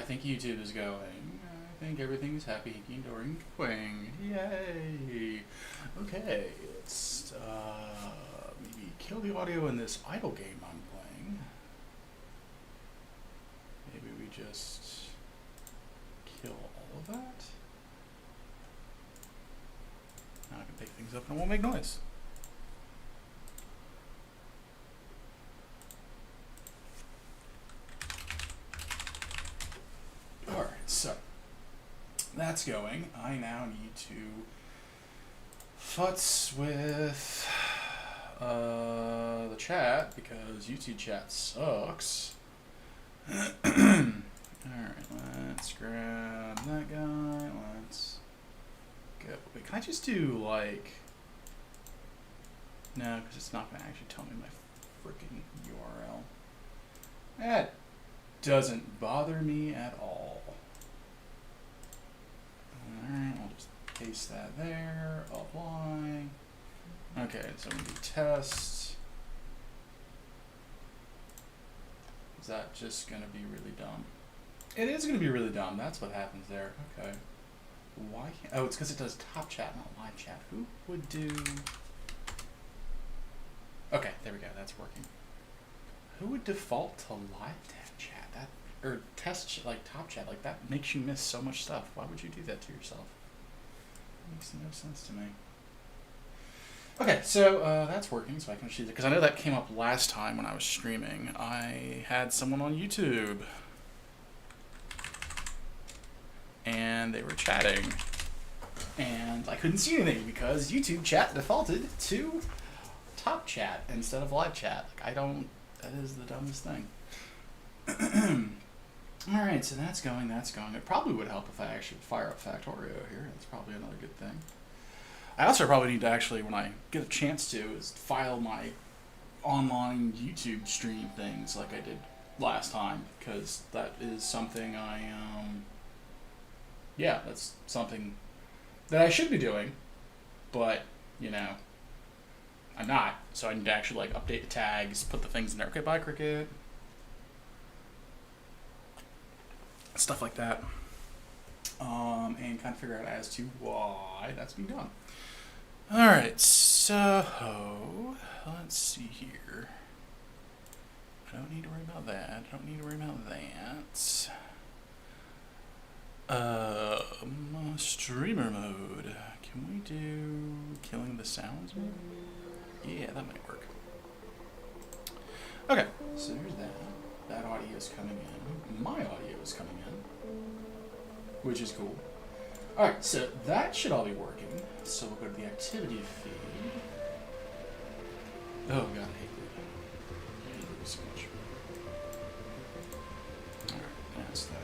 think YouTube is going. I think everything's happy, hinky, and dory, and going. Yay! Okay, let's maybe kill the audio in this idle game I'm playing. Maybe we just kill all of that. Now I can pick things up and it won't make noise. Alright, so that's going. I now need to futz with the chat because YouTube chat sucks. Alright, let's grab that guy. Let's go. Wait, can I just do like... No, because it's not going to actually tell me my freaking URL. That doesn't bother me at all. Alright, I'll just paste that there, apply. Okay, so we do test. Is that just going to be really dumb? It is going to be really dumb. That's what happens there. Okay. Why can't... Oh, it's because it does top chat, not live chat. Who would do... Okay, there we go. That's working. Who would default to live chat? That... Or test, like, top chat. Like, that makes you miss so much stuff. Why would you do that to yourself? It makes no sense to me. Okay, so that's working, so I can choose it. Because I know that came up last time when I was streaming. I had someone on YouTube. And they were chatting. And I couldn't see anything because YouTube chat defaulted to top chat instead of live chat. Like, I don't... That is the dumbest thing. Alright, so that's going, that's going. It probably would help if I actually fire up Factorio here. That's probably another good thing. I also probably need to actually, when I get a chance to, is file my online YouTube stream things like I did last time, because that is something yeah, that's something that I should be doing, but, you know, I'm not. So I need to actually, like, update the tags, put the things in there. Okay, bye, Cricket. Stuff like that. And kind of figure out as to why that's being done. Alright, so let's see here. I don't need to worry about that. I don't need to worry about that. Streamer mode. Can we do killing the sounds mode? Yeah, that might work. Okay, so here's that. That audio is coming in. My audio is coming in, which is cool. Alright, so that should all be working. So we'll go to the activity feed. Oh god, I hate it. I hate it so much. Alright, that's that.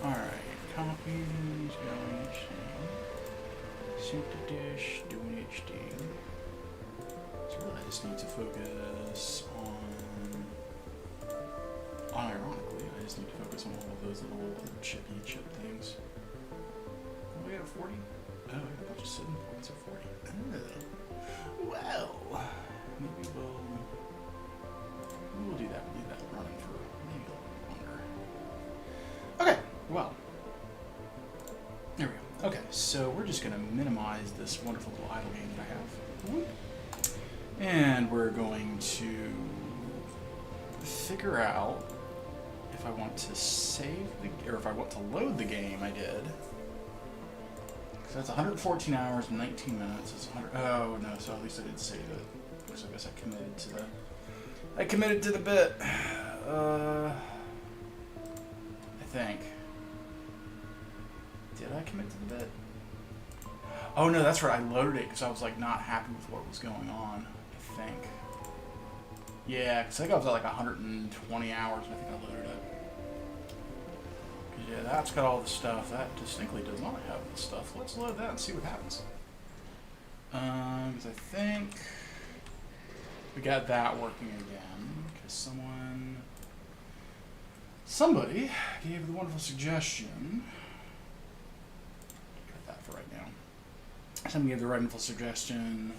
Alright, copies, going HD. Sync to dish, doing HD. So really I just need to focus on... Unironically, I just need to focus on all of those little chippy chip things. Oh, we have 40? Oh, we have a bunch of 7 points of 40. Oh. Well, maybe we'll do that. We'll leave that running for maybe a little longer. Okay, well. There we go. Okay, so we're just going to minimize this wonderful little idle game that I have. Whoop. And we're going to figure out if I want to save the, or if I want to load the game I did. Because that's 114 hours and 19 minutes. It's 100. Oh no! So at least I did save it. So I guess I committed to the. I committed to the bit. I think. Did I commit to the bit? Oh no, that's right. I loaded it because I was like not happy with what was going on. I think. Yeah, because I think I was at like 120 hours and I think I loaded it. Because yeah, that's got all the stuff. That distinctly does not have the stuff. Let's load that and see what happens. Because I think we got that working again. Because somebody gave the wonderful suggestion. Cut that for right now. Somebody gave the wonderful suggestion.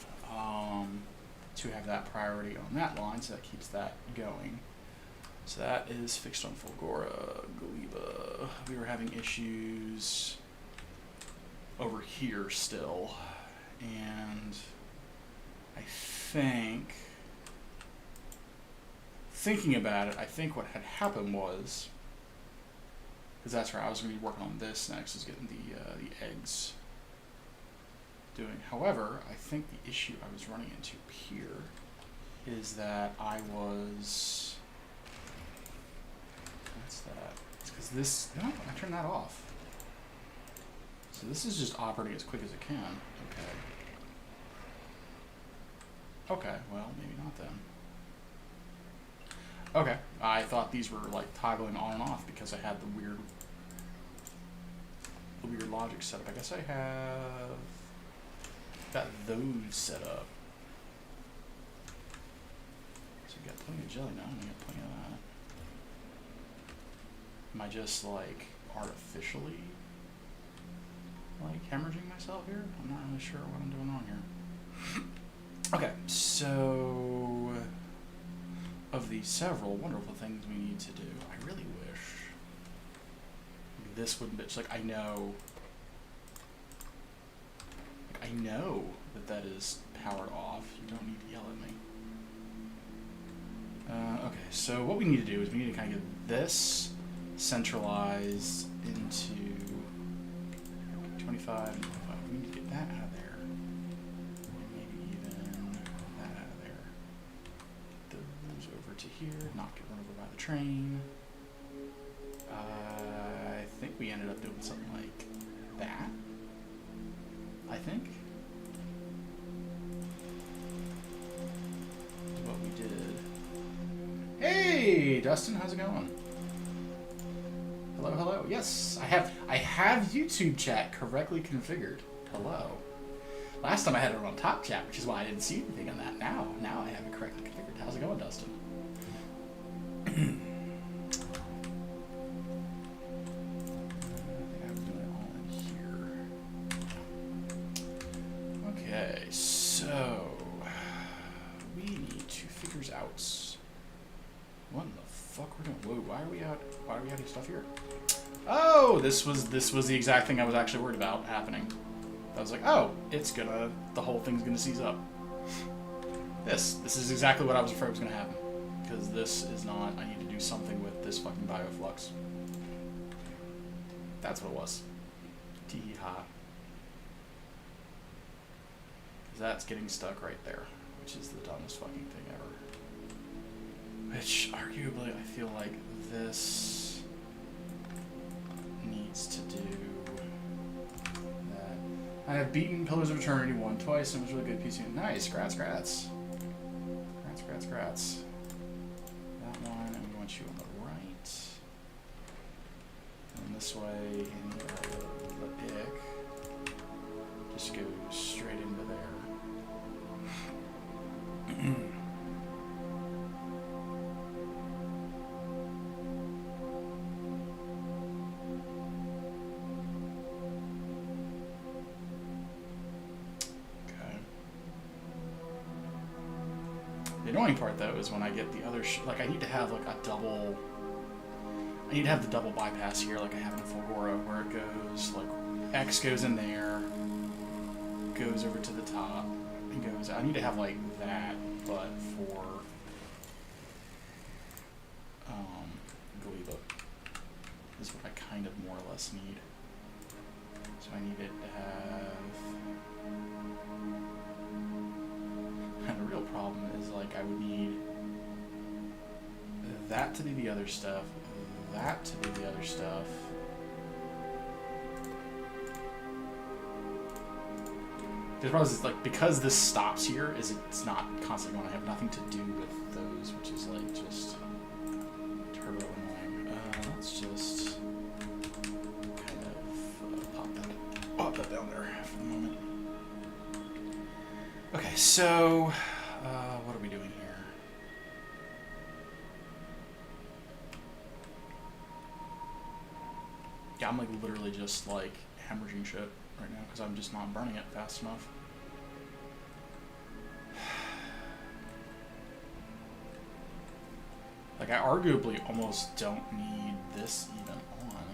to have that priority on that line, so that keeps that going. So that is fixed on Fulgora. Gleba. We were having issues over here still, and I think, thinking about it, I think what had happened was, because that's where I was going to be working on this next, is getting the eggs doing. However, I think the issue I was running into here is that I was, what's that? It's because this, no, I turned that off. So this is just operating as quick as it can. Okay. Okay, well, maybe not then. Okay, I thought these were like toggling on and off because I had the weird logic set up. I guess I have got those set up. So we got plenty of jelly now, and we got plenty of that. Am I just like artificially like hemorrhaging myself here? I'm not really sure what I'm doing wrong here. Okay, so of the several wonderful things we need to do, I really wish this wouldn't be, like, I know that is powered off. You don't need to yell at me. Okay, so what we need to do is we need to kind of get this centralized into 25 and 25. We need to get that out of there. And maybe even that out of there. Those over to here, not get run over by the train. I think we ended up doing something like that. I think. Is what we did. Hey, Dustin, how's it going? Hello, hello. Yes, I have YouTube chat correctly configured. Hello. Last time I had it on top chat, which is why I didn't see anything on that. Now I have it correctly configured. How's it going, Dustin? Okay, so we need to figure out what in the fuck we're doing. Whoa, why are we having stuff here? Oh, this was the exact thing I was actually worried about happening. I was like, oh, the whole thing's gonna seize up. This is exactly what I was afraid was gonna happen. Because this is not, I need to do something with this fucking bioflux. That's what it was. Tee-hee-ha. That's getting stuck right there, which is the dumbest fucking thing ever. Which, arguably, I feel like this needs to do that. I have beaten Pillars of Eternity 1 twice, and it was really good PC. Nice, grats. Grats. That one, and we want you on the right. And this way, and the ick just goes straight into there. The annoying part, though, is when I get the other like, I need to have, like, I need to have the double bypass here, like I have in Fulgora, where it goes, like, X goes in there, goes over to the top, and goes out. I need to have, like, that, but for, Glip-Glop is what I kind of more or less need. So I need it to have... And the real problem is, like, I would need that to do the other stuff, that to do the other stuff. The problem is, like, because this stops here, it's not constantly going to have nothing to do with those, which is, like, just turbo annoying. Let's just kind of pop that down there for the moment. Okay, so, what are we doing here? Yeah, I'm, like, literally just, like, hemorrhaging shit right now because I'm just not burning it fast enough. Like, I arguably almost don't need this even on.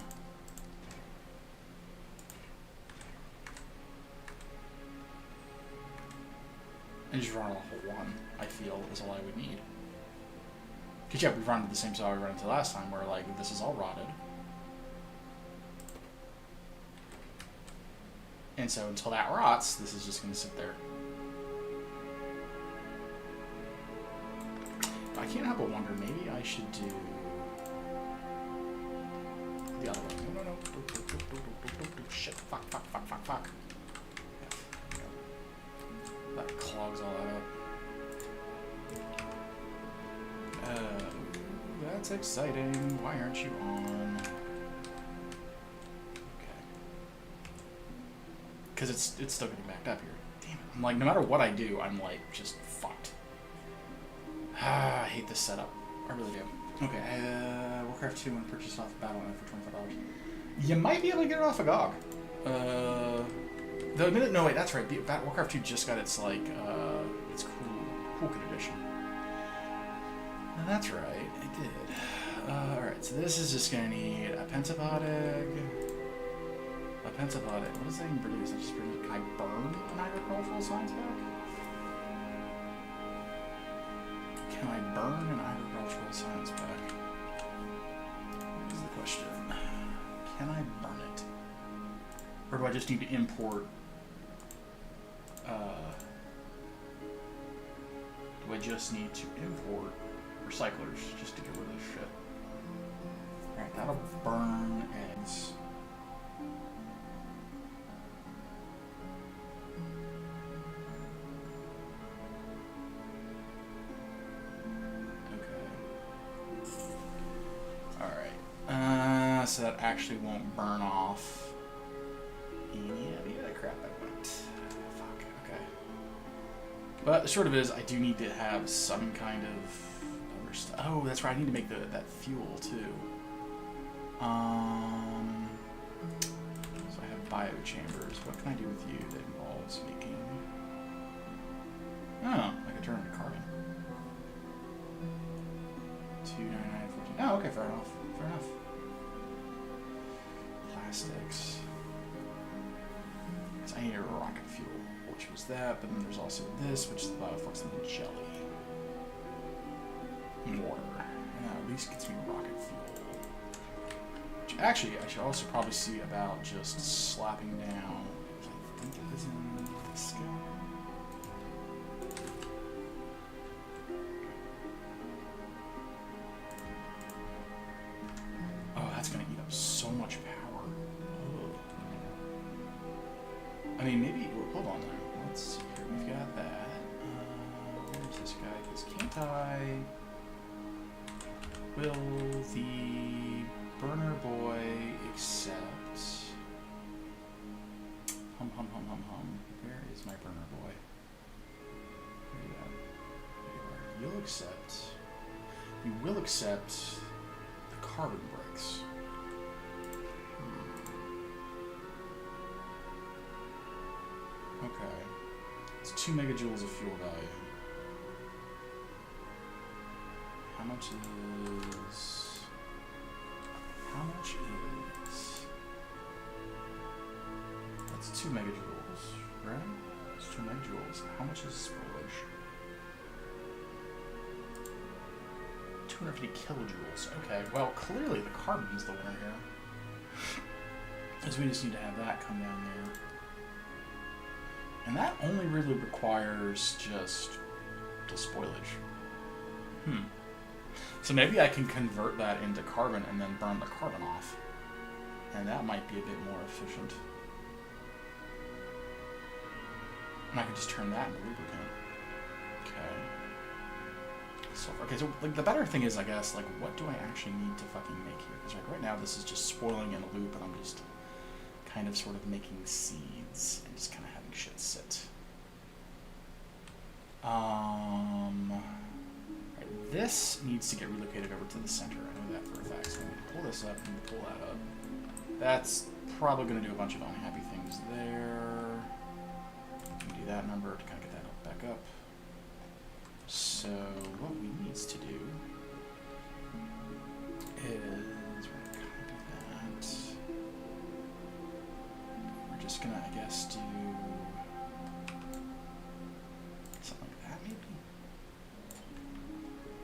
And just run a whole one, I feel, is all I would need. Because, yeah, we've run into the same saw we ran into last time, where, like, this is all rotted. And so until that rots, this is just going to sit there. I can't help but wonder, maybe I should do the other one. No. Shit. Fuck. That clogs all that up. That's exciting. Why aren't you on? Okay. Because it's still getting backed up here. Damn it. I'm like, no matter what I do, I'm like, just fucked. I hate this setup. I really do. Okay, Warcraft 2 when purchased off Battle.net for $25. You might be able to get it off of GOG. The minute, no wait, that's right. Warcraft 2 just got its like its cool kit edition. That's right, it did. Alright, so this is just gonna need a pentapod egg. A pentapod egg. What does that even produce? It just produce. Can I burn an agricultural science pack? Can I burn an agricultural science pack? What is the question? Can I burn it? Or do I just need to import? Do I just need to import recyclers just to get rid of this shit? Alright, that'll burn eggs. So that actually won't burn off any of the other crap I went. Fuck, okay. But the short of it is, I do need to have some kind of other stuff. Oh, that's right, I need to make that fuel too. So I have biochambers. What can I do with you that involves making... Oh, I could turn it into carbon. 299.14. Oh, okay, fair enough. Fair enough. Plastics. So I need a rocket fuel, which was that, but then there's also this, which is the biofluorescent jelly. Water. Yeah, at least gets me rocket fuel. Which actually, I should also probably see about just slapping down. I think it was in this guy. Oh, that's gonna eat up so much power. I mean, maybe, well, hold on there. Let's see here. We've got that. Where's this guy? Because can't I... Will the burner boy accept... Hum. Where is my burner boy? Where are you at? There you are. You'll accept... You will accept the carbon bricks. Okay. It's 2 megajoules of fuel value. How much is... That's 2 megajoules, right? It's 2 megajoules. How much is spoilage? 250 kilojoules. Okay, well, clearly the carbon's the winner here. Because we just need to have that come down there. And that only really requires just the spoilage. So maybe I can convert that into carbon and then burn the carbon off. And that might be a bit more efficient. And I could just turn that into lubricant. Okay. So like the better thing is, I guess, like, what do I actually need to fucking make here? Because right now this is just spoiling in a loop, and I'm just kind of sort of making seeds and just kind of having shit sit. Right, this needs to get relocated over to the center. I know that for a fact. So I'm going to pull this up and pull that up. That's probably going to do a bunch of unhappy things there. Do that number to kind of get that back up. So what we need to do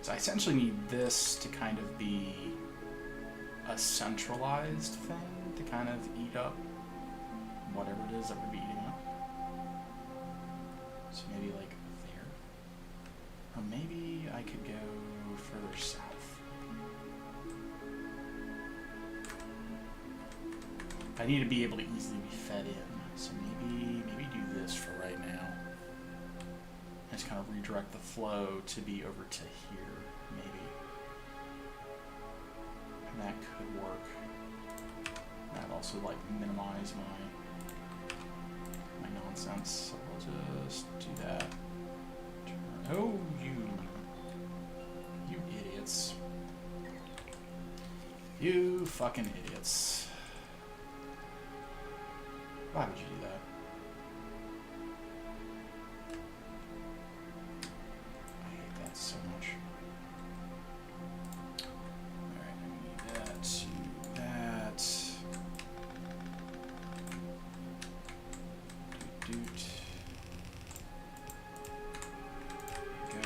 So I essentially need this to kind of be a centralized thing to kind of eat up whatever it is that we're eating up. So maybe like there. Or maybe I could go further south. I need to be able to easily be fed in. So maybe do this for right now. Just kind of redirect the flow to be over to here, maybe. And that could work. That also like minimize my nonsense. So we'll just do that. Oh, you idiots. You fucking idiots. Why would you do that? I hate that so much. Alright, I need that to that. Doot. Go.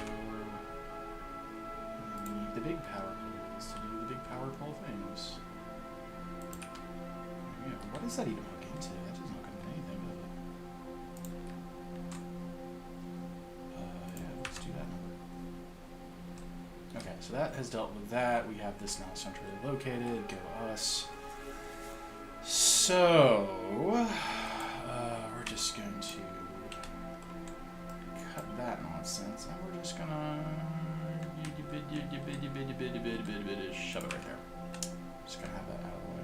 And then we need the big power poles to do the big power pole things. Yeah, what does that even hook into? That doesn't hook into anything, does it? Yeah, let's do that number. Okay, so that has dealt with that. We have this now centrally located. Go us. So, we're just going to cut that nonsense, and we're just gonna shove it right there. Just gonna have that out of the way.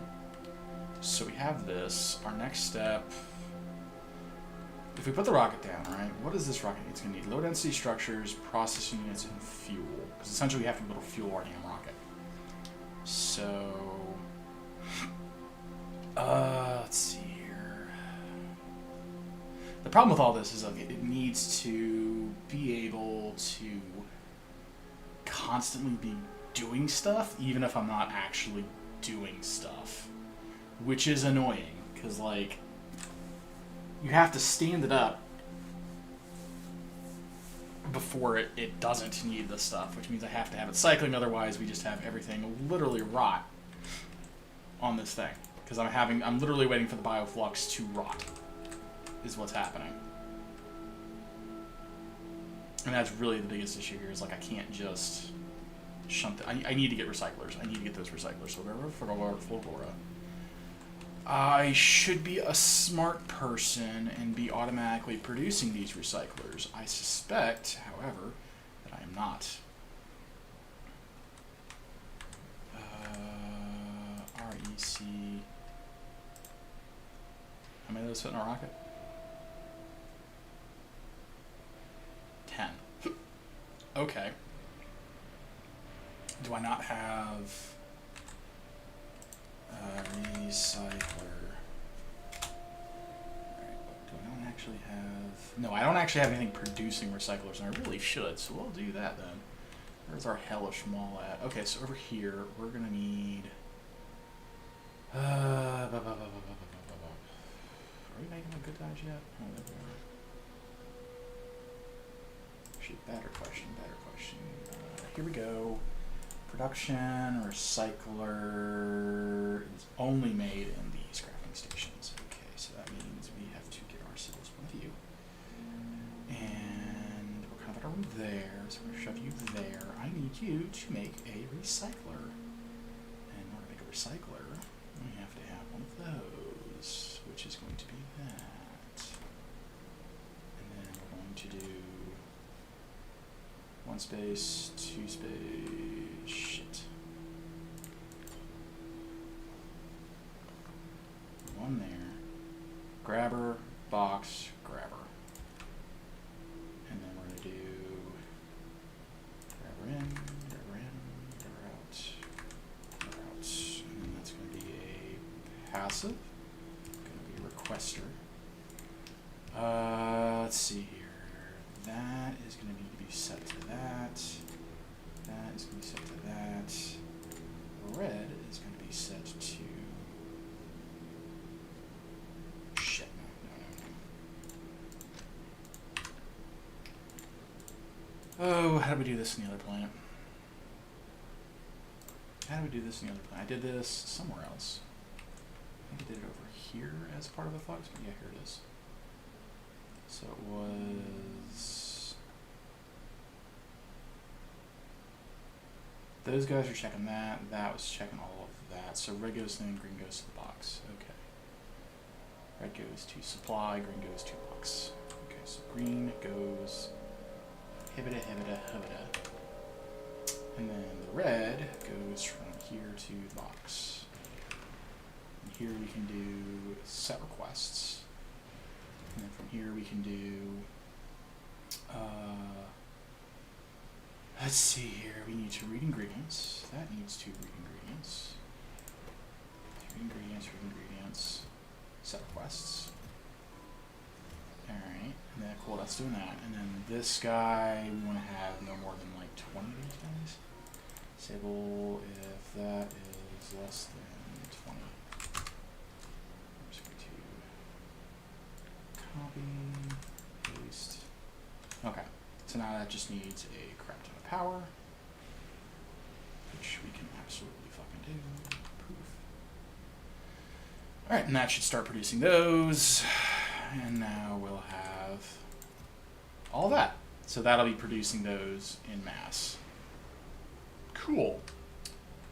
So we have this. Our next step, if we put the rocket down, right, what does this rocket need? It's going to need low density structures, processing units, and fuel. Because essentially we have to be able to fuel our damn rocket. So, let's see here. The problem with all this is like it needs to be able to constantly be doing stuff, even if I'm not actually doing stuff. Which is annoying, because, like, you have to stand it up before it doesn't need the stuff, which means I have to have it cycling, otherwise we just have everything literally rot on this thing. Because I'm literally waiting for the bioflux to rot, is what's happening. And that's really the biggest issue here, is, like, I can't just shunt I need to get recyclers. I need to get those recyclers. So whatever for Flora. I should be a smart person and be automatically producing these recyclers. I suspect, however, that I am not. REC. How many of those fit in a rocket? 10. Okay. Do I not have recycler? Alright, do I not actually have... No, I don't actually have anything producing recyclers, and I really should, so we'll do that then. Where's our hellish mall at? Okay, so over here, we're gonna need... Are we making a good dodge yet? Oh, there we are. Actually, better question. Here we go. Production recycler is only made in the scrapping stations. Okay, so that means we have to get ourselves one of you. And we're kind of at a room there, so we're going to shove you there. I need you to make a recycler. And in order to make a recycler, we have to have one of those, which is going to be that. And then we're going to do 1 space, 2 space, shit. 1 there. Grabber, box, grabber. And then we're going to do grabber in, grabber out. And then that's going to be a passive. Going to be a requester. Let's see here. That is going to need to be set to that. That is going to be set to that. Red is going to be set to... Shit, no. Oh, how do we do this on the other planet? How do we do this in the other plan? I did this somewhere else. I think I did it over here as part of the flux, but yeah, here it is. So it was... Those guys are checking that. That was checking all of that. So red goes in, green goes to the box. Okay. Red goes to supply, green goes to box. Okay, so green goes hibida, hibida, hibida. And then the red goes from here to the box. And here we can do set requests. And then from here we can do, let's see here, we need to read ingredients. That needs to read ingredients. Read ingredients, read ingredients. Set requests. Alright, and then cool, that's doing that. And then this guy, we want to have no more than like 20 of these guys. Disable if that is less than 20. I'm just going to copy, paste. Okay, so now that just needs a crap ton of power, which we can absolutely fucking do. Poof. Alright, and that should start producing those. And now we'll have all that. So that'll be producing those in mass. Cool.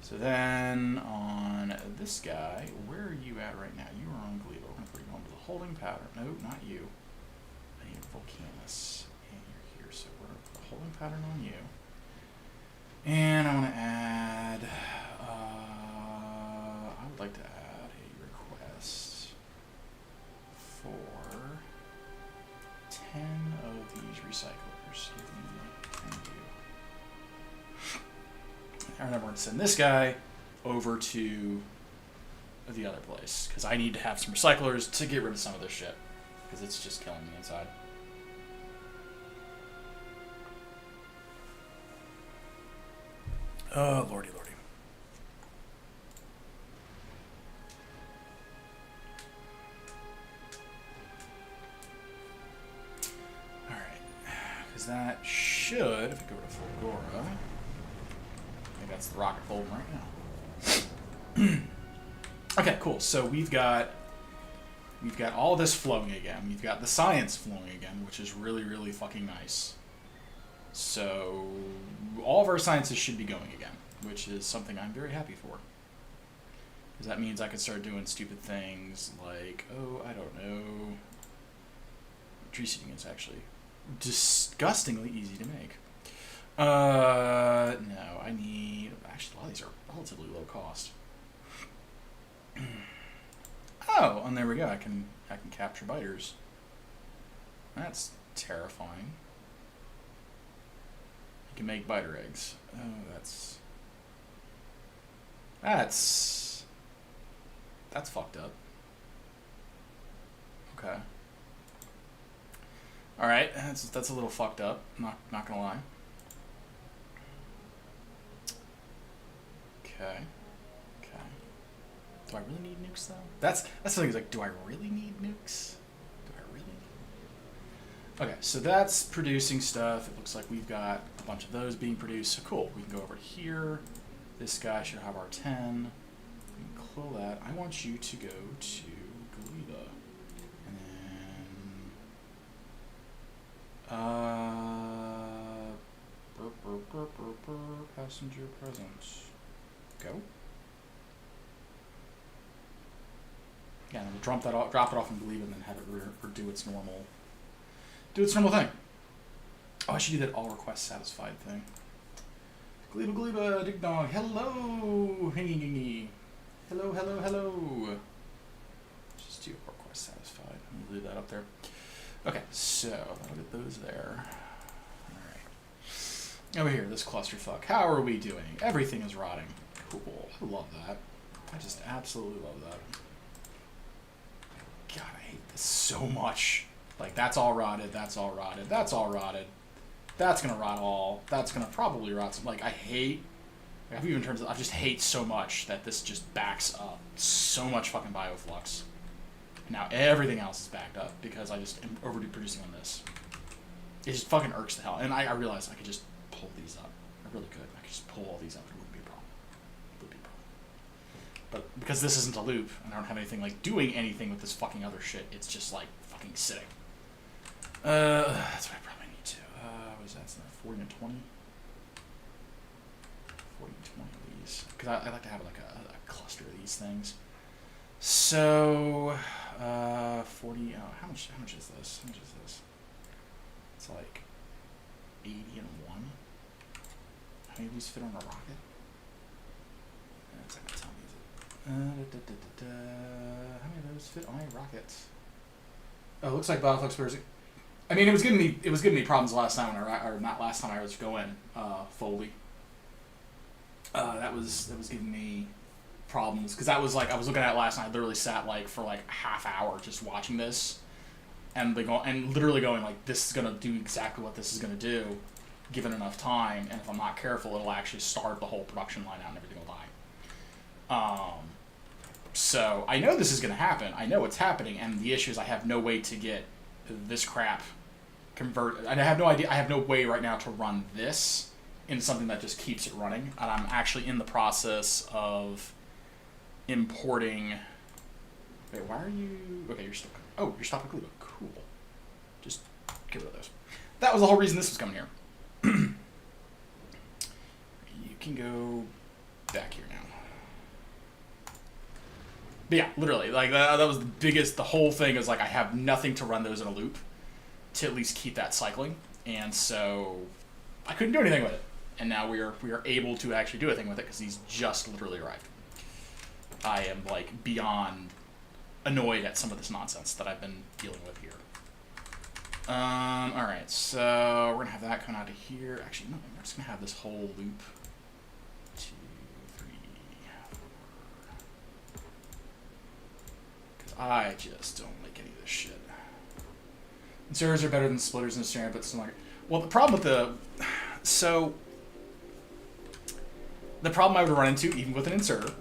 So then on this guy, where are you at right now? You are on Glip-Glop. We're going to bring you onto the holding pattern. No, not you. I need a Volcanus. And you're here. So we're going to put a holding pattern on you. And I want to add, I would like to add a request for 10 of these recyclers. Give me 10 of you. I remember to send this guy over to the other place because I need to have some recyclers to get rid of some of this shit because it's just killing me inside. Oh, lordy, lordy. All right, because that should, if we go to Fulgora, that's the rocket folding right now. Okay, cool. So we've got all this flowing again. We've got the science flowing again, which is really, really fucking nice. So all of our sciences should be going again, which is something I'm very happy for. Because that means I can start doing stupid things like, oh, I don't know. Tree seeding is actually disgustingly easy to make. No, I need... Actually, a lot of these are relatively low cost. Oh, and there we go. I can capture biters. That's terrifying. I can make biter eggs. Oh, that's fucked up. Okay. All right, that's a little fucked up. Not gonna lie. Okay. Do I really need nukes though? That's the thing. Is like, do I really need nukes? Do I really need? Okay, so that's producing stuff. It looks like we've got a bunch of those being produced. So cool. We can go over here. This guy should have our 10. We can close that. I want you to go to Galita, and then passenger presence. Go. Yeah, and we'll drop it off and believe, and then have it do its normal thing. Oh, I should do that all requests satisfied thing. Gleba, dig dog, hello, hello. Just do request satisfied. We'll leave that up there. Okay, so that'll get those there. All right. Over here, this clusterfuck. How are we doing? Everything is rotting. Cool. I love that. I just absolutely love that. God, I hate this so much. Like, that's all rotted, that's all rotted, that's all rotted. That's gonna rot all. That's gonna probably rot some. Like, I hate... Like, I just hate so much that this just backs up so much fucking bioflux. Now everything else is backed up because I just am overdo producing on this. It just fucking irks the hell. And I realized I could just pull these up. I really could. I could just pull all these up. It wouldn't be a problem. It would because this isn't a loop, and I don't have anything, like, doing anything with this fucking other shit, it's just, like, fucking sitting. That's what I probably need to. What is that? 40 and 20? 40 and 20 of these. Because I like to have, like, a cluster of these things. So, 40, how much is this? How much is this? It's like 80 and 1. How many of these fit on a rocket? That's not gonna tell me, is it? How many of those fit on a rocket? Oh, it looks like Bioflux Bears. I mean, it was giving me problems last time or not last time I was going Foley. That was giving me problems because that was like I was looking at it last night. I literally sat like for like a half hour just watching this, and literally going like, this is gonna do exactly what this is gonna do, given enough time. And if I'm not careful, it'll actually start the whole production line out and everything will die. So I know this is gonna happen. I know it's happening, and the issue is I have no way to get this crap converted. I have no idea. I have no way right now to run this into something that just keeps it running, and I'm actually in the process of importing. Wait, why are you? Okay, you're still. Oh, you're stopping Glip-Glop. Cool. Just get rid of those. That was the whole reason this was coming here. You can go back here now. But yeah, literally, like that was the biggest. The whole thing is like I have nothing to run those in a loop to at least keep that cycling, and so I couldn't do anything with it. And now we are able to actually do a thing with it because he's just literally arrived. I am like beyond annoyed at some of this nonsense that I've been dealing with here. All right, so we're gonna have that coming out of here. Actually, no, we're just gonna have this whole loop. 2, 3, 4. Because I just don't like any of this shit. Inserters are better than splitters in the stereo, but some like. Well, the problem with the problem I would run into, even with an inserter,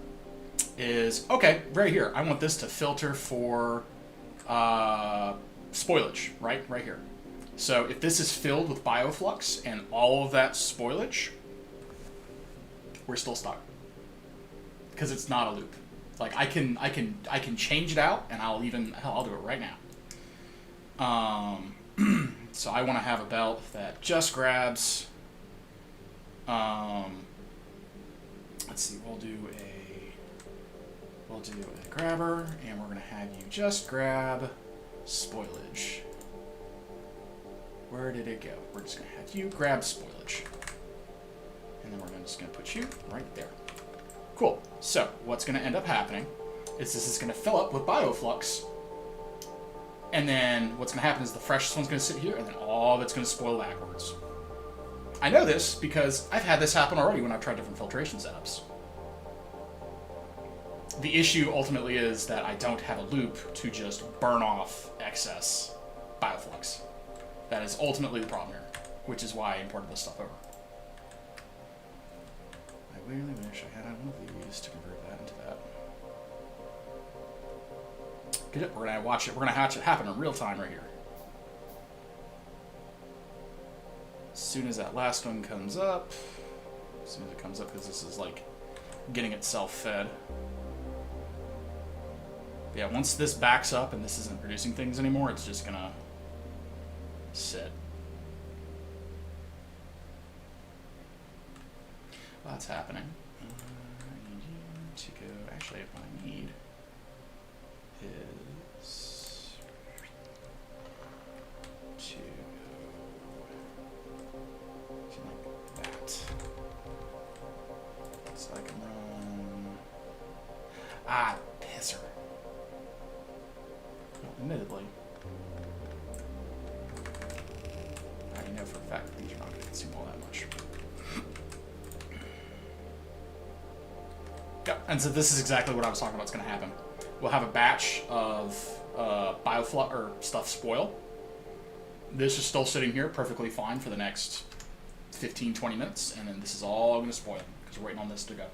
is, okay, right here, I want this to filter for spoilage, right here. So if this is filled with bioflux and all of that spoilage, we're still stuck. Because it's not a loop. Like, I can change it out, and I'll do it right now. So I want to have a belt that just grabs, let's see, we'll do a grabber, and we're going to have you just grab spoilage. Where did it go? We're just going to have you grab spoilage. And then we're just going to put you right there. Cool. So what's going to end up happening is this is going to fill up with bioflux, and then what's going to happen is the freshest one's going to sit here, and then all of it's going to spoil backwards. I know this because I've had this happen already when I've tried different filtration setups. The issue ultimately is that I don't have a loop to just burn off excess bioflux. That is ultimately the problem here, which is why I imported this stuff over. I really wish I had one of these to convert that into that. Good. We're gonna watch it. We're gonna watch it happen in real time right here. As soon as that last one comes up, because this is like getting itself fed. But yeah, once this backs up and this isn't producing things anymore, it's just gonna sit. Well, that's happening. I need you to go. Actually, what I need is to go like that. So I can run. Ah, pisser. Well, admittedly, I know for a fact that these are not going to consume all that much. Yeah, and so this is exactly what I was talking about is going to happen. We'll have a batch of bioflux or stuff spoil. This is still sitting here perfectly fine for the next 15-20 minutes, and then this is all going to spoil because we're waiting on this to go.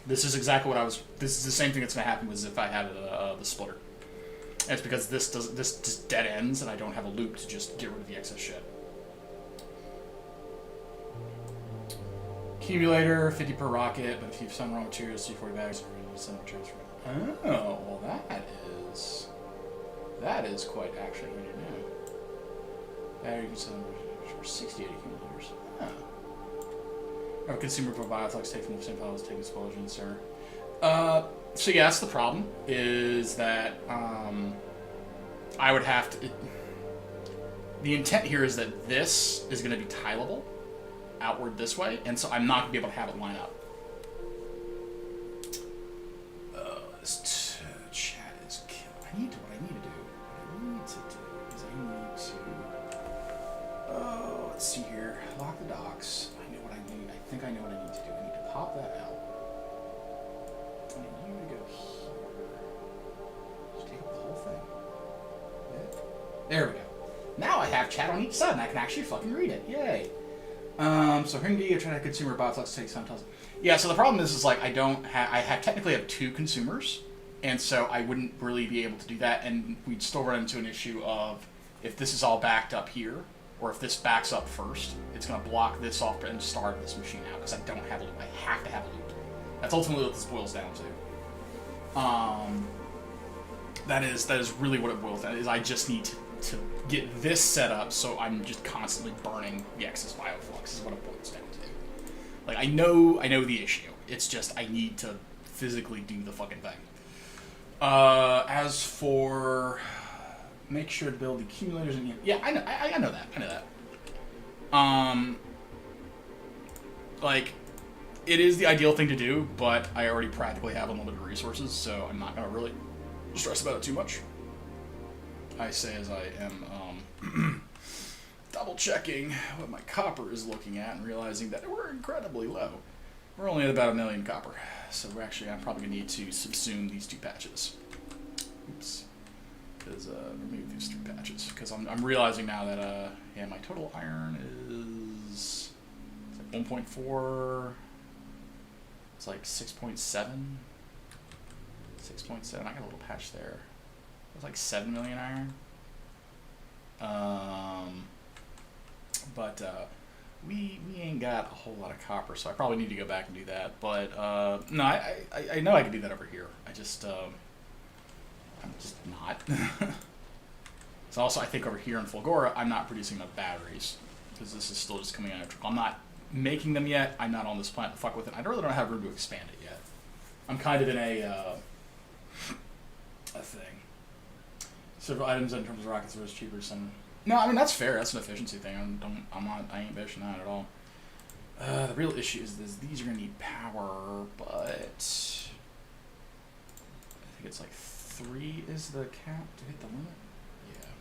This is exactly what this is the same thing that's going to happen as if I had the splitter. And it's because this just dead ends, and I don't have a loop to just get rid of the excess shit. Accumulator, 50 per rocket, but if you have some raw materials, 40 bags, or some transfer. Oh, well that is quite actually handy to know. Battery you can sell for 68 accumulators. Oh. Or consumer for bioflux take from the same file as take explosion, sir. So yeah, that's the problem, is that I would have to... the intent here is that this is going to be tileable outward this way, and so I'm not going to be able to have it line up. This chat is killing. What I need to do is let's see here. Lock the docks. I know what I need. I think I know what I need to do. I need to pop that out. I need you to go here. Just take up the whole thing. Yeah. There we go. Now I have chat on each side, and I can actually fucking read it. Yay. So Hringy, I'm trying to consumer bots, take some tells. Yeah, so the problem is like I technically have 2 consumers, and so I wouldn't really be able to do that, and we'd still run into an issue of if this is all backed up here, or if this backs up first, it's going to block this off and start this machine out, because I don't have a loop. I have to have a loop. That's ultimately what this boils down to. That is really what it boils down to, is I just need to get this set up so I'm just constantly burning the excess bioflux is what it boils down to. Like, I know the issue. It's just I need to physically do the fucking thing. As for make sure to build the accumulators and yeah, I know that. Like, it is the ideal thing to do, but I already practically have unlimited resources, so I'm not gonna really stress about it too much. I say as I am double checking what my copper is looking at and realizing that we're incredibly low. We're only at about 1 million copper, so I'm probably gonna need to subsume these 2 patches. Oops. Because remove these 3 patches, because I'm realizing now that yeah, my total iron is like 1.4. It's like 6.7. 6.7. I got a little patch there. It's like 7 million iron. But we ain't got a whole lot of copper, so I probably need to go back and do that. But no, I know I can do that over here. I'm just not. So also, I think over here in Fulgora, I'm not producing enough batteries because this is still just coming out of trickle. I'm not making them yet. I'm not on this planet to fuck with it. I really don't have room to expand it yet. I'm kind of in a thing. Several items in terms of rockets are cheaper. Some. No, I mean that's fair. That's an efficiency thing. I ain't bashing that at all. The real issue is these are gonna need power, but I think it's like 3 is the cap to hit the limit. Yeah.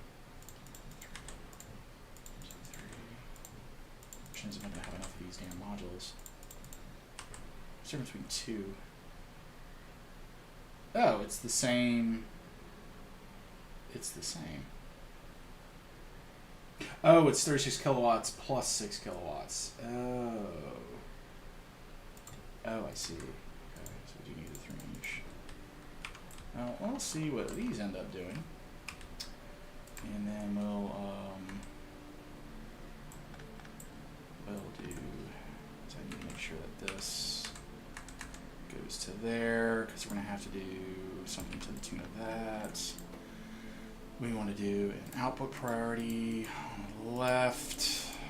3. Which means I'm not gonna have enough of these damn modules. What's the difference between 2? Oh, it's the same. It's the same. Oh, it's 36 kilowatts plus 6 kilowatts. Oh. Oh, I see. Okay, so we do need the 3 each. Now, we'll see what these end up doing. And then we'll do... So I need to make sure that this goes to there, because we're going to have to do something to the tune of that. We want to do an output priority on the left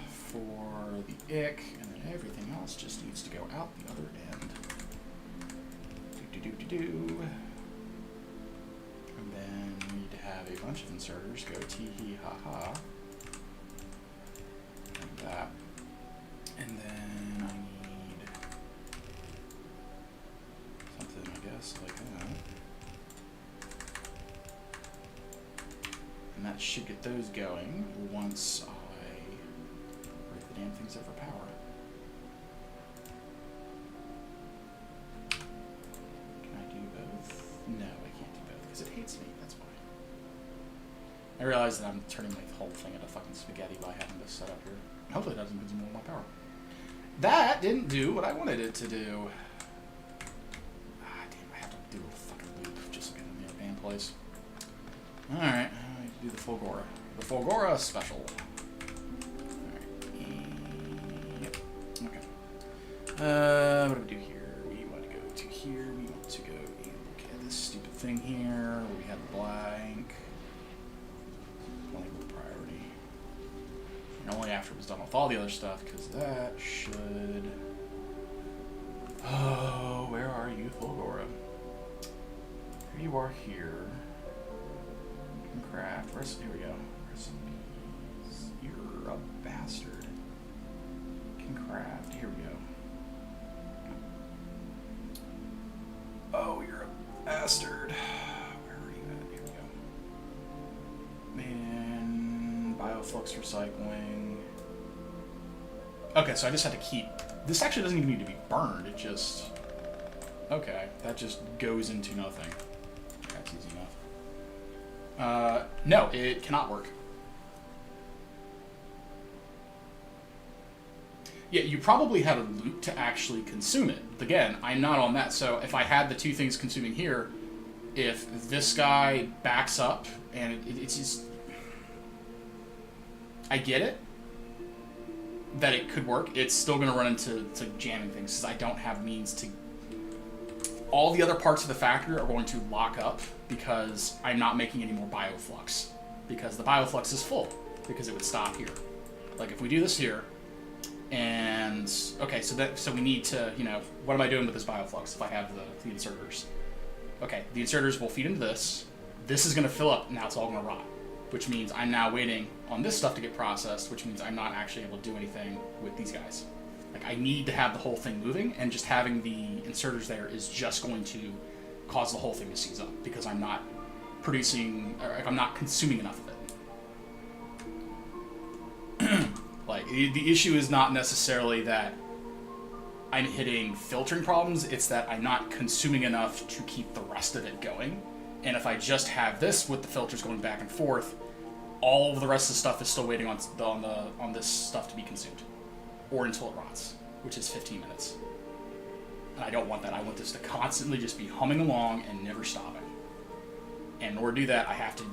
for the IC, and then everything else just needs to go out the other end. And then we need to have a bunch of inserters go tee-hee ha-ha. Like that. And then I need something, I guess, like that. And that should get those going once I break the damn things up for power. Can I do both? No, I can't do both because it hates me. That's why. I realize that I'm turning my whole thing into fucking spaghetti by having this set up here. Hopefully it doesn't consume all my power. That didn't do what I wanted it to do. Ah, damn, I have to do a fucking loop just to get in the damn place. Alright. Do the Fulgora. The Fulgora special. Alright. Yep. Okay. What do we do here? We want to go to here. We want to go and look at this stupid thing here. We have blank. Blank with priority. And only after it was done with all the other stuff, because that should... Oh, where are you, Fulgora? Here you are here. You can craft. Here we go. Recipes. You're a bastard. You can craft. Here we go. Oh, you're a bastard. Where are you at? Here we go. Man, bioflux recycling. Okay, so I just had to keep... This actually doesn't even need to be burned. It just... Okay, that just goes into nothing. That's easy enough. No, it cannot work. Yeah, you probably had a loop to actually consume it. Again, I'm not on that, so if I had the two things consuming here, if this guy backs up, and it's just... I get it, that it could work. It's still going to run into jamming things, because I don't have means to... All the other parts of the factory are going to lock up, because I'm not making any more bioflux. Because the bioflux is full, because it would stop here. Like, if we do this here... And okay, so we need to, you know, what am I doing with this bioflux if I have the inserters? Okay, the inserters will feed into this. This is going to fill up, and now it's all going to rot, which means I'm now waiting on this stuff to get processed, which means I'm not actually able to do anything with these guys. Like, I need to have the whole thing moving, and just having the inserters there is just going to cause the whole thing to seize up, because I'm not producing, or I'm not consuming enough of it. Like, the issue is not necessarily that I'm hitting filtering problems, it's that I'm not consuming enough to keep the rest of it going. And if I just have this with the filters going back and forth, all of the rest of the stuff is still waiting on this stuff to be consumed. Or until it rots, which is 15 minutes. And I don't want that. I want this to constantly just be humming along and never stopping. And in order to do that, I have to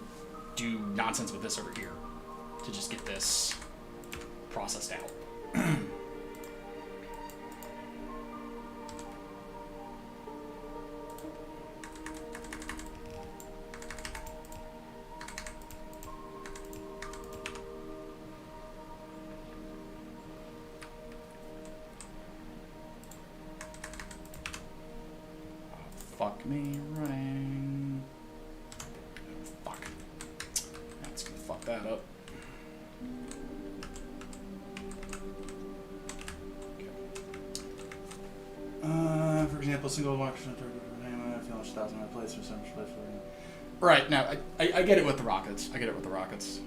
do nonsense with this over here to just get this processed out. Fuck me running. Fuck. That's gonna fuck that up. For example, single function finish 1,000 my place or some place. Right, now, I get it with the rockets. I get it with the rockets.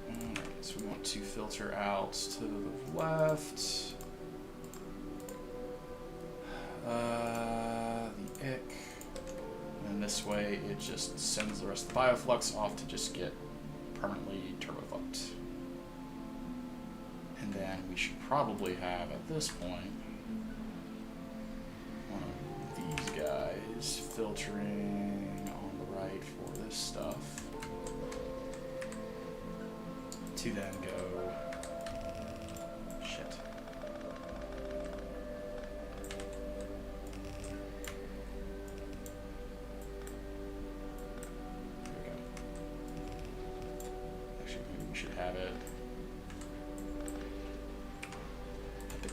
Alright, so we want to filter out to the left. The ick. And this way, it just sends the rest of the bioflux off to just get permanently turbofucked. And then we should probably have, at this point, one of these guys filtering on the right for this stuff to then go... Shit. There we go. Actually, maybe we should have it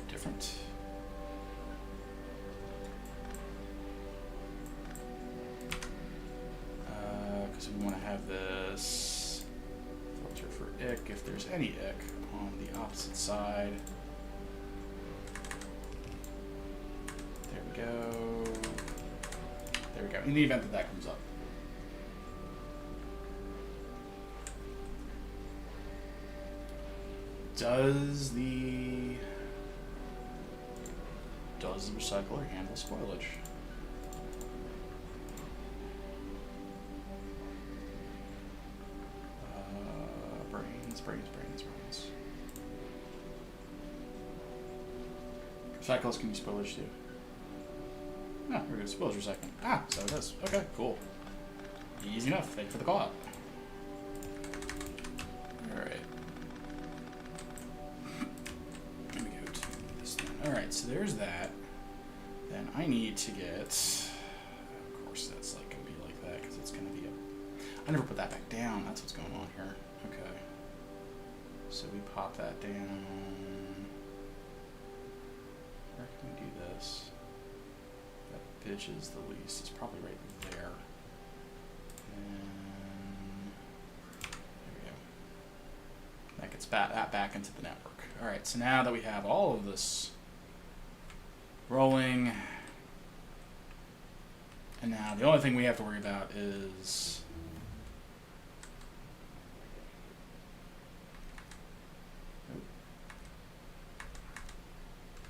different. Because we want to have this filter for ick, if there's any ick, on the opposite side. There we go. There we go. In the event that that comes up. Does the recycler handle spoilage? Brains. Recycles can be spoilage too. Ah, here we go. Spoilage recycling. Ah, so it is. Okay, cool. Easy enough. Thank you for the call out. Alright. Let me go to there's that. Then I need to get, of course that's like going to be like that because it's going to be a, I never put that back down. That's what's going on here. Okay. So we pop that down. Where can we do this? That pitch is the least. It's probably right there. And there we go. That gets that back into the network. All right, so now that we have all of this rolling, and now the only thing we have to worry about is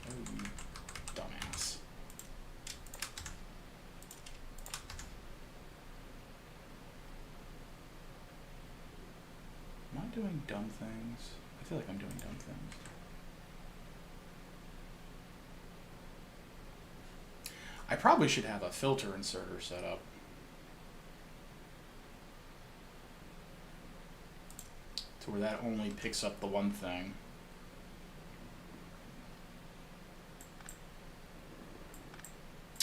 oh, you dumbass. Am I doing dumb things? I feel like I'm doing dumb things. I probably should have a filter inserter set up. To where that only picks up the one thing.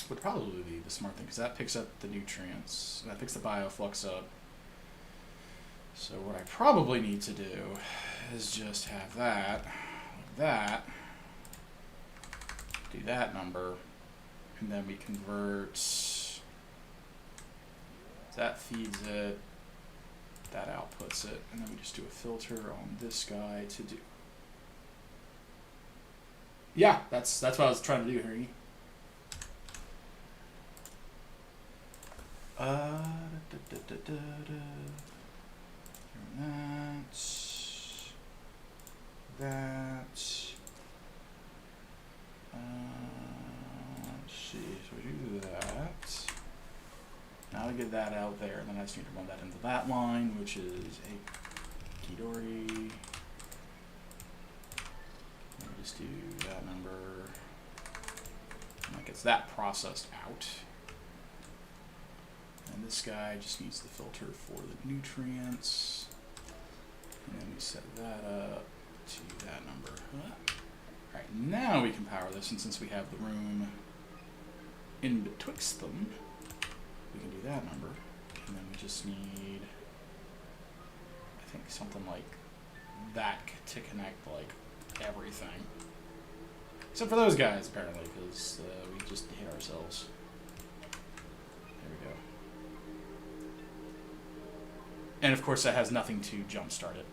Would probably be the smart thing, because that picks up the nutrients. And that picks the bioflux up. So what I probably need to do is just have that, like that, do that number, and then we convert, that feeds it, that outputs it, and then we just do a filter on this guy to do. Yeah, that's what I was trying to do here. Let's see, so we do that. Now we get that out there, and then I just need to run that into that line, which is a Kidori. Let me just do that number. And that gets that processed out. And this guy just needs the filter for the nutrients. And then we set that up to that number. Alright, now we can power this, and since we have the room in betwixt them, we can do that number. And then we just need, I think, something like that to connect, like, everything. Except for those guys, apparently, because we just hit ourselves. There we go. And of course that has nothing to jumpstart it.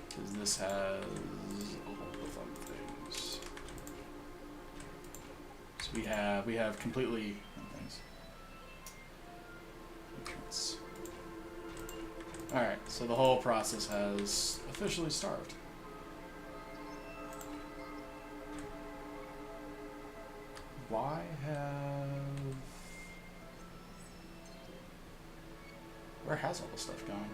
Because this has all the fun things. So we have completely things. Alright, so the whole process has officially started. Why have... Where has all the stuff gone?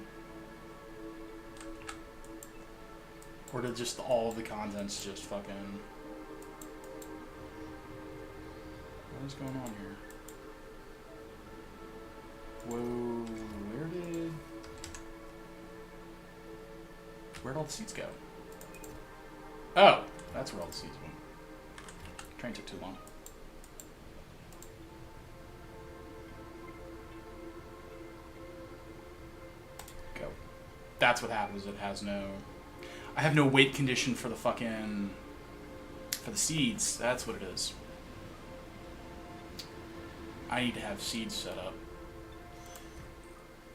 Or did just all of the contents just fucking... What is going on here? Whoa, where'd all the seeds go? Oh, that's where all the seeds went. Train took too long. Go. That's what happens. It has no... I have no weight condition for the fucking... for the seeds. That's what it is. I need to have seeds set up.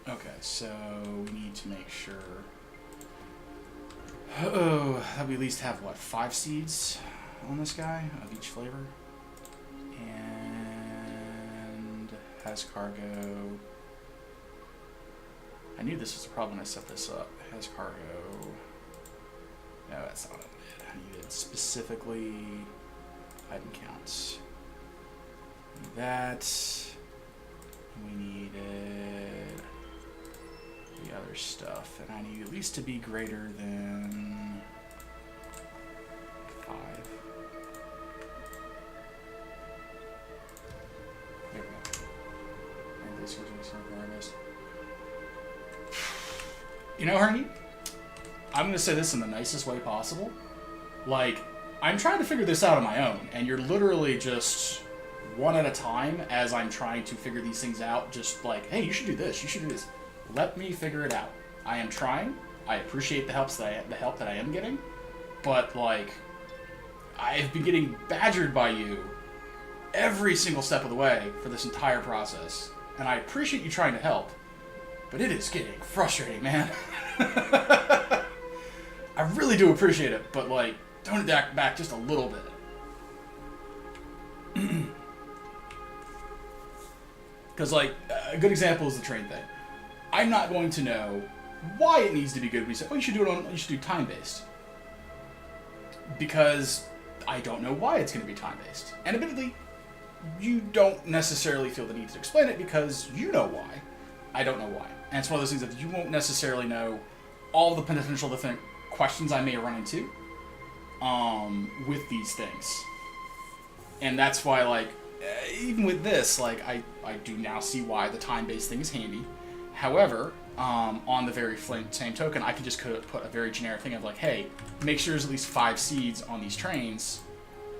Okay, so we need to make sure... Oh, that we at least have, what, 5 seeds on this guy of each flavor? And has cargo. I knew this was a problem when I set this up. Has cargo. No, that's not what I needed. Specifically, item counts. That. We needed the other stuff, and I need at least to be greater than 5. There we go. And this was You know, Ernie, I'm going to say this in the nicest way possible. Like, I'm trying to figure this out on my own, and you're literally just one at a time as I'm trying to figure these things out, just like, hey, you should do this, you should do this. Let me figure it out. I am trying. I appreciate the help that I am getting, but, like, I've been getting badgered by you every single step of the way for this entire process, and I appreciate you trying to help, but it is getting frustrating, man. I really do appreciate it, but, like, tone it back just a little bit. Because, like, a good example is the train thing. I'm not going to know why it needs to be good when you say, oh, you should do time-based. Because I don't know why it's going to be time-based. And admittedly, you don't necessarily feel the need to explain it because you know why. I don't know why. And it's one of those things that you won't necessarily know all the potential different questions I may run into with these things. And that's why, like, even with this, like, I do now see why the time-based thing is handy. However, on the very same token, I can just put a very generic thing of, like, hey, make sure there's at least 5 seeds on these trains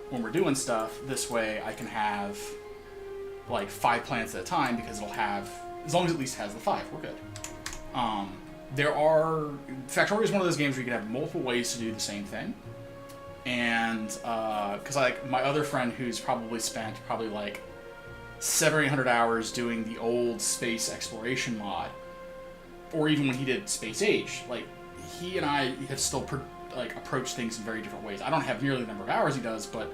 when we're doing stuff. This way I can have, like, 5 planets at a time because it'll have, as long as it at least has the 5, we're good. Factorio is one of those games where you can have multiple ways to do the same thing. And, because, like, my other friend who's probably spent like 700 or 800 hours doing the old space exploration mod, or even when he did Space Age, like, he and I have still, like, approached things in very different ways. I don't have nearly the number of hours he does, but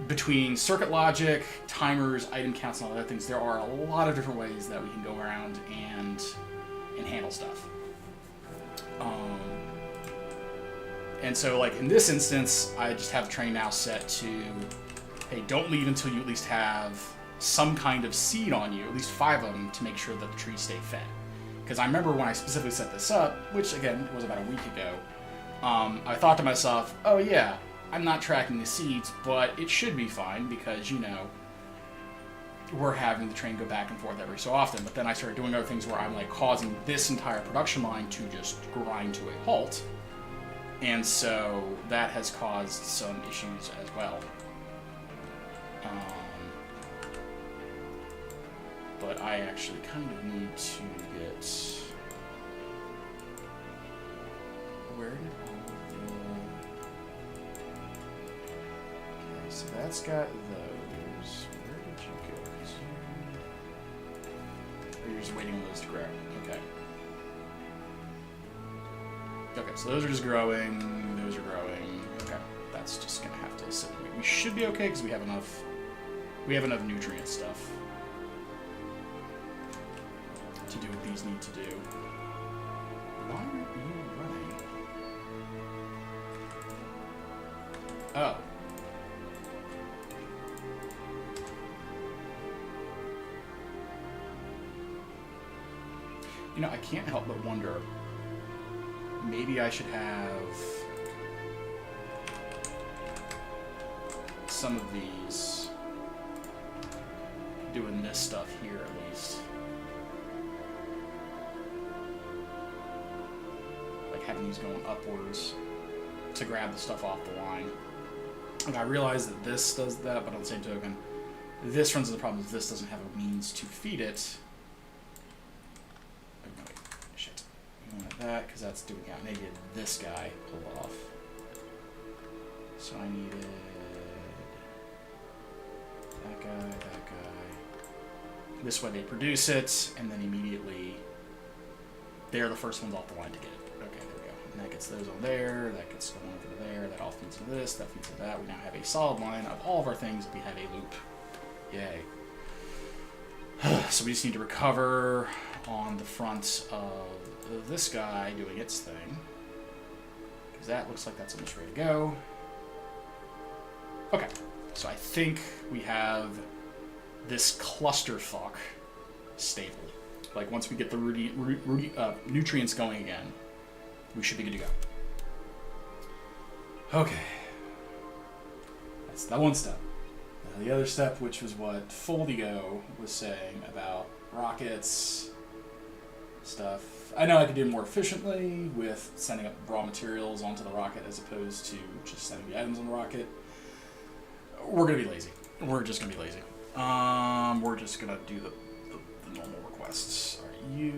between circuit logic, timers, item counts, and all other things, there are a lot of different ways that we can go around and handle stuff. And so, like, in this instance, I just have the train now set to, hey, don't leave until you at least have some kind of seed on you, at least 5 of them, to make sure that the trees stay fed. Because I remember when I specifically set this up, which, again, was about a week ago, I thought to myself, oh yeah, I'm not tracking the seeds, but it should be fine because, you know, we're having the train go back and forth every so often. But then I started doing other things where I'm, like, causing this entire production line to just grind to a halt. And so that has caused some issues as well. But I actually kind of need to get... Where did all the... Okay, so that's got those. Where did you go? Or you're just waiting on those to grow. Okay. Okay, so those are just growing, those are growing. Okay, that's just gonna have to sit. We should be okay because we have enough nutrient stuff to do what these need to do. Why aren't you running? Oh. You know, I can't help but wonder, maybe I should have some of these doing this stuff here at least. Like having these going upwards to grab the stuff off the line. And I realize that this does that, but on the same token, this runs into the problem is this doesn't have a means to feed it. Oh, no, wait. Shit. We wanted that, because that's doing out. Maybe this guy pulled off. So I needed that guy, that guy. This way they produce it, and then immediately they're the first ones off the line to get it. Okay, there we go. And that gets those on there, that gets going over there, that all feeds into this, that feeds into that. We now have a solid line of all of our things. We have a loop. Yay. So we just need to recover on the front of this guy doing its thing. Because that looks like that's almost ready to go. Okay, so I think we have this clusterfuck stable. Like once we get the nutrients going again, we should be good to go. Okay. That's that one step. Now the other step, which was what Foldigo was saying about rockets stuff. I know I could do more efficiently with sending up raw materials onto the rocket as opposed to just sending the items on the rocket. We're gonna be lazy. We're just gonna be lazy. We're just gonna do the normal requests. All right, you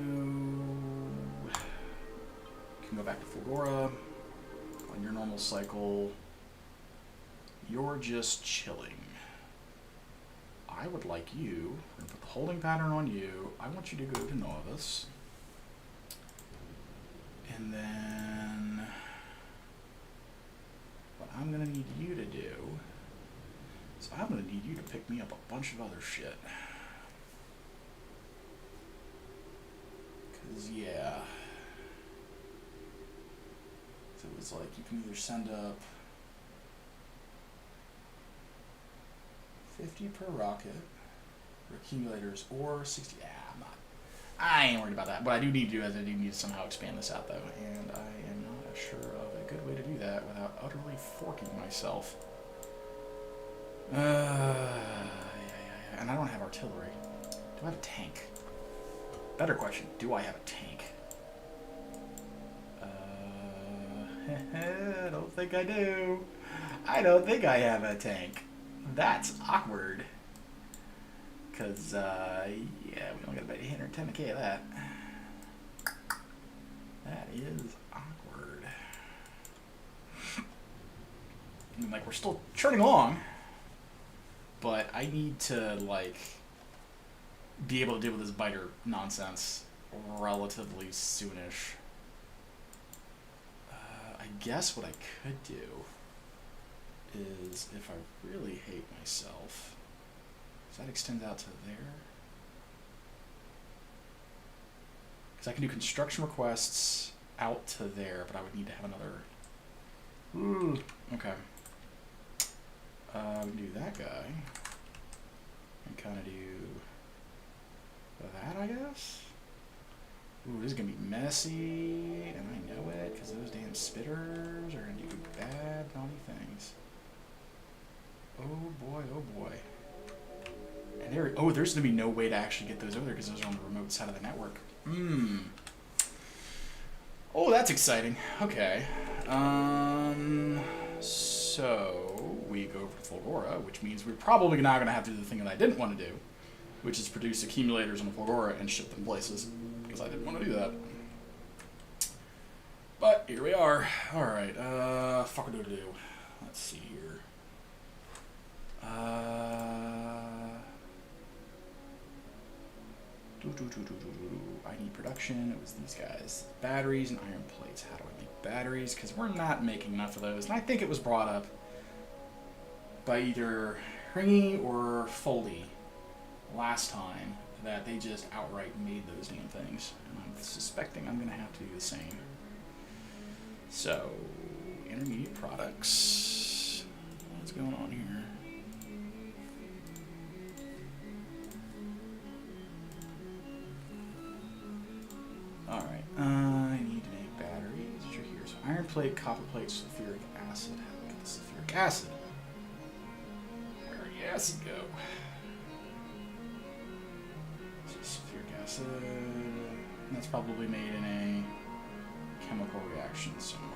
can go back to Fulgora on your normal cycle. You're just chilling. I would like you, we're gonna put the holding pattern on you. I want you to go to Novus. And then what I'm gonna need you to do is I'm gonna need you to pick me up a bunch of other shit. Cause yeah. So it was like you can either send up 50 per rocket for accumulators or 60. I ain't worried about that. What I do need to do is I do need to somehow expand this out though, and I am not sure of a good way to do that without utterly forking myself. And I don't have artillery. Do I have a tank? Better question, do I have a tank? I don't think I do. I don't think I have a tank. That's awkward. Because, yeah, we only got about 810k of that. That is awkward. I mean, like, we're still churning along, but I need to, like, be able to deal with this biter nonsense relatively soonish. I guess what I could do is, if I really hate myself, does that extend out to there? Because I can do construction requests out to there, but I would need to have another... Okay. We can do that guy. And kind of do that, I guess? Ooh, this is going to be messy, and I know it, because those damn spitters are going to do bad, naughty things. Oh boy, oh boy. And there, oh, there's going to be no way to actually get those over there, because those are on the remote side of the network. Oh, that's exciting. Okay. So, we go for Fulgora, which means we're probably not going to have to do the thing that I didn't want to do, which is produce accumulators on the Fulgora and ship them places, because I didn't want to do that. But here we are. Alright, fuck what do I do? Let's see here. I need production. It was these guys. Batteries and iron plates. How do I make batteries? Because we're not making enough of those. And I think it was brought up by either Hringy or Foldy last time that they just outright made those damn things. And I'm suspecting I'm going to have to do the same. So, intermediate products. What's going on here? Alright, I need to make batteries, which are here. So iron plate, copper plate, sulfuric acid. How do I get the sulfuric acid? Where did the acid go? So sulfuric acid, and that's probably made in a chemical reaction somewhere.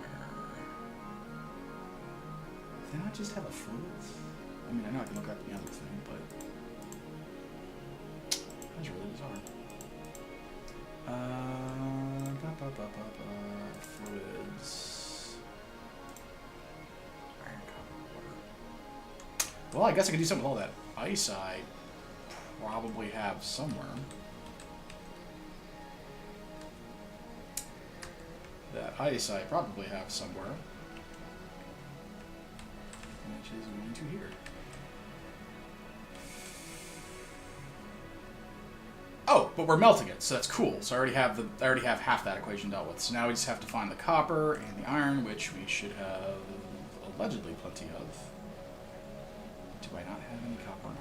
Did I not just have a fluid? I mean, I know I can look up the other thing, but that's really bizarre. Fluids. Iron, copper, water. Well, I guess I could do something with all that ice I probably have somewhere. That ice I probably have somewhere. Which is going to here. Oh, but we're melting it, so that's cool. So I already have half that equation dealt with. So now we just have to find the copper and the iron, which we should have allegedly plenty of. Do I not have any copper and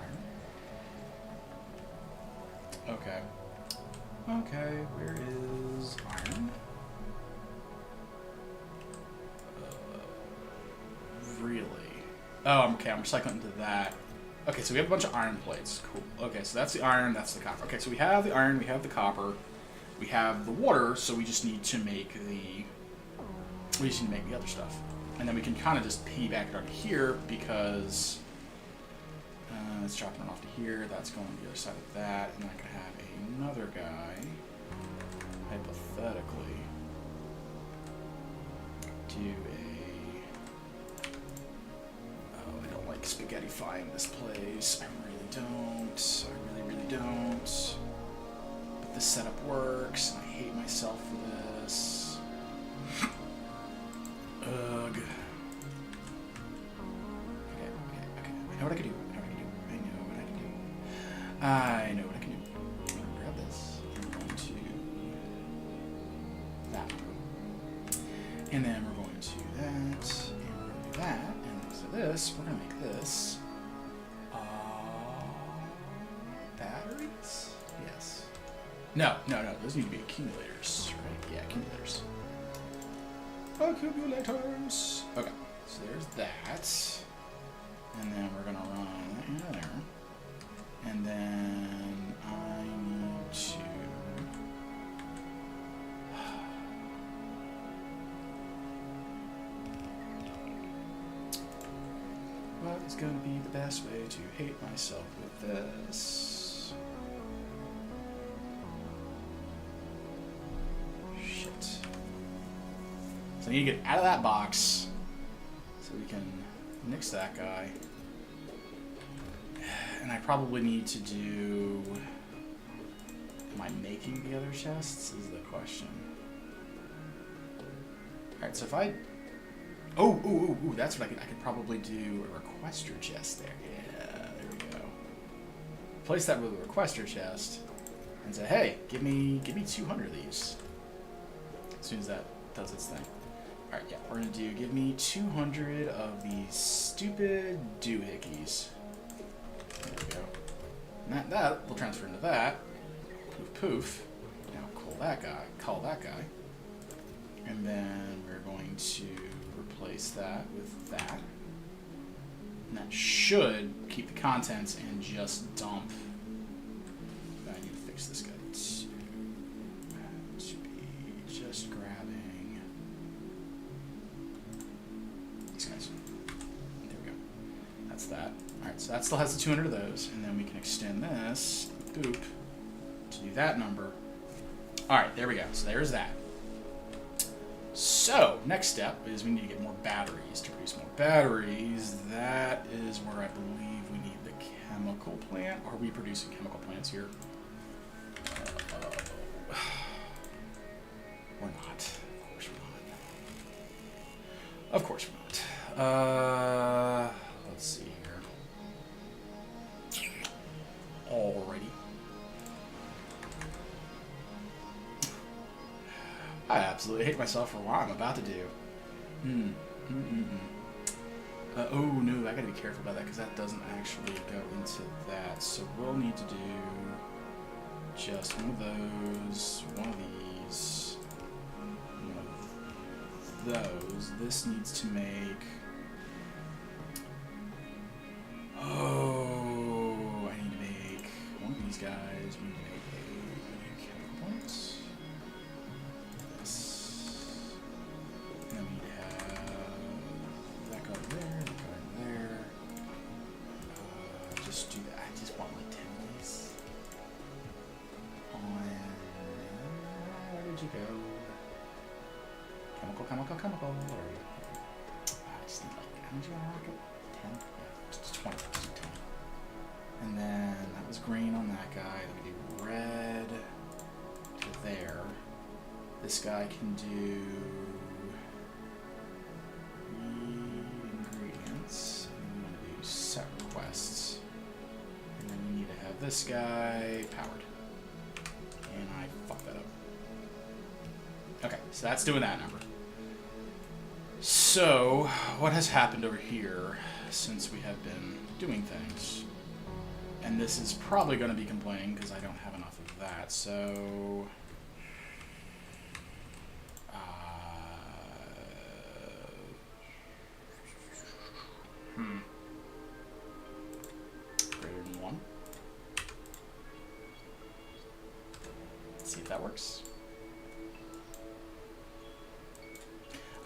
iron? Okay. Okay, where is iron? Really? Oh, okay, I'm recycling into that. Okay, so we have a bunch of iron plates. Cool. Okay, so that's the iron, that's the copper. Okay, so we have the iron, we have the copper. we have the water, so we just need to make the other stuff. And then we can kind of just piggyback it onto here because it's dropping it off to here. That's going to the other side of that. And then I could have another guy, hypothetically, do oh, I don't like spaghettifying this place. I really don't. I really don't. But this setup works, and I hate myself for this. Ugh. Okay. I know what I can do. I know what I can do. I'm going to grab this. I'm going to that. And then we're going to that. And we're going to do that. And next to this, we're going to make this. Batteries? Yes. No. Those need to be accumulators, right? Yeah, accumulators. Accumulators. Okay. So there's that. And then we're going to run that into there. And then I need to... What is going to be the best way to hate myself with this? Shit. So I need to get out of that box so we can nix that guy. And I probably need to do... Am I making the other chests is the question. Alright, so if I... Oh, that's what I could probably do a requester chest there. Yeah, there we go. Place that with a requester chest and say, hey, give me 200 of these. As soon as that does its thing. Alright, yeah, we're gonna do give me 200 of these stupid doohickeys. There we go. And that will transfer into that. Poof. Now call that guy. And then we're going to replace that with that. And that should keep the contents and just dump. I need to fix this guy too. To be just grabbing these guys. There we go. That's that. Alright, so that still has the 200 of those, and then we can extend this, boop, to do that number. Alright, there we go. So there's that. So, next step is we need to get more batteries. To produce more batteries, that is where I believe we need the chemical plant. Are we producing chemical plants here? We're not. Of course we're not. Let's see here. Alrighty. I absolutely hate myself for what I'm about to do. Oh no, I gotta be careful about that because that doesn't actually go into that. So we'll need to do just one of those, one of these, one of those. This needs to make... Oh, I need to make one of these guys. We need to make a chemical plant. This. And then we need to have that go over there, that go over there. Just do that. I just want like 10 of these. Where did you go? Chemical. Where are you? I just need like, how much you want to rocket? 10? Yeah, just 20. Just 20. And then that was green on that guy. Then we do red to there. This guy can do ingredients. And we want to do set requests. And then we need to have this guy powered. And I fucked that up. Okay, so that's doing that number. So, what has happened over here since we have been doing things? And this is probably going to be complaining because I don't have enough of that, so... Greater than 1. Let's see if that works.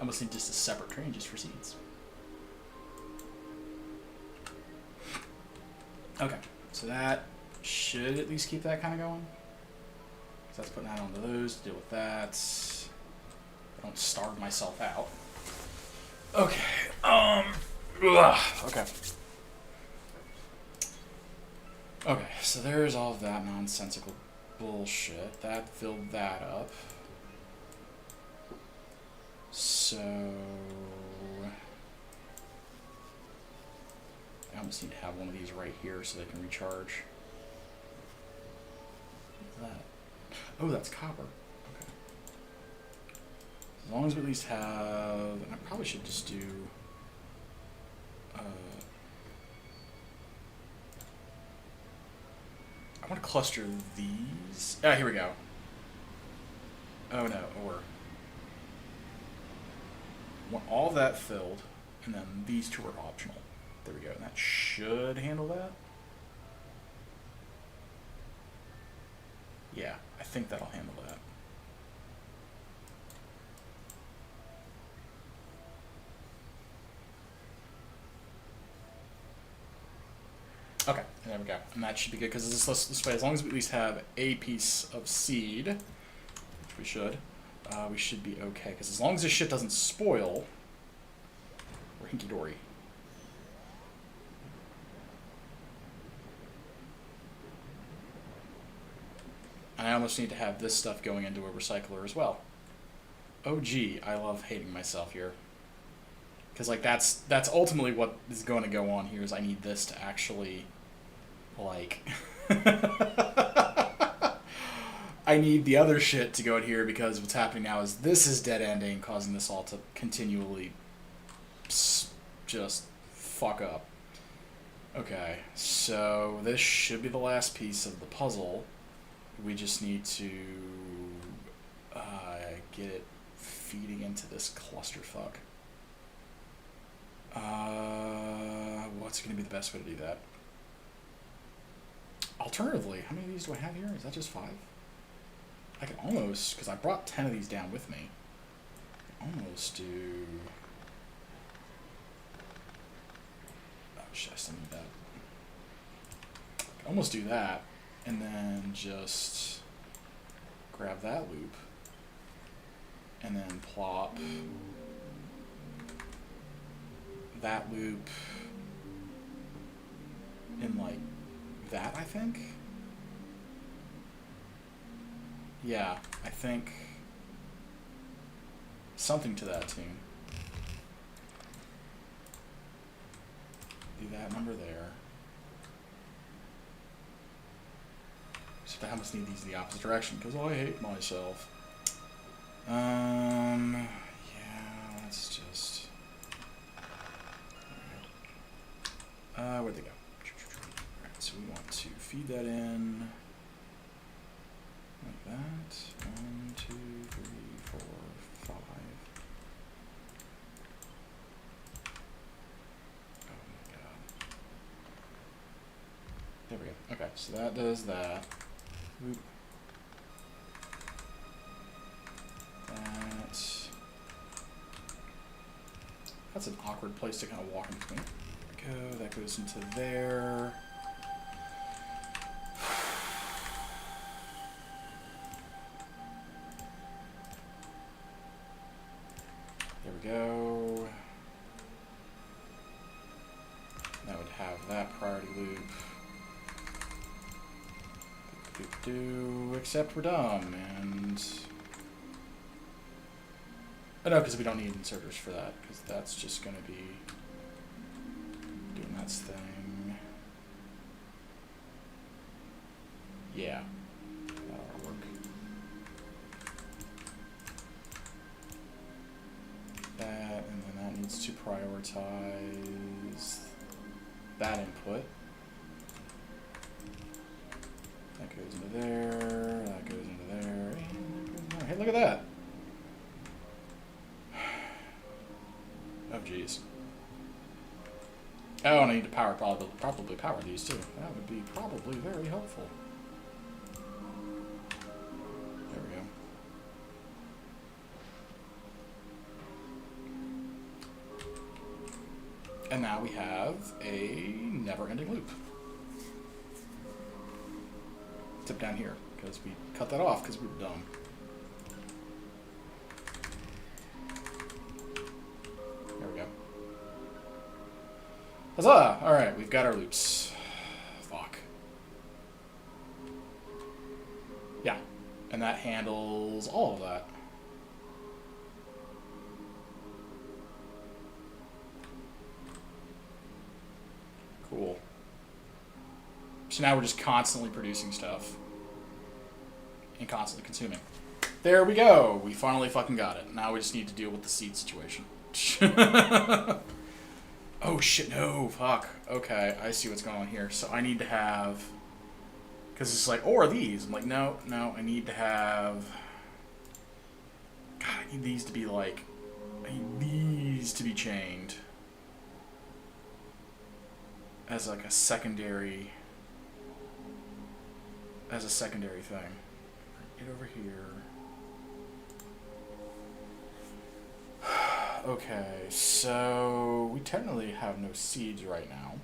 I must need just a separate train just for seeds. Okay, so that should at least keep that kind of going. So that's putting that onto those to deal with that. I don't starve myself out. Okay. Okay. Okay, so there's all of that nonsensical bullshit. That filled that up. So I almost need to have one of these right here so they can recharge. What's that? Oh, that's copper. Okay. As long as we at least have, and I probably should just do I want to cluster these. Ah, here we go. Oh no, or want all that filled, and then these two are optional. There we go, and that should handle that. Yeah, I think that'll handle that. Okay, there we go. And that should be good, because this way, as long as we at least have a piece of seed, which we should be okay. Because as long as this shit doesn't spoil, we're hinky-dory. And I almost need to have this stuff going into a recycler as well. Oh gee, I love hating myself here. Because like that's ultimately what is going to go on here, is I need this to actually, like, I need the other shit to go in here, because what's happening now is this is dead ending, causing this all to continually just fuck up. Okay, so this should be the last piece of the puzzle. We just need to get it feeding into this clusterfuck. What's going to be the best way to do that? Alternatively, how many of these do I have here? Is that just 5? I can almost, because I brought 10 of these down with me, I can almost do... Oh shit, I still need that. I can almost do that, and then just grab that loop, and then plop that loop in like that, I think. Yeah, I think something to that tune. Do that number there. So I must need these in the opposite direction, because I hate myself. Yeah, let's just... where'd they go? Alright, so we want to feed that in like that. 1, 2, 3, 4, 5. Oh my god. There we go. Okay, so that does that. Oop. That's an awkward place to kind of walk in between. There we go. That goes into there. There we go. That would have that priority loop. Except we're dumb, and... Oh no, because we don't need inserters for that, because that's just going to be doing that thing. Yeah, that'll work. That, and then that needs to prioritize that input. That goes into there, that goes into there, and that goes in there. Hey, look at that! Oh, jeez. Oh, and I need to probably power these too. That would be probably very helpful. There we go. And now we have a never-ending loop. Except down here, because we cut that off because we were dumb. There we go. Huzzah! Alright, we've got our loops. Fuck. Yeah. And that handles all of that. Cool. So now we're just constantly producing stuff. And constantly consuming. There we go! We finally fucking got it. Now we just need to deal with the seed situation. Oh shit, no, fuck. Okay, I see what's going on here. So I need to have... Because it's like, or these. I'm like, no, I need to have... God, I need these to be like... I need these to be chained. As like a secondary... As a secondary thing. Get over here. Okay, so we technically have no seeds right now.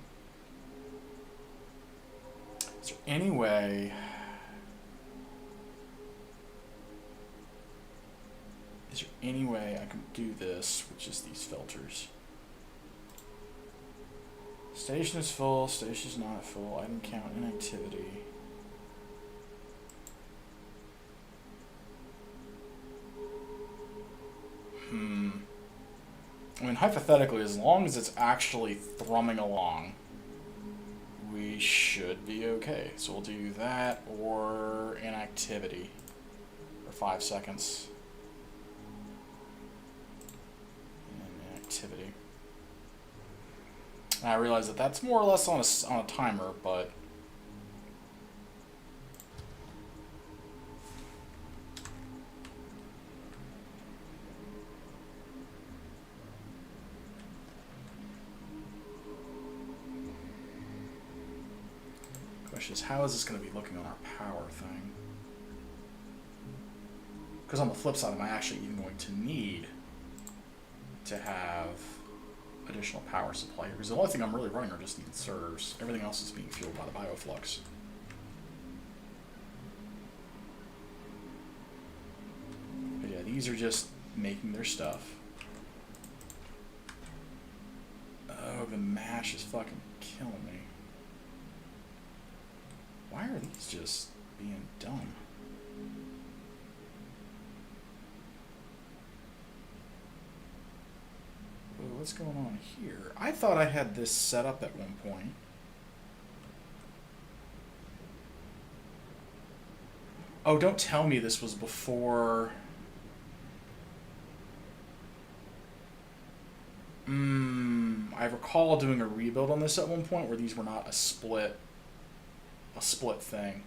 Is there any way... Is there any way I can do this, which is these filters? Station is full, station is not full, item count, inactivity. I mean, hypothetically, as long as it's actually thrumming along, we should be okay. So we'll do that or inactivity for 5 seconds. And inactivity. And I realize that that's more or less on a timer, but... Question is, how is this going to be looking on our power thing? Because on the flip side, am I actually even going to need to have additional power supply here? Because the only thing I'm really running are just the inserters. Everything else is being fueled by the bioflux. But yeah, these are just making their stuff. Oh, the mash is fucking killing me. Why are these just being dumb? Whoa, what's going on here? I thought I had this set up at one point. Oh, don't tell me this was before... I recall doing a rebuild on this at one point where these were not a split thing.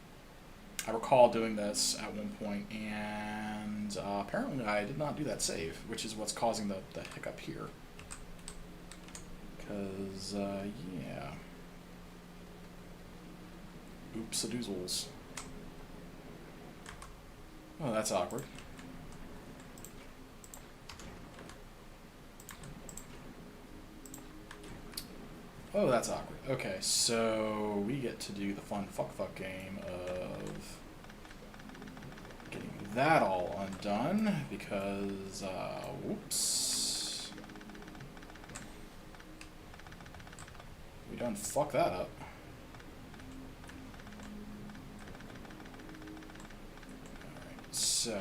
I recall doing this at one point, and apparently I did not do that save, which is what's causing the hiccup here. Because, yeah. Oops-a-doozles. Oh, that's awkward. Oh, that's awkward. Okay, so we get to do the fun fuck game of getting that all undone because, whoops. We done fuck that up. Alright, so...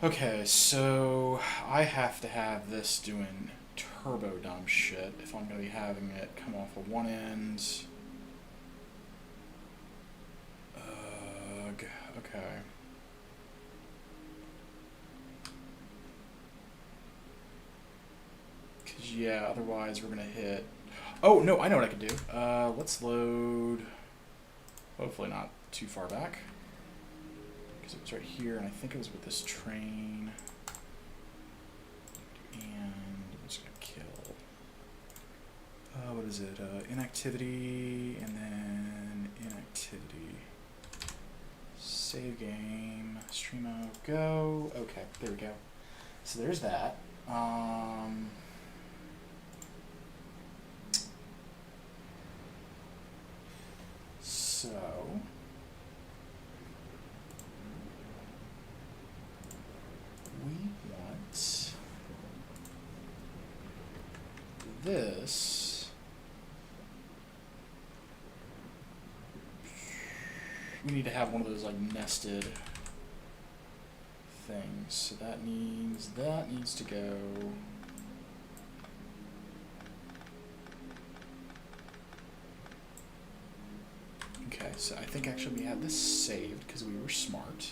Okay, so I have to have this doing turbo dumb shit if I'm going to be having it come off of one end. Ugh, okay. Because, yeah, otherwise we're going to hit... Oh, no, I know what I can do. Let's load... Hopefully not too far back. It was right here, and I think it was with this train. And I'm just gonna kill. What is it? Inactivity, and then inactivity. Save game. Streamo, go. Okay, there we go. So there's that. So we want this. We need to have one of those like nested things. So that means that needs to go. Okay, so I think actually we have this saved because we were smart.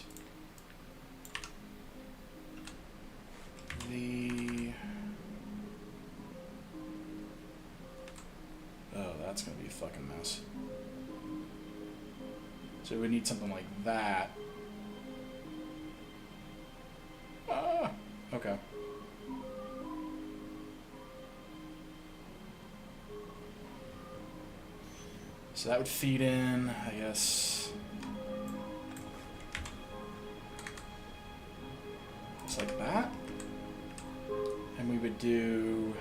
Oh, that's gonna be a fucking mess. So we need something like that. Ah, okay. So that would feed in, I guess, just like that. And we would do,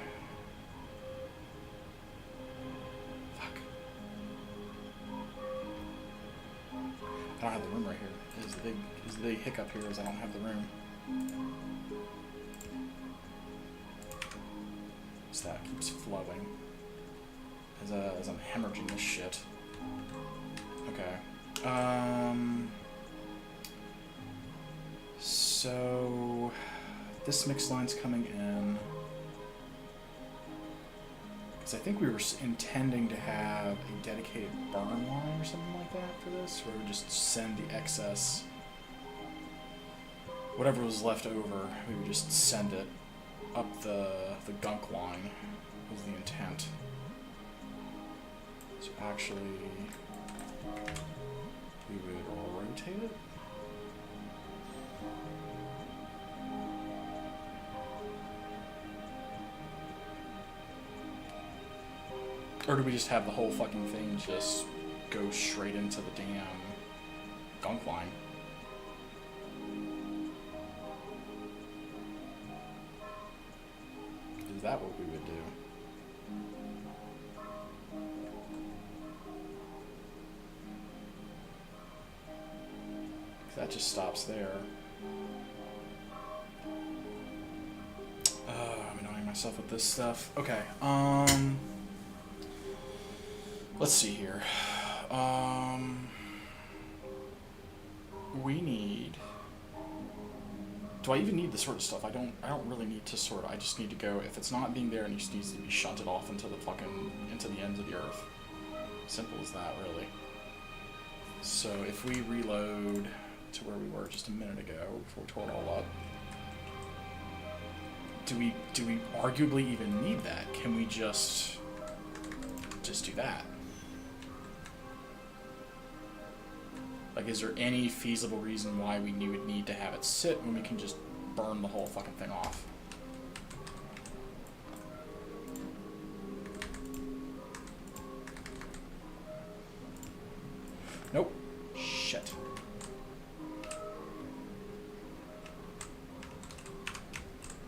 fuck. I don't have the room right here. Is the big hiccup here is I don't have the room. So that keeps flowing as I'm hemorrhaging this shit. Okay. So this mix line's coming in. Because I think we were intending to have a dedicated burn line or something like that for this, where we just send the excess, whatever was left over, we would just send it up the gunk line, was the intent. So actually, we would rotate it. Or do we just have the whole fucking thing just go straight into the damn gunk line? Is that what we would do? That just stops there. I'm annoying myself with this stuff. Okay, let's see here. We need... Do I even need the sort of stuff? I don't really need to sort. I just need to go, if it's not being there, it just needs to be shunted off into the ends of the earth. Simple as that, really. So if we reload to where we were just a minute ago before we tore it all up, do we arguably even need that? Can we just do that? Like, is there any feasible reason why we would need to have it sit when we can just burn the whole fucking thing off? Nope. Shit.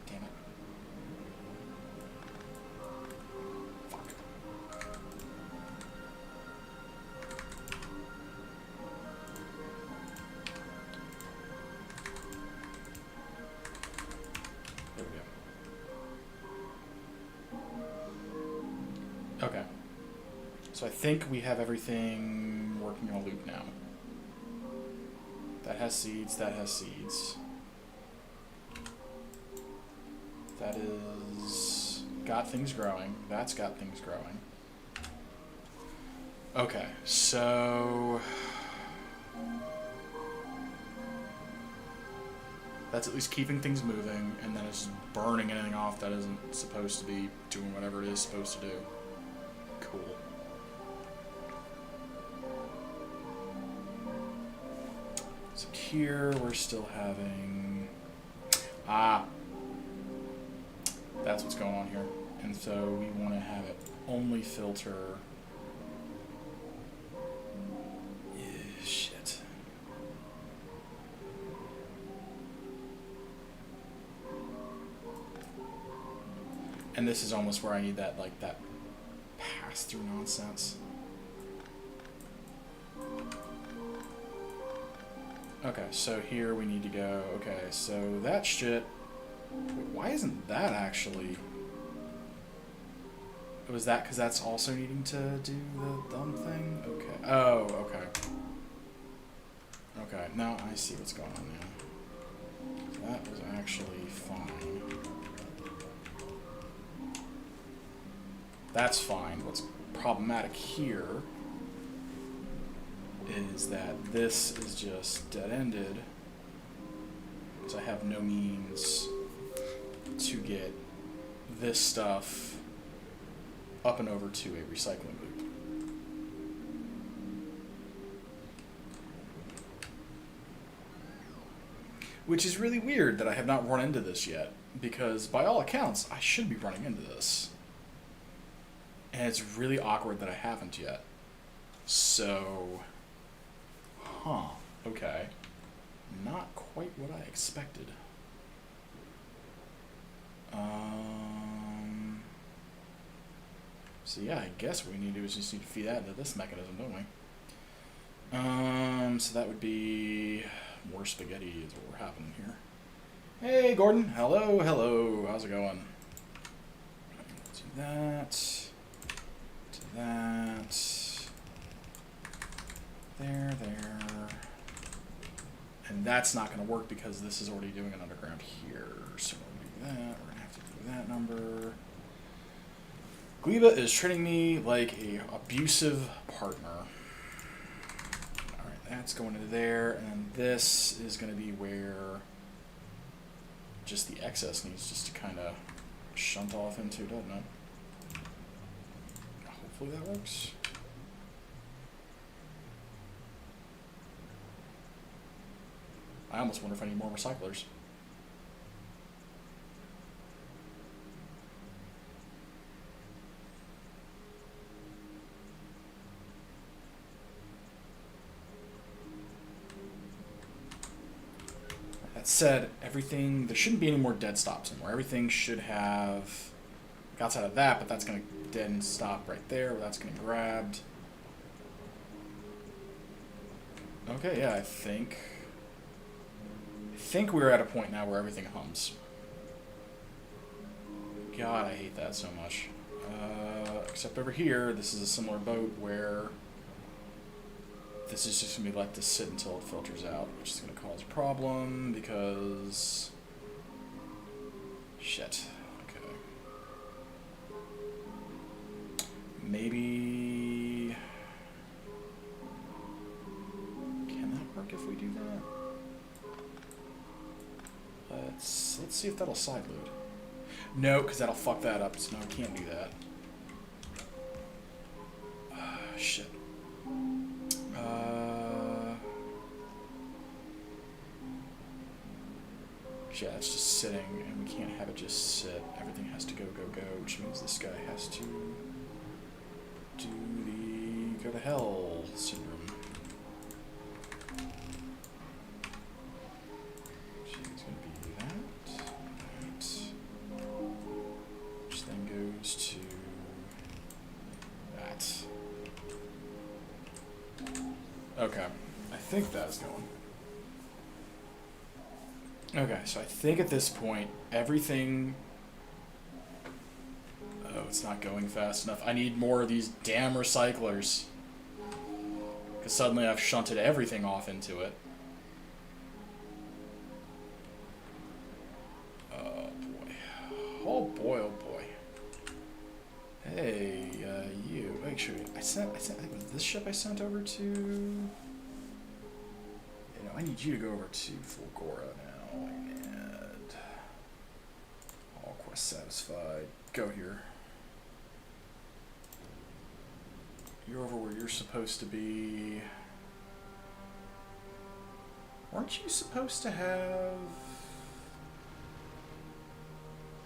Damn it. Fuck. There we go. Okay. So I think we have everything working on a loop now. That has seeds, that has seeds. That is got things growing. That's got things growing. Okay, so that's at least keeping things moving, and then it's burning anything off that isn't supposed to be doing whatever it is supposed to do. Cool. So here we're still having... that's what's going on here. And so we want to have it only filter... shit. And this is almost where I need that, like, that pass-through nonsense. Okay, so here we need to go. Okay, so that shit... Wait, why isn't that actually... Was that because that's also needing to do the dumb thing? Okay. Oh, okay. Okay, now I see what's going on now. That was actually fine. That's fine. What's problematic here is that this is just dead-ended because I have no means to get this stuff up and over to a recycling loop. Which is really weird that I have not run into this yet, because by all accounts, I should be running into this. And it's really awkward that I haven't yet. So, okay. Not quite what I expected. So yeah, I guess what we need to do is just need to feed that into this mechanism, don't we? So that would be more spaghetti is what we're having here. Hey, Gordon. Hello, hello. How's it going? Do that. Do that. There. And that's not going to work because this is already doing an underground here. So we're going to do that. We're going to have to do that number. Gleba is treating me like a abusive partner. Alright, that's going into there, and this is going to be where just the excess needs just to kind of shunt off into, doesn't it? Hopefully that works. I almost wonder if I need more recyclers. That said, everything, there shouldn't be any more dead stops anymore. Everything should have, outside of that, but that's going to dead and stop right there, where that's going to grabbed. Okay, yeah, I think we're at a point now where everything hums. God, I hate that so much. Except over here, this is a similar boat where this is just going to be let to sit until it filters out, which is going to cause a problem because... Shit. Okay. Maybe... Can that work if we do that? Let's see if that'll side load. No, because that'll fuck that up, so no, I can't do that. Shit. Yeah, it's just sitting, and we can't have it just sit. Everything has to go, which means this guy has to do the go to hell syndrome. She's going to be that, which then goes to that. Okay, I think that's going. Okay, so I think at this point, everything... Oh, it's not going fast enough. I need more of these damn recyclers. Because suddenly I've shunted everything off into it. Oh, boy. Oh, boy, oh, boy. Hey, you. Make sure... I think it was this ship I sent over to... You know, I need you to go over to Fulgora now. And all quest satisfied. Go here. You're over where you're supposed to be. Weren't you supposed to have...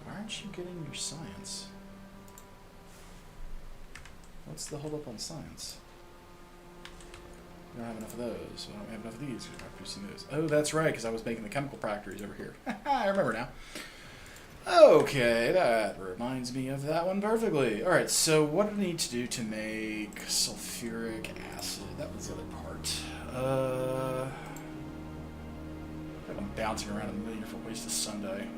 Why aren't you getting your science? What's the holdup on science? We don't have enough of those. We don't have enough of these. We're not producing those. Oh, that's right, because I was making the chemical factories over here. I remember now. Okay, that reminds me of that one perfectly. Alright, so what do I need to do to make sulfuric acid? That was the other part. I'm bouncing around a million different ways to Sunday.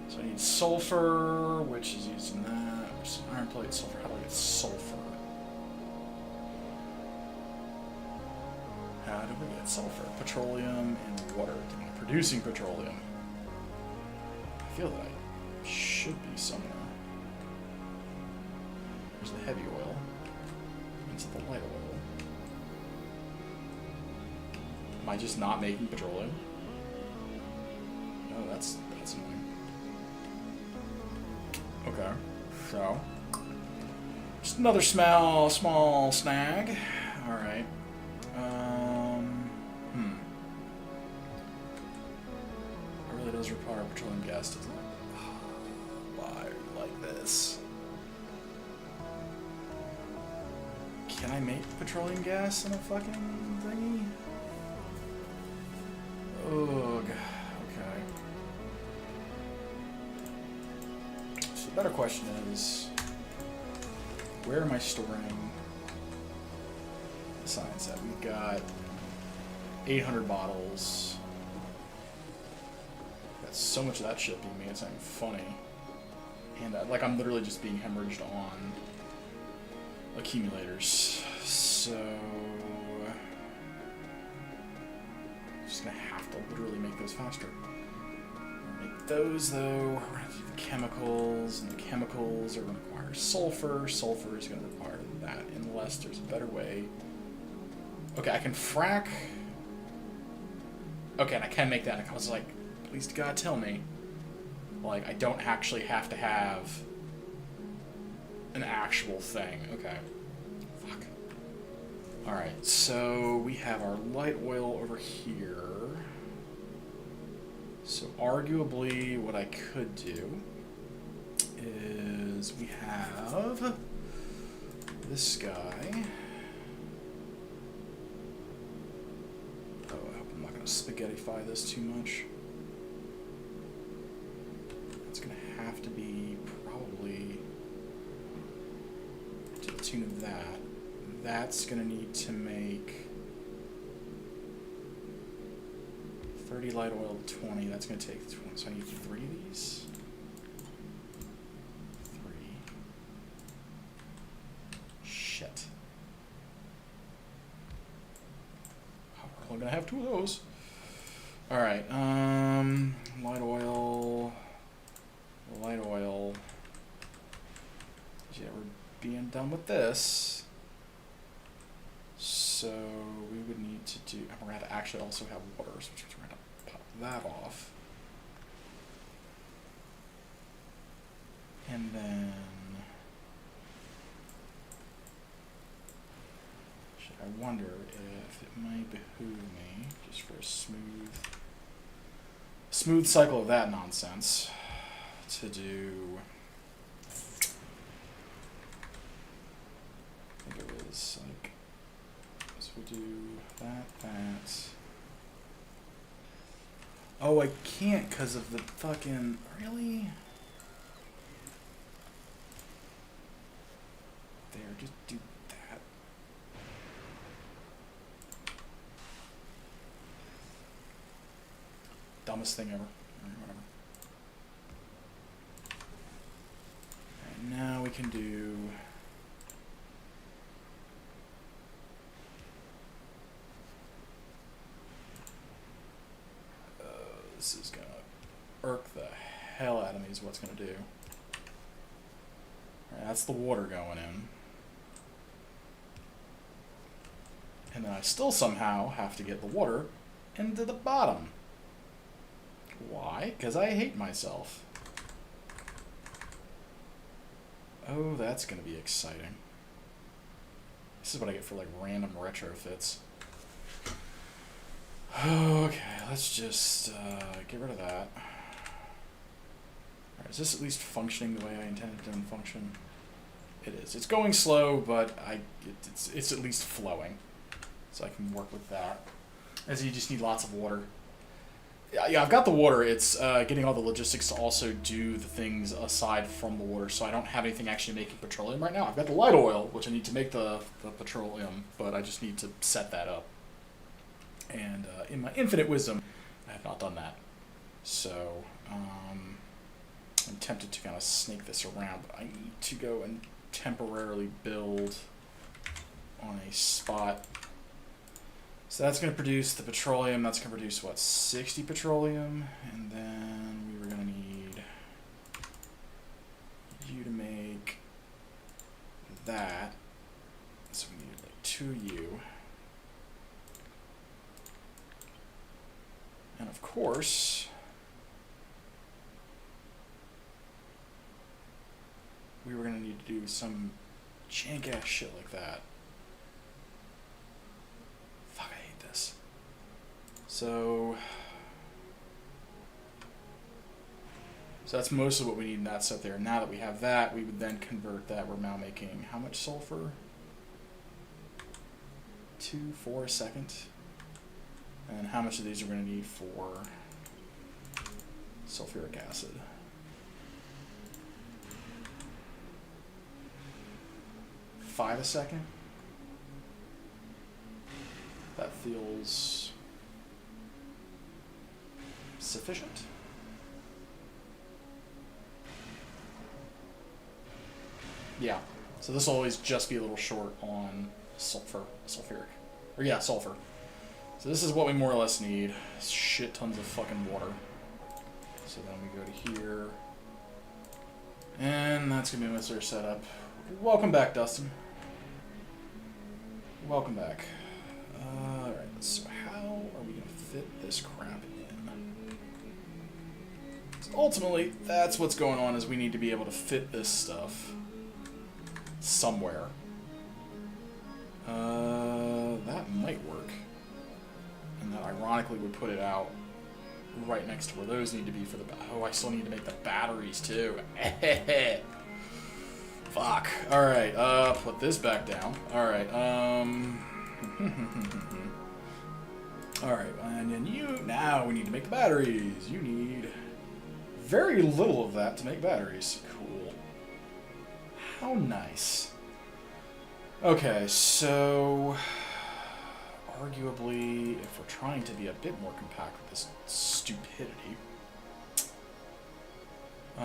So I need sulfur, which is used in that. Iron plate, sulfur. How do I get sulfur? How do we get sulfur? Petroleum and water. I'm producing petroleum. I feel that I should be somewhere. There's the heavy oil. It's the light oil. Am I just not making petroleum? No, that's annoying. Okay, so just another small snag. All right. It really does require petroleum gas, doesn't it? Why are you like this? Can I make petroleum gas in a fucking thingy? Ugh. Okay. So the better question is, where am I storing the science at? We've got 800 bottles. Got so much of that shit being made, it's not even funny. And like I'm literally just being hemorrhaged on accumulators. So just gonna have to literally make those faster. Make those though. We're gonna have to do the chemicals, and the chemicals are gonna require sulfur. Sulfur is gonna require that unless there's a better way. Okay, I can frack. Okay, and I can make that. And I was like, please God tell me, like I don't actually have to have an actual thing. Okay. Fuck. Alright, so we have our light oil over here. So arguably what I could do is we have this guy. Oh, I hope I'm not going to spaghettify this too much. It's going to have to be probably to the tune of that. That's going to need to make 30 light oil, 20. That's going to take 20. So I need 3 of these. 3. Shit. We're only going to have 2 of those. Alright, light oil. Light oil. Yeah, we're being done with this. So we would need to do, and we're going to actually also have water, so we're going to pop that off. And then, I wonder if it might behoove me, just for a smooth cycle of that nonsense, to do, I think it was like, so we'll do that. Oh, I can't because of the fucking, really? There, just do that. Dumbest thing ever. Alright, whatever. Alright, now we can do... this is gonna irk the hell out of me is what's gonna do. Alright, that's the water going in. And then I still somehow have to get the water into the bottom. Why? Because I hate myself. Oh, that's going to be exciting. This is what I get for like random retrofits. Okay, let's just get rid of that. Alright, is this at least functioning the way I intended it to function? It is. It's going slow, but it's at least flowing. So I can work with that. As you just need lots of water. Yeah, I've got the water. It's getting all the logistics to also do the things aside from the water, so I don't have anything actually making petroleum right now. I've got the light oil, which I need to make the petroleum, but I just need to set that up. And in my infinite wisdom, I have not done that. So I'm tempted to kind of snake this around, but I need to go and temporarily build on a spot. So that's going to produce the petroleum. That's going to produce, what, 60 petroleum? And then we were going to need you to make that. So we need like 2 you. And of course, we were going to need to do some jank-ass shit like that. Fuck, I hate this. So that's most of what we need in that set there. Now that we have that, we would then convert that. We're now making how much sulfur? 2, 4 a second. And how much of these are going to need for sulfuric acid? $5 a second. That feels sufficient. Yeah. So this will always just be a little short on sulfuric. Or yeah, sulfur. So this is what we more or less need. Shit tons of fucking water. So then we go to here. And that's going to be Mr. Setup. Welcome back, Dustin. Welcome back. Alright, so how are we going to fit this crap in? So ultimately, that's what's going on, is we need to be able to fit this stuff somewhere. That might work. And that ironically would put it out right next to where those need to be for the... Oh, I still need to make the batteries too. Fuck. Alright, put this back down. Alright, Alright, and then you... Now we need to make the batteries. You need very little of that to make batteries. Cool. How nice. Okay, so... Arguably, if we're trying to be a bit more compact with this stupidity, we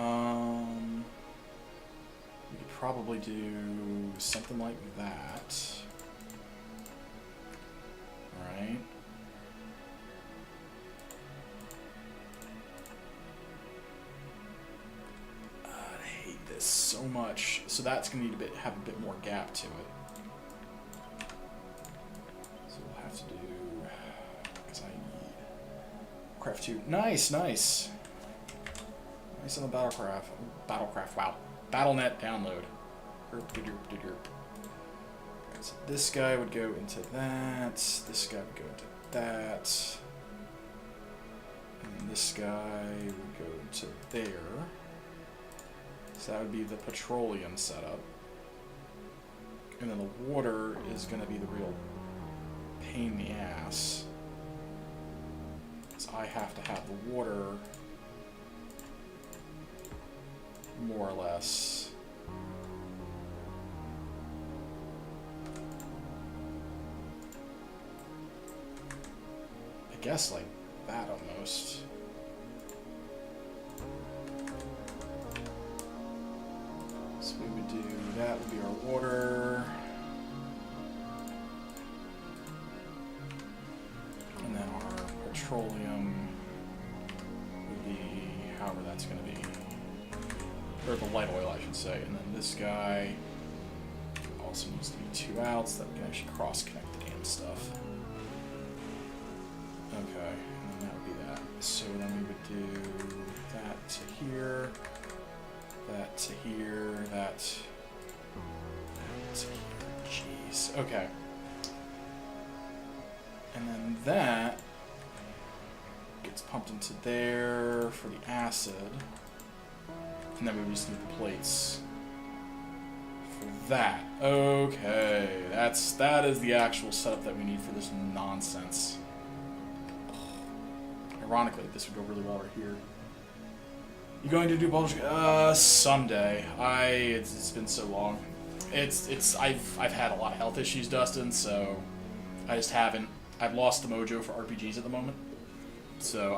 could probably do something like that, right? I hate this so much. So that's gonna need to have a bit more gap to it. To do, because I need craft 2. Nice, nice. Nice on the Battlecraft, wow. BattleNet download. So this guy would go into that, this guy would go into that, and this guy would go into there. So that would be the petroleum setup. And then the water is going to be the real pain in the ass. So I have to have the water more or less I guess like that almost. So we would do that would be our water. And then our petroleum would be however that's going to be. Or the light oil, I should say. And then this guy also needs to be 2 outs that we can actually cross-connect the damn stuff. Okay, and then that would be that. So then we would do that to here, that to here, that to here. Jeez. Okay. And then that gets pumped into there for the acid. And then we just need the plates for that. Okay, that is the actual setup that we need for this nonsense. I Ironically, this would go really well right here. You going to do Baldur's Gate? Someday. It's been so long. I've had a lot of health issues, Dustin, so I just haven't. I've lost the mojo for RPGs at the moment. So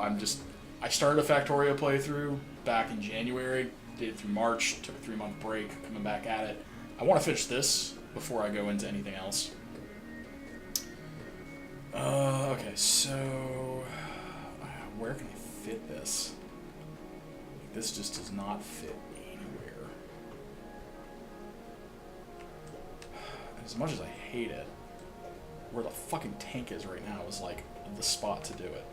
I started a Factorio playthrough back in January, did it through March, took a 3-month break, coming back at it. I want to finish this before I go into anything else. Okay, so where can I fit this? This just does not fit anywhere. As much as I hate it, where the fucking tank is right now is like the spot to do it.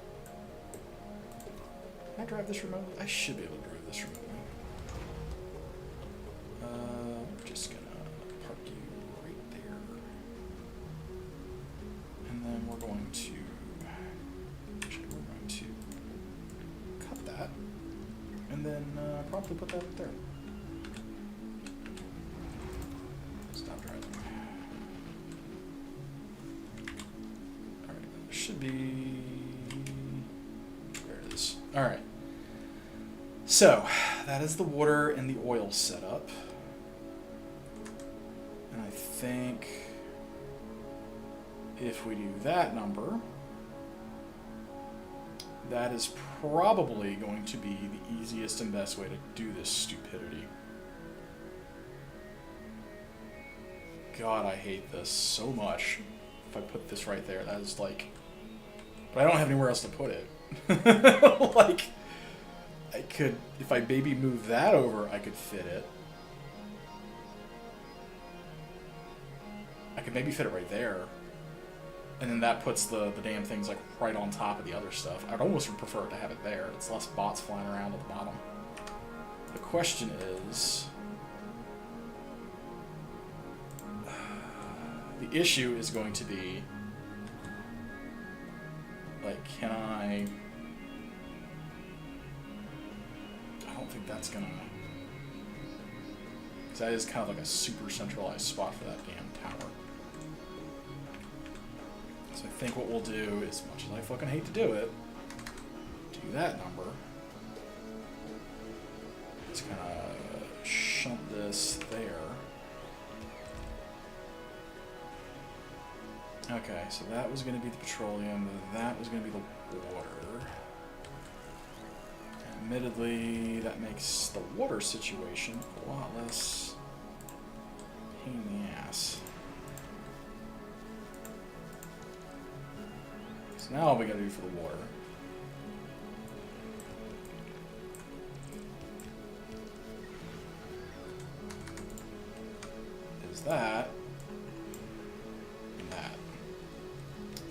Can I drive this remotely? I should be able to drive this remotely. We're just gonna park you right there. And then we're going to cut that. And then probably put that up there. Stop driving. Alright, should be... There it is. Alright. So, that is the water and the oil setup. And I think if we do that number, that is probably going to be the easiest and best way to do this stupidity. God, I hate this so much. If I put this right there, that is like... But I don't have anywhere else to put it. Like, I could... If I maybe move that over, I could fit it. I could maybe fit it right there. And then that puts the damn things like right on top of the other stuff. I'd almost prefer to have it there. It's less bots flying around at the bottom. The question is... The issue is going to be... Like, can I... I don't think that's gonna... Because that is kind of like a super centralized spot for that damn tower. So I think what we'll do, as much as I fucking hate to do it, do that number. Just kind of shunt this there. Okay, so that was going to be the petroleum, that was going to be the water. Admittedly, that makes the water situation a lot less pain in the ass. So now all we got to do for the water is that.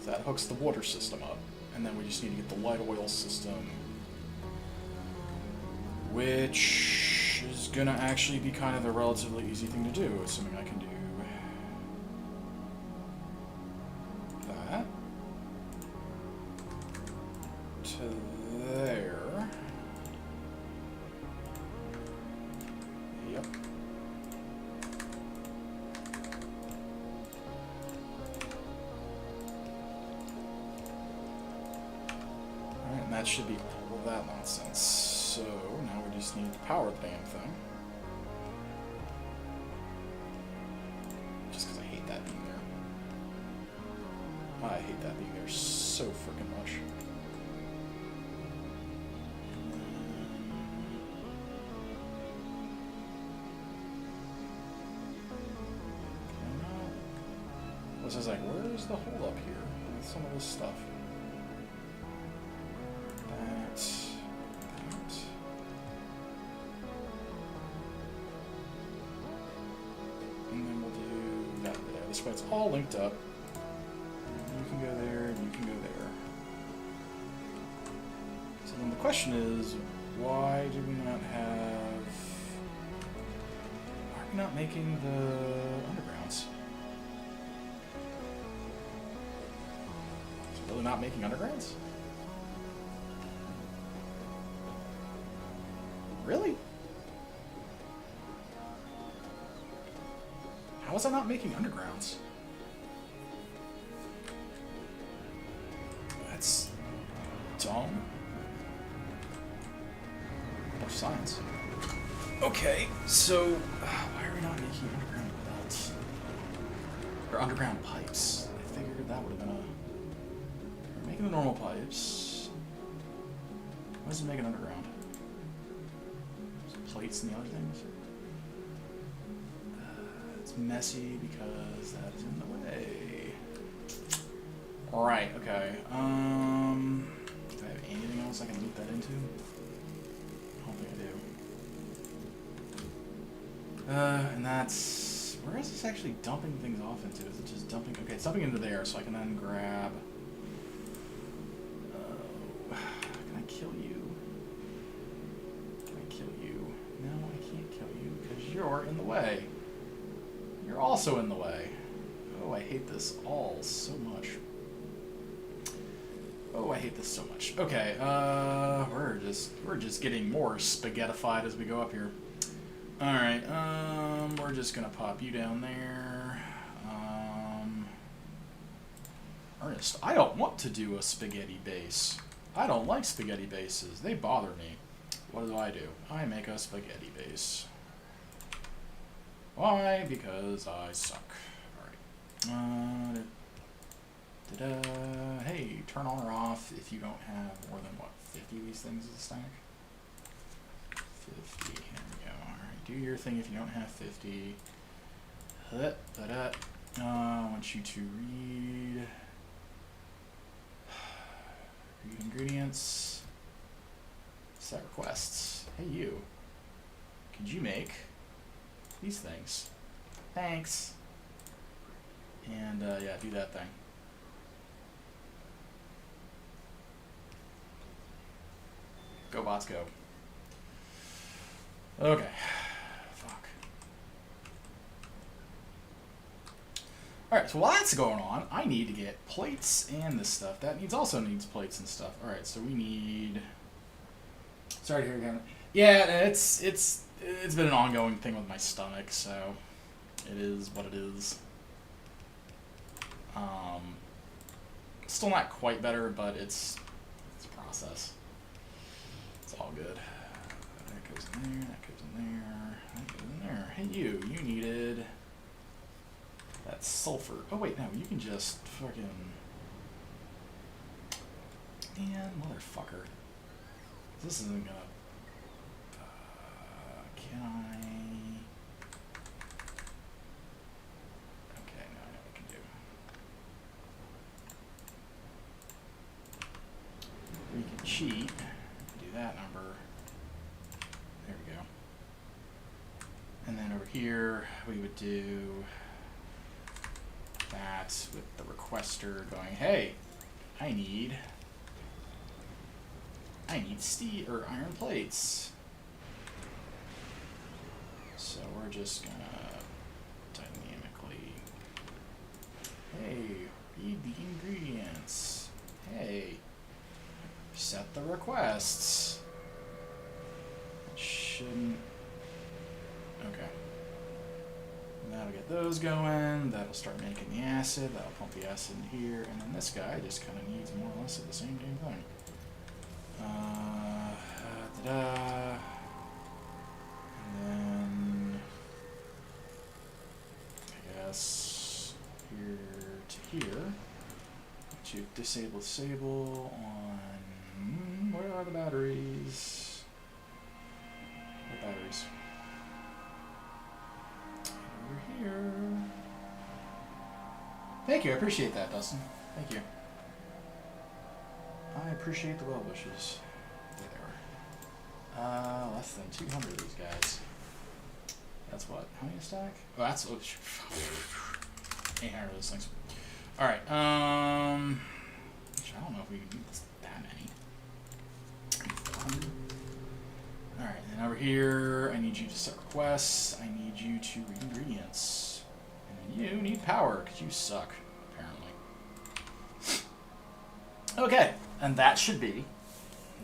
That hooks the water system up, and then we just need to get the light oil system, which is gonna actually be kind of a relatively easy thing to do, assuming I can do that to there. Yep. And that should be all of that nonsense. So now we just need to power the damn thing. Just because I hate that being there. I hate that being there so freaking much. This is like, where's the hole up here with some of this stuff? And then we'll do that there. This way it's all linked up. You can go there, and you can go there. So then the question is, why do we not have... Why are we not making the undergrounds? Is it really not making undergrounds? Really? How is I not making undergrounds? That's dumb. science. Okay, so why are we not making underground belts? Or underground pipes? I figured that would have been a... We're making the normal pipes. Why does it make it underground? There's plates and the other things. It's messy because that is in the way. Alright, okay. Do I have anything else I can loop that into? I don't think I do. And that's... Where is this actually dumping things off into? Is it just dumping... Okay, it's dumping into there, so I can then grab... can I kill you? Can I kill you? No, I can't kill you because you're in the way. You're also in the way. Oh, I hate this all so much. Oh, I hate this so much. Okay, we're just getting more spaghettified as we go up here. All right, we're just gonna pop you down there. Ernest, I don't want to do a spaghetti base. I don't like spaghetti bases. They bother me. What do? I make a spaghetti base. Why? Because I suck. Alright. Hey, turn on or off if you don't have more than, what, 50 of these things as a stack? 50. Here we go. Alright, do your thing if you don't have 50. I want you to read ingredients. Set requests. Hey, you. Could you make these things? Thanks. And yeah, do that thing. Go bots, go. Okay. Fuck. Alright, so while that's going on, I need to get plates and this stuff. That also needs plates and stuff. Alright, so we need... Sorry to hear again. Yeah, it's been an ongoing thing with my stomach, so it is what it is. Still not quite better, but it's a process. It's all good. That goes in there, that goes in there, that goes in there. Hey you needed that sulfur. Oh wait, no, you can just fucking... Man, motherfucker. This isn't gonna... can I... Okay, now I know what I can do. We can cheat. Do that number. There we go. And then over here, we would do that with the requester going, hey, I need steel or iron plates. So we're just gonna dynamically, hey, read the ingredients. Hey, set the requests. It shouldn't. Okay. That'll get those going. That'll start making the acid. That'll pump the acid in here. And then this guy just kind of needs more or less of the same damn thing. And then I guess here to here. To disable on where are the batteries? The batteries. Over here. Thank you, I appreciate that, Dustin. Thank you. I appreciate the well wishes. There they are. Less than 200 of these guys. That's what? How many a stack? Oh, that's 800 of those things. Alright, I don't know if we need that many. Alright, and over here, I need you to set requests. I need you to read ingredients. And you need power, because you suck, apparently. Okay, and that should be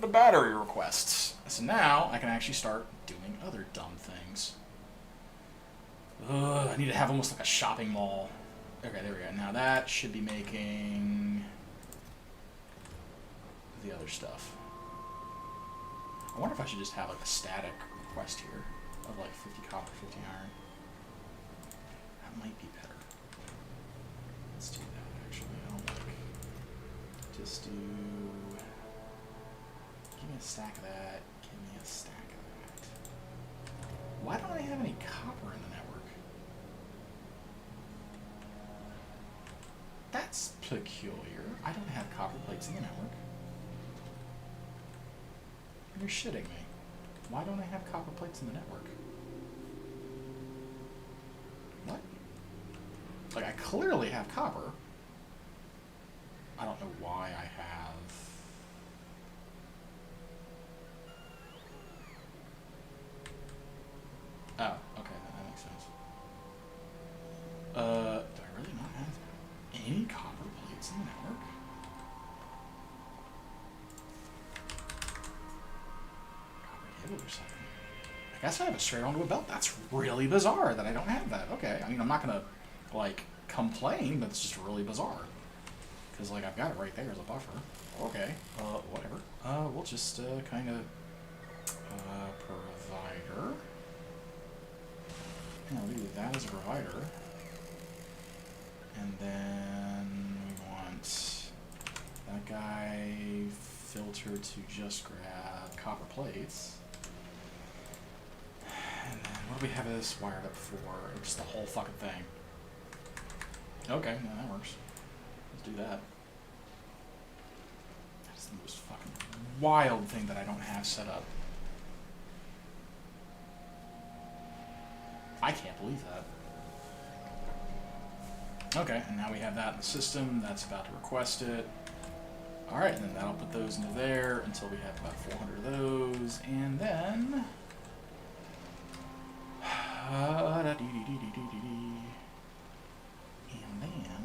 the battery requests. So now I can actually start doing other dumb things. I need to have almost like a shopping mall. Okay, there we go. Now that should be making the other stuff. I wonder if I should just have like a static request here of like 50 copper, 50 iron. That might be better. Let's do that actually. I don't like. Just do. Give me a stack of that. Give me a stack of that. Why don't I have any copper in the network? That's peculiar. I don't have copper plates in the network. You're shitting me. Why don't I have copper plates in the network? What? Like, I clearly have copper. I don't know why I have... Oh, okay, that makes sense. Do I really not have any copper plates in the network? Or something. I guess I have it straight onto a belt. That's really bizarre that I don't have that. Okay, I mean, I'm not gonna, like, complain, but it's just really bizarre. Because, like, I've got it right there as a buffer. Okay, whatever. We'll just, kind of, provider. Yeah, we'll do that as a provider. And then we want that guy filter to just grab copper plates. And then what do we have this wired up for? Just the whole fucking thing. Okay, no, that works. Let's do that. That's the most fucking wild thing that I don't have set up. I can't believe that. Okay, and now we have that in the system. That's about to request it. Alright, and then that'll put those into there until we have about 400 of those. And then... And then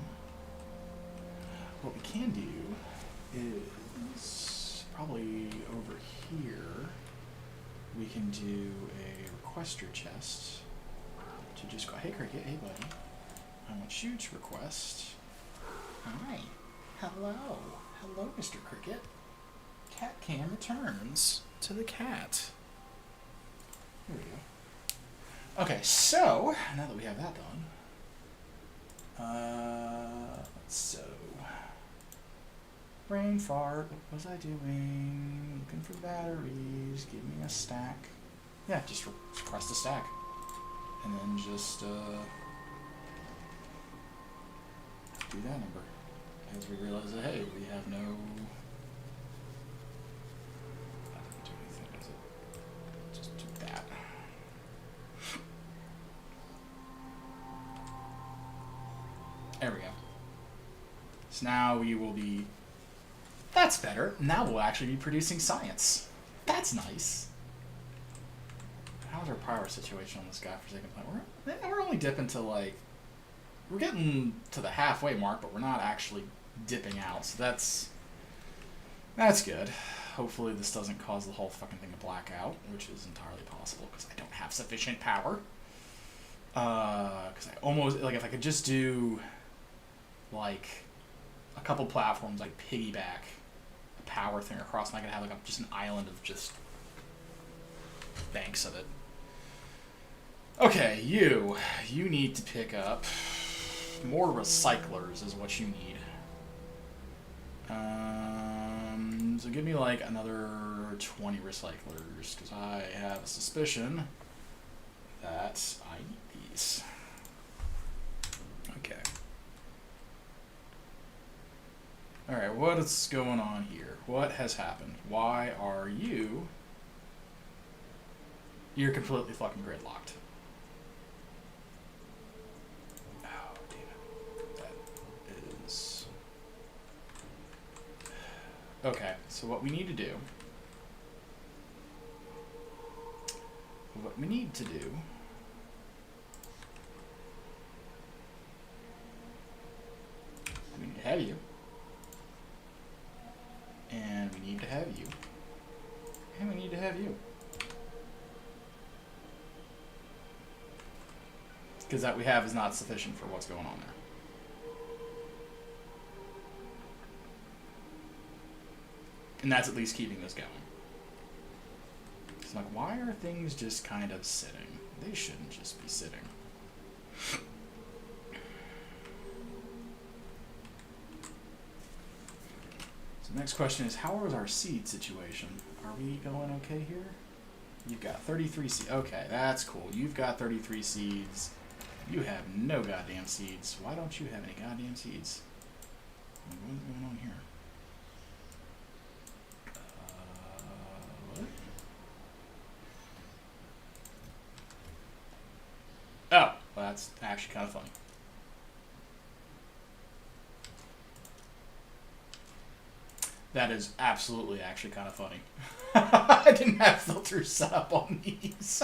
what we can do is probably over here we can do a requester chest to just go, hey Cricket, hey buddy, I want you to request. Hi, hello, hello Mr. Cricket. Cat cam returns to the cat. Here we go. Okay, so, now that we have that done, so, brain fart, what was I doing? Looking for batteries, give me a stack. Yeah, just request a stack. And then just, do that number. As we realize that, hey, we have no... That doesn't do anything, does it? Just do that. There we go. So now we will be... That's better. Now we'll actually be producing science. That's nice. How's our power situation on this godforsaken planet? We're only dipping to, like... We're getting to the halfway mark, but we're not actually dipping out. So that's good. Hopefully this doesn't cause the whole fucking thing to black out, which is entirely possible because I don't have sufficient power. Because I almost... Like, if I could just do... like a couple platforms, like piggyback a power thing across, and I could have like just an island of just banks of it. Okay, you need to pick up more recyclers is what you need. So give me like another 20 recyclers, because I have a suspicion that I need these. Okay. Alright, what is going on here? What has happened? Why are you... You're completely fucking gridlocked. Oh, damn it. That is... Okay, so what we need to do... What we need to do... We need to have you. And we need to have you. And we need to have you. Because that we have is not sufficient for what's going on there. And that's at least keeping this going. So I'm like, why are things just kind of sitting? They shouldn't just be sitting. So next question is, how is our seed situation? Are we going okay here? You've got 33 seeds. Okay, that's cool. You've got 33 seeds. You have no goddamn seeds. Why don't you have any goddamn seeds? What is going on here? What? Oh, well, that's actually kind of funny. That is absolutely actually kind of funny. I didn't have filters set up on these.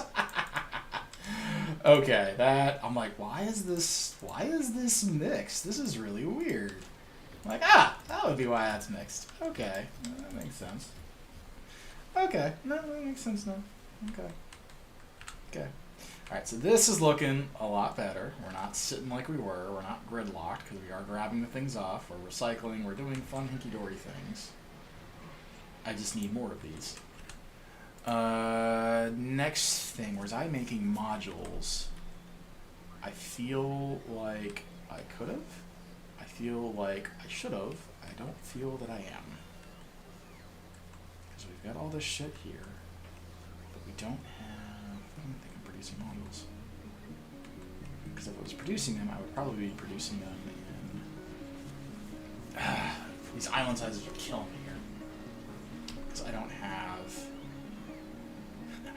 Okay, that I'm like, why is this mixed? This is really weird. I'm like, that would be why that's mixed. Okay, that makes sense. Okay, no, that makes sense now. Okay. Okay. Alright, so this is looking a lot better. We're not sitting like we were. We're not gridlocked because we are grabbing the things off. We're recycling. We're doing fun hinky-dory things. I just need more of these. Next thing, was I making modules? I feel like I could have. I feel like I should have. I don't feel that I am. Because we've got all this shit here. But we don't have... I don't think I'm producing modules. Because if I was producing them, I would probably be producing them in... these island sizes are killing me here. Because I don't have...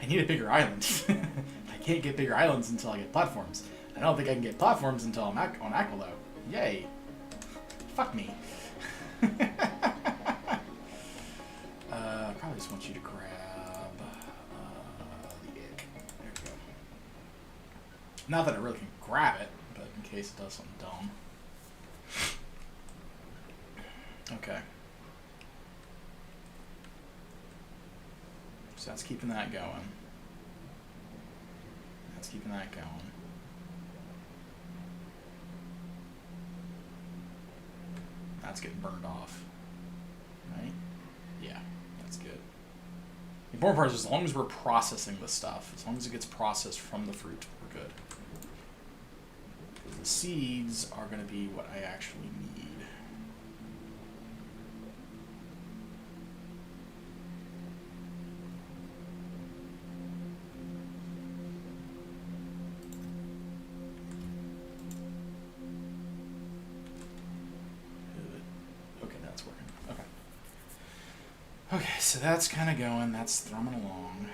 I need a bigger island. I can't get bigger islands until I get platforms. I don't think I can get platforms until I'm on Aquilo. Yay. Fuck me. Probably just want you to grab the egg. There you go. Not that I really can grab it, but in case it does something dumb. Okay. So that's keeping that going. That's keeping that going. That's getting burned off. Right? Yeah, that's good. The important part is as long as we're processing the stuff, as long as it gets processed from the fruit, we're good. The seeds are going to be what I actually need. Okay, so that's kind of going, that's thrumming along.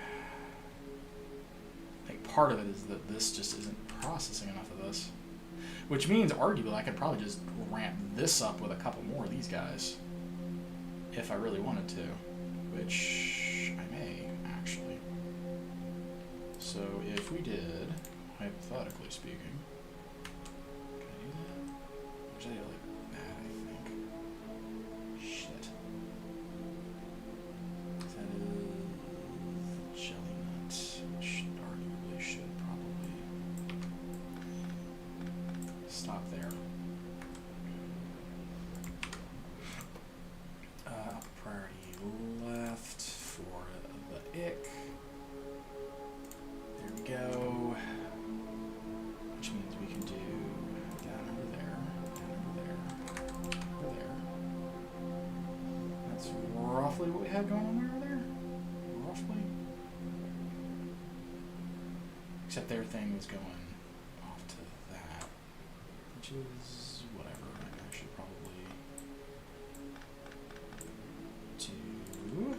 I think part of it is that this just isn't processing enough of this. Which means, arguably, I could probably just ramp this up with a couple more of these guys. If I really wanted to. Which I may, actually. So if we did, hypothetically speaking... Can I do that? Or is that like that, I think? Shit. Stop there. Priority left for the ick. There we go. Which means we can do down over there, down over there, over there. That's roughly what we had going on there. Roughly. Except their thing was going off to that. Which is whatever. I should probably do.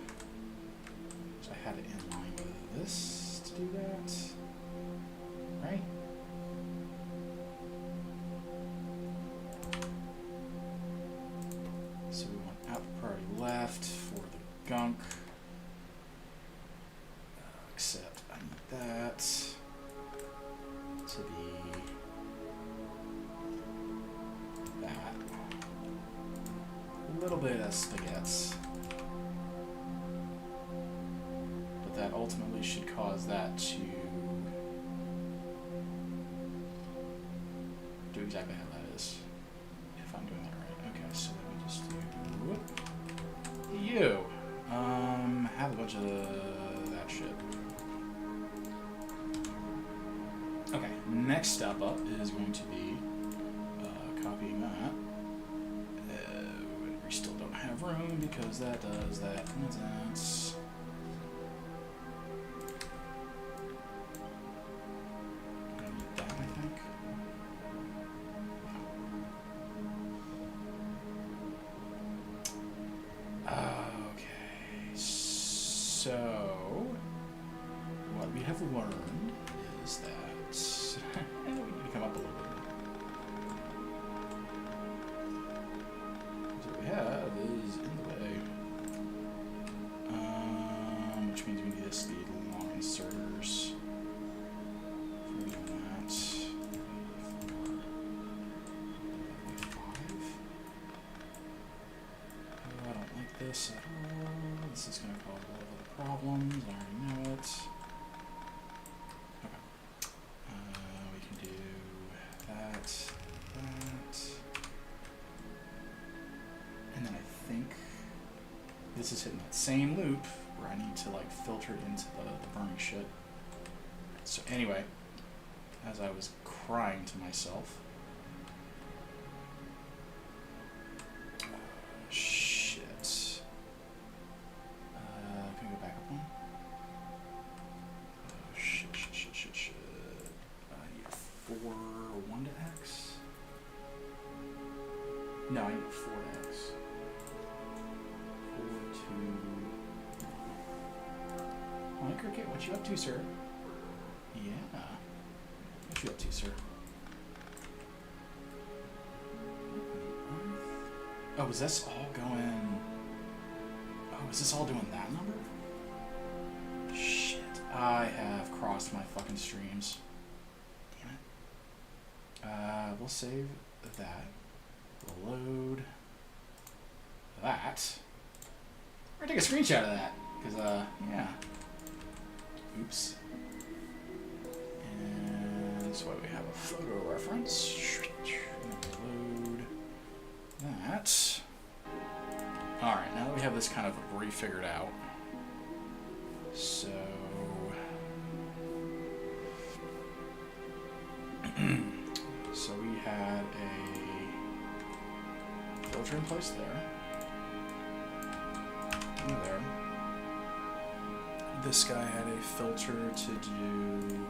So I had it in line with this to do that, right? So we want out priority left for the gunk. Except I need that to be. A little bit of spaghettis. But that ultimately should cause that to do exactly how that is. If I'm doing that right. Okay, so let me just do you. Have a bunch of that shit. Okay, next step up is going to be copying that. We still don't have room because that does that nonsense. I'm gonna need that, I think. Okay, so what we have learned is that we need to come up a little bit. So what we have is in the way, which means we need to see the long inserters. If we're doing that, 5. Oh, I don't like this at all. This is going to cause a lot of other problems. I already know it. This is hitting that same loop where I need to like filter it into the burning shit. So anyway, as I was crying to myself, shit. Can we go back up one? Oh shit. I need a 4 1 to X. No, I need 4 to X. 4 2. Hi, Cricket. What you up to, sir? Yeah. What you up to, sir? Oh, is this all going... Oh, is this all doing that number? Shit. I have crossed my fucking streams. Damn it. We'll save that. We'll load that. We're gonna take a screenshot of that, because, yeah. Oops. And so we have a photo reference. Load that. Alright, now that we have this kind of re-figured out, so... so we had a filter in place there. There. This guy had a filter to do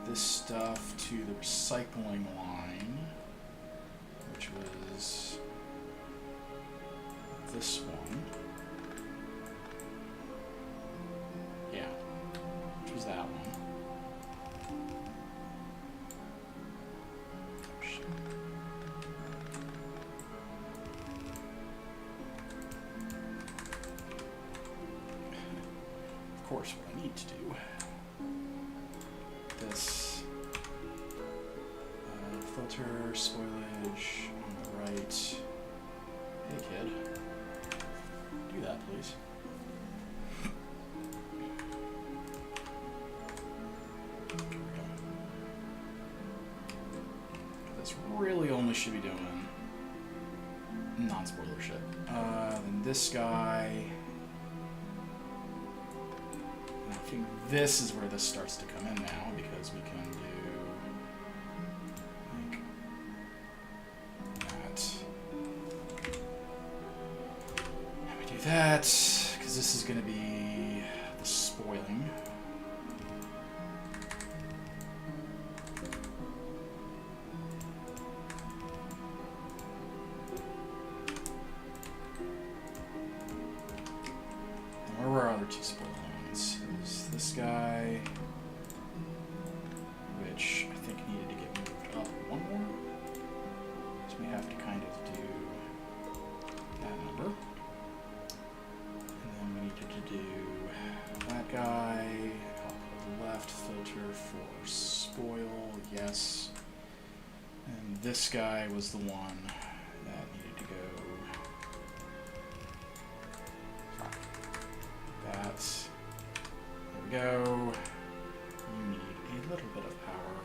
this stuff to the recycling line, which was this one. Yeah, which was that one. Of course, what I need to do, this filter spoilage on the right. Hey kid, do that please. This really only should be doing non-spoiler shit. Then this guy. I think this is where this starts to come in now, because we can do like that. And we do that, because this is going to be the spoiling. And where were our other two spoiling ones? This guy, which I think needed to get moved up one more. So we have to kind of do that number. And then we needed to do that guy, left filter for spoil, yes. And this guy was the one that needed to go. That's... There we go. You need a little bit of power.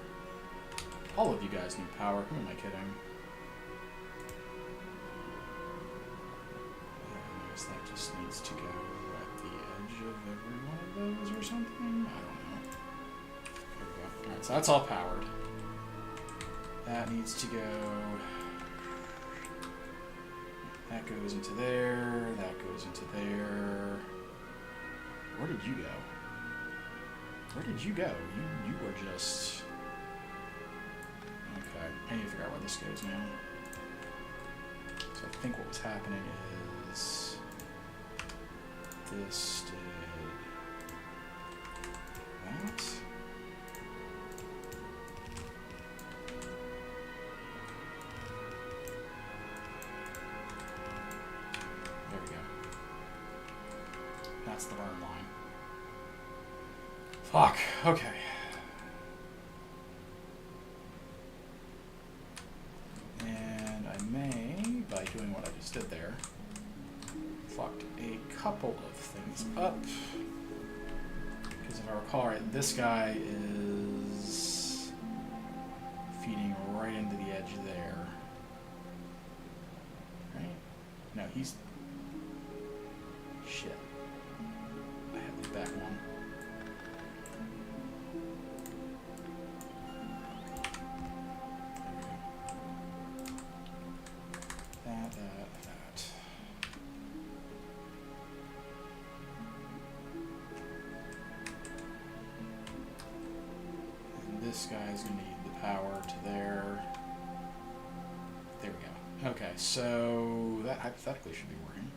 All of you guys need power. Who am I kidding? That just needs to go at the edge of every one of those or something? I don't know. There we go. Alright, so that's all powered. That needs to go... That goes into there, that goes into there. Where did you go? Where did you go? You were just... Okay, I need to figure out where this goes now. So I think what was happening is... This did... That? There we go. That's the burn line. Fuck, okay. And I may, by doing what I just did there, fucked a couple of things up. Because if I recall right, this guy is feeding right into the edge there. Right? No, he's... Shit. I have the back one. That. And this guy's going to need the power to there. There we go. Okay, so that hypothetically should be working.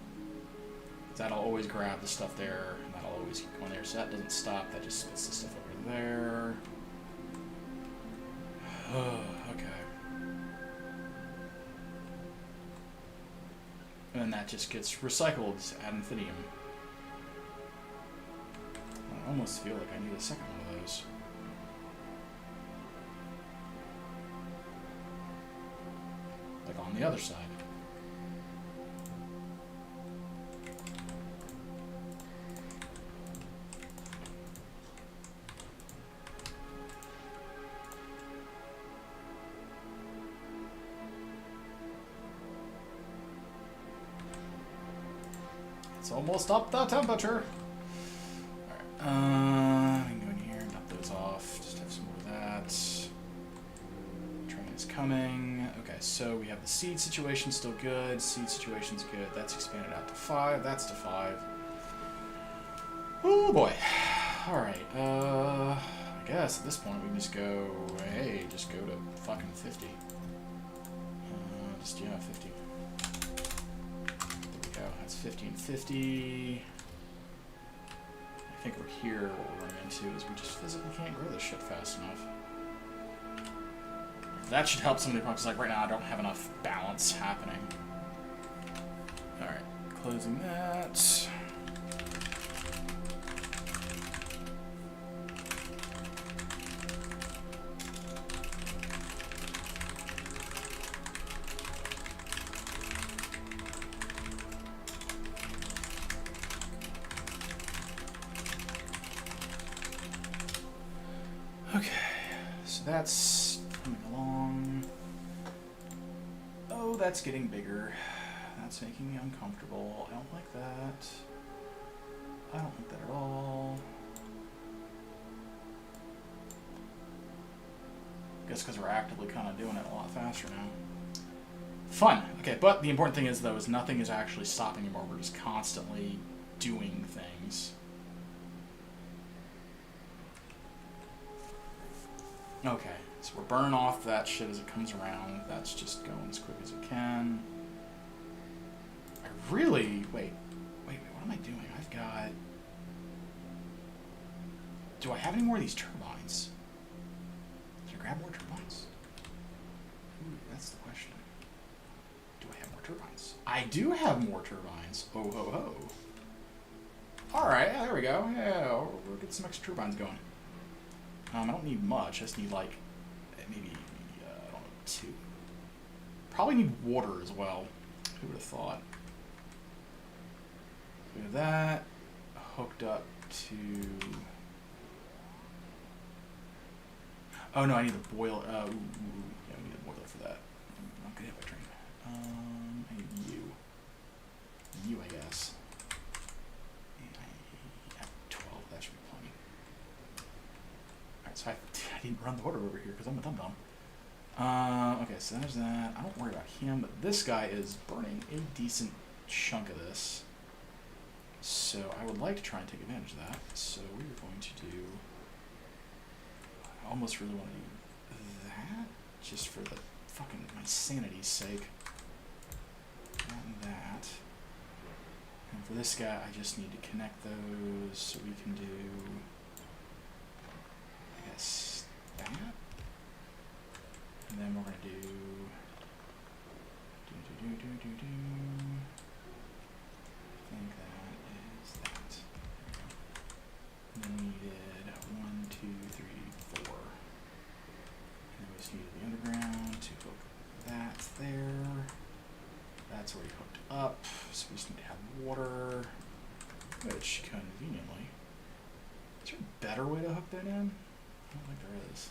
That'll always grab the stuff there, and that'll always keep going there. So that doesn't stop, that just spits the stuff over there. Okay. And that just gets recycled ad infinitum. I almost feel like I need a second one of those. Like on the other side. It's almost up the temperature. Alright, I can go in here and dump those off. Just have some more of that. Train is coming. Okay, so we have the seed situation still good. Seed situation's good. That's expanded out to 5. That's to 5. Oh boy. Alright, I guess at this point we can just go, hey, just go to fucking 50. Yeah, 50. That's 1550. I think we're here. What we're running into is we just physically can't grow this shit fast enough. That should help some of the problems. Like right now, I don't have enough balance happening. All right, closing that. Okay, so that's coming along. Oh, that's getting bigger. That's making me uncomfortable. I don't like that. I don't like that at all. I guess because we're actively kind of doing it a lot faster now. Fun. Okay, but the important thing is, though, is nothing is actually stopping anymore. We're just constantly doing things. Okay, so we're burning off that shit as it comes around. That's just going as quick as it can. I really... Wait, what am I doing? I've got... Do I have any more of these turbines? Did I grab more turbines? Ooh, that's the question. Do I have more turbines? I do have more turbines. Ho, ho, ho. Alright, there we go. Yeah, we'll get some extra turbines going. I don't need much. I just need, like, maybe, I don't know, 2. Probably need water as well. Who would have thought? We have that hooked up to... Oh, no, I need the boiler. Yeah, we need a boiler for that. I'm not going to hit my train. I need you. You, I guess. And I have 12. That should be plenty. Alright, So I didn't run the order over here because I'm a dum-dum. Okay, so there's that. I don't worry about him, but this guy is burning a decent chunk of this. So I would like to try and take advantage of that. So we're going to do... I almost really want to do that, just for the fucking my sanity's sake. And that. And for this guy, I just need to connect those so we can do... I guess that. And then we're going to do... I think that is that. And then we needed 1, 2, 3, 4. And then we just needed the underground to hook that there. That's already hooked up, so we just need to have water, which conveniently... Is there a better way to hook that in? I don't think there is.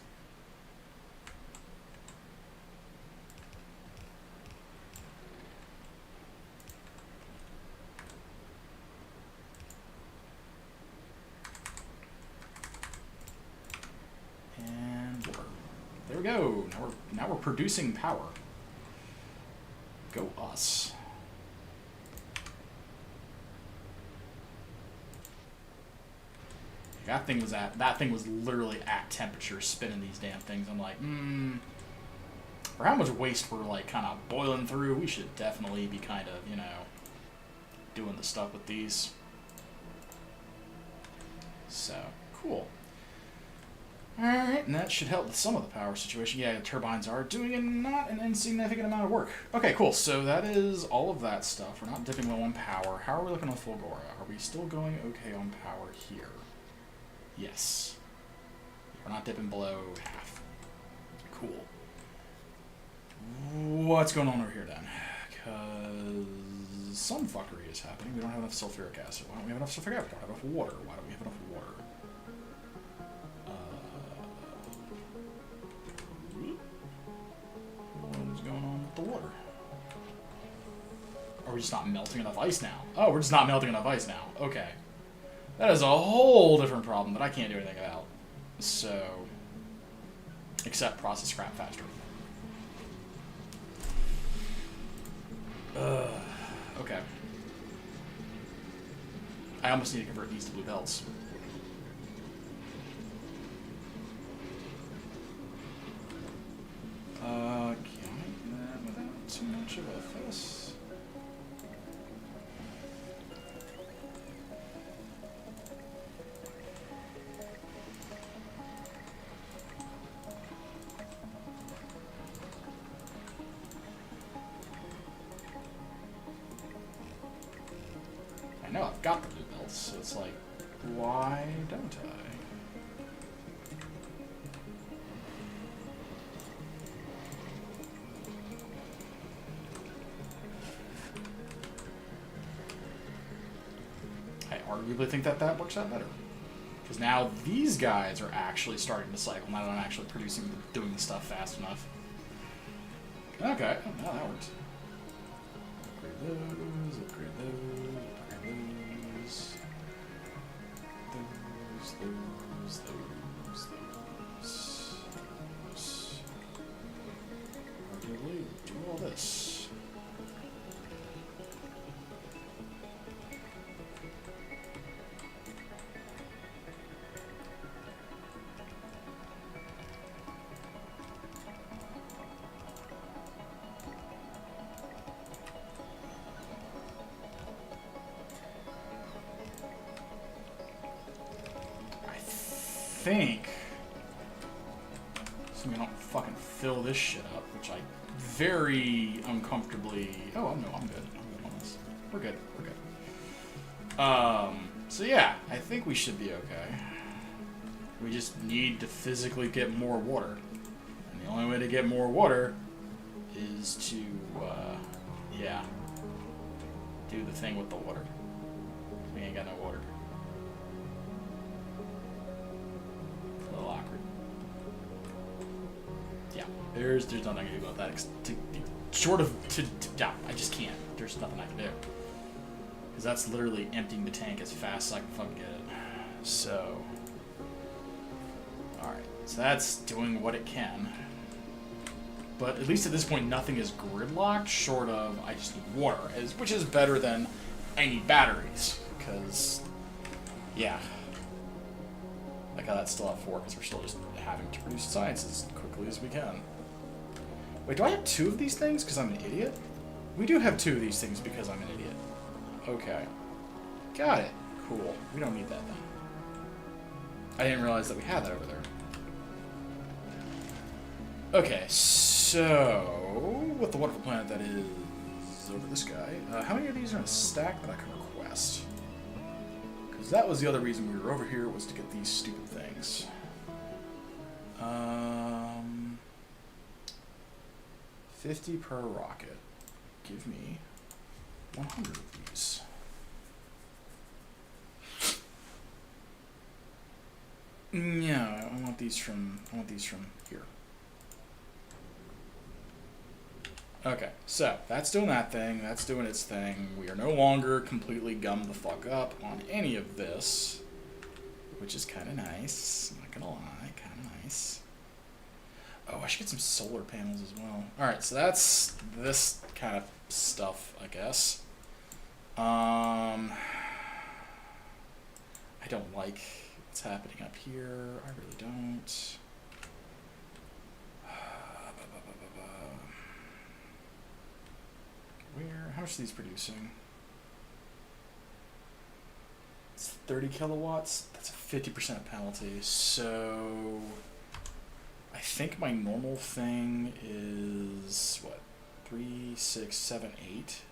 And water. There we go. Now we're producing power. Go us. That thing was literally at temperature spinning these damn things. I'm like, for how much waste we're like kind of boiling through, we should definitely be kind of, you know, doing the stuff with these. So, cool. Alright, and that should help with some of the power situation. Yeah, the turbines are doing not an insignificant amount of work. Okay, cool. So that is all of that stuff. We're not dipping low on power. How are we looking on Fulgora? Are we still going okay on power here? Yes. We're not dipping below half. Cool. What's going on over here then? Because some fuckery is happening. We don't have enough sulfuric acid. Why don't we have enough sulfuric acid? We don't have enough water. Why don't we have enough water? What is going on with the water? Are we just not melting enough ice now? Oh, we're just not melting enough ice now. Okay. That is a whole different problem that I can't do anything about. So, except process scrap faster. Okay. I almost need to convert these to blue belts. Can I do that without too much of a fuss? I know I've got the blue belts, so it's like, why don't I? I arguably think that that works out better. Because now these guys are actually starting to cycle, now that I'm actually doing the stuff fast enough. Okay, now that works. Upgrade those, upgrade those, upgrade those. Those. Arguably, do all this. Think so we don't fucking fill this shit up, which I very uncomfortably... Oh, no, I'm good. I'm good on this. We're good. We're good. So yeah, I think we should be okay. We just need to physically get more water. And the only way to get more water is to, yeah, do the thing with the water. We ain't got no water. There's nothing I can do about that. Yeah, I just can't. There's nothing I can do. Because that's literally emptying the tank as fast as I can fucking get it. So, Alright, so that's doing what it can. But at least at this point, nothing is gridlocked, short of I just need water, which is better than I need batteries, because, yeah. Like how that's still at 4, because we're still just having to produce science as quickly as we can. Wait, do I have 2 of these things because I'm an idiot? We do have 2 of these things because I'm an idiot. Okay. Got it. Cool. We don't need that then. I didn't realize that we had that over there. Okay, so with the wonderful planet that is over this guy, how many of these are in a stack that I can request? Because that was the other reason we were over here, was to get these stupid things. 50 per rocket. Give me 100 of these. Yeah, I want these from here. Okay, so that's doing that thing, that's doing its thing. We are no longer completely gummed the fuck up on any of this, which is kind of nice, I'm not gonna lie, kind of nice. Oh, I should get some solar panels as well. Alright, so that's this kind of stuff, I guess. I don't like what's happening up here, I really don't. How much are these producing? It's 30 kilowatts. That's a 50% penalty. So I think my normal thing is what? 3, 6, 7, 8.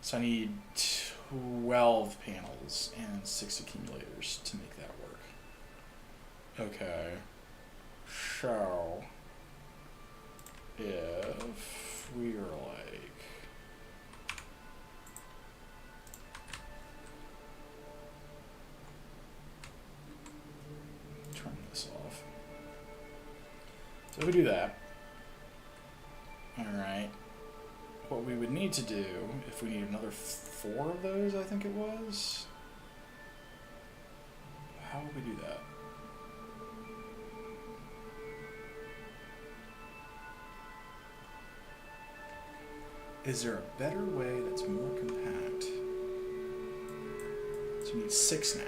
So I need 12 panels and 6 accumulators to make that work. Okay. So if we are like, turn this off. So we do that. Alright. What we would need to do, if we need another 4 of those, I think it was. How would we do that? Is there a better way that's more compact? So we need 6 now.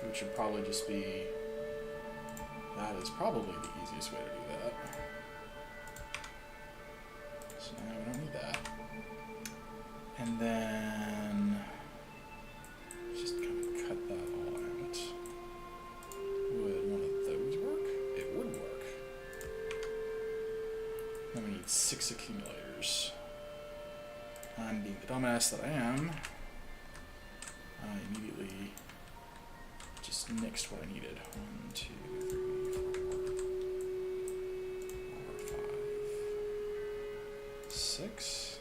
Which would probably just be, that is probably the easiest way to do that. So now we don't need that. And then, just kind of cut that all out. Would one of those work? It would work. Then we need 6 accumulators. I'm being the dumbass that I am. I immediately just nixed what I needed. 1, 2, 3, 4, 5, 6.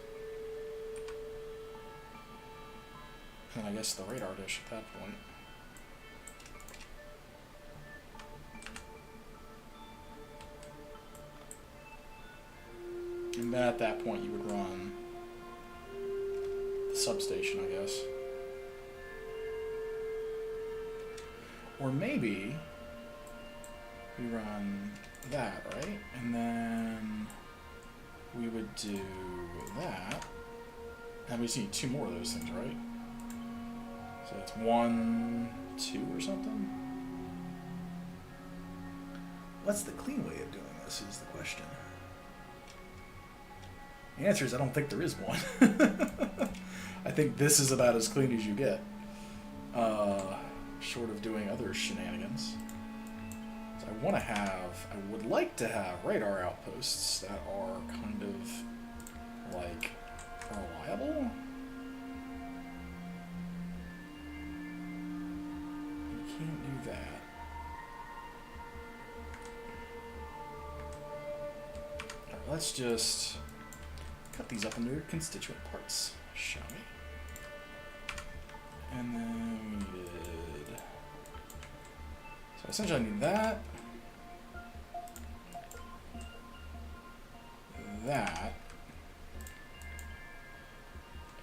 And I guess the radar dish at that point. And then at that point you would run the substation, I guess. Or maybe we run that, right? And then we would do that. And we just need 2 more of those things, right? So that's 1, 2 or something? What's the clean way of doing this is the question. The answer is I don't think there is one. I think this is about as clean as you get. Short of doing other shenanigans. So I would like to have radar outposts that are kind of, like, reliable. You can't do that. Alright, let's just cut these up into constituent parts, shall we? And then we needed, so essentially I need that,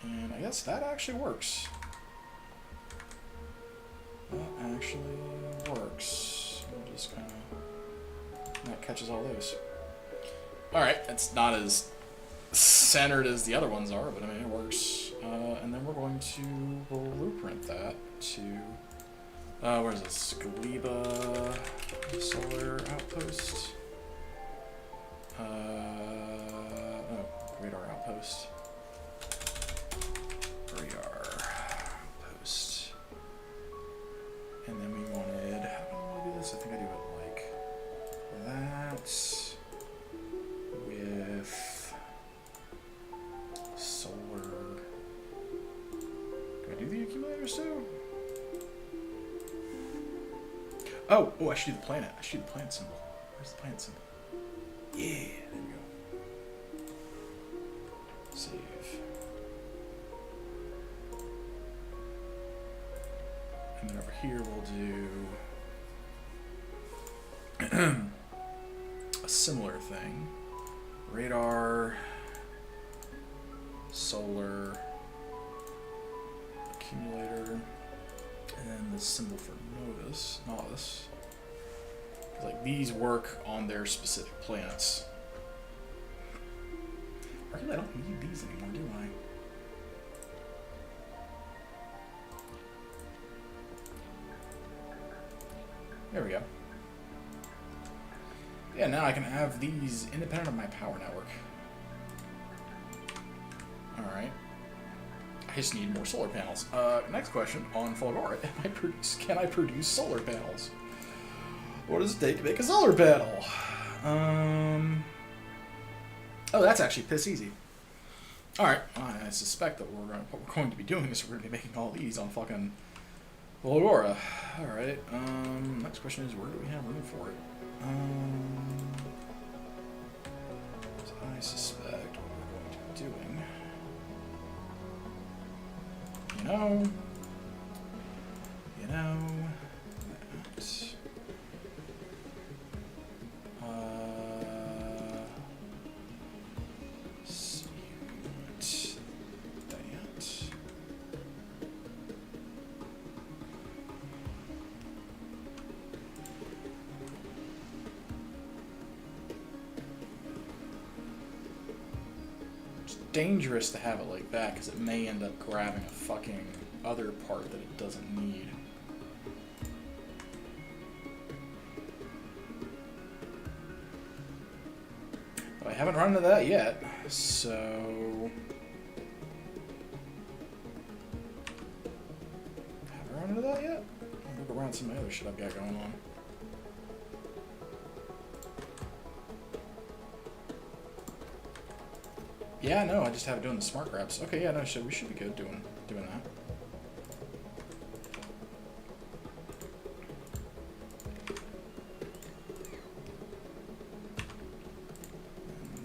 and I guess that actually works. That actually works. We'll just kind of... That catches all those. Alright, it's not as centered as the other ones are, but I mean, it works. And then we're going to blueprint that to... where's this? Gleba solar outpost. Oh, radar outpost. Radar outpost. And then we wanted... How do I do this? I think I do it like that. With solar... Do I do the accumulators too? Oh, I should do the planet. I should do the planet symbol. Where's the planet symbol? Yeah, there we go. Save. And then over here we'll do a similar thing. Radar, solar, accumulator, and then the symbol for novice. Like these work on their specific planets. Really, I don't need these anymore, do I? There we go. Yeah, now I can have these independent of my power network. Alright. I just need more solar panels. Next question on Fulgora. Can I produce solar panels? What does it take to make a solar panel? Oh, that's actually piss easy. Alright, I suspect that what we're going to be doing is we're going to be making all these on fucking Fulgora. Alright, next question is where do we have room for it? So I suspect what we're going to be doing. You know, that. Dangerous to have it like that because it may end up grabbing a fucking other part that it doesn't need. But I haven't run into that yet, so... Have I run into that yet? I'll look around some of the other shit I've got going on. Yeah, no, I just have it doing the smart grabs. Okay, yeah, no, we should be good doing that.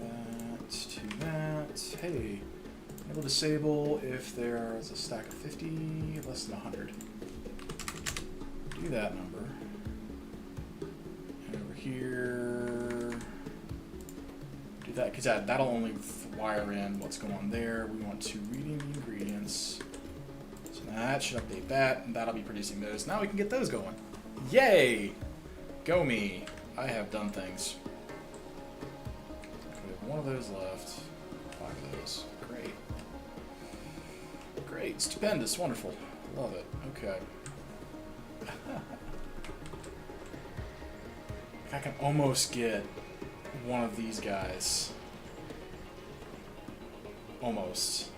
And that to that. Hey, enable disable if there is a stack of 50, less than 100. Do that number. And over here, do that, because that'll only wire in what's going on there. We want to read in the ingredients. So now that should update that, and that'll be producing those. Now we can get those going. Yay! Go me. I have done things. We have one of those left. 5 of those. Great. Great. Stupendous. Wonderful. Love it. Okay. I can almost get one of these guys. Almost.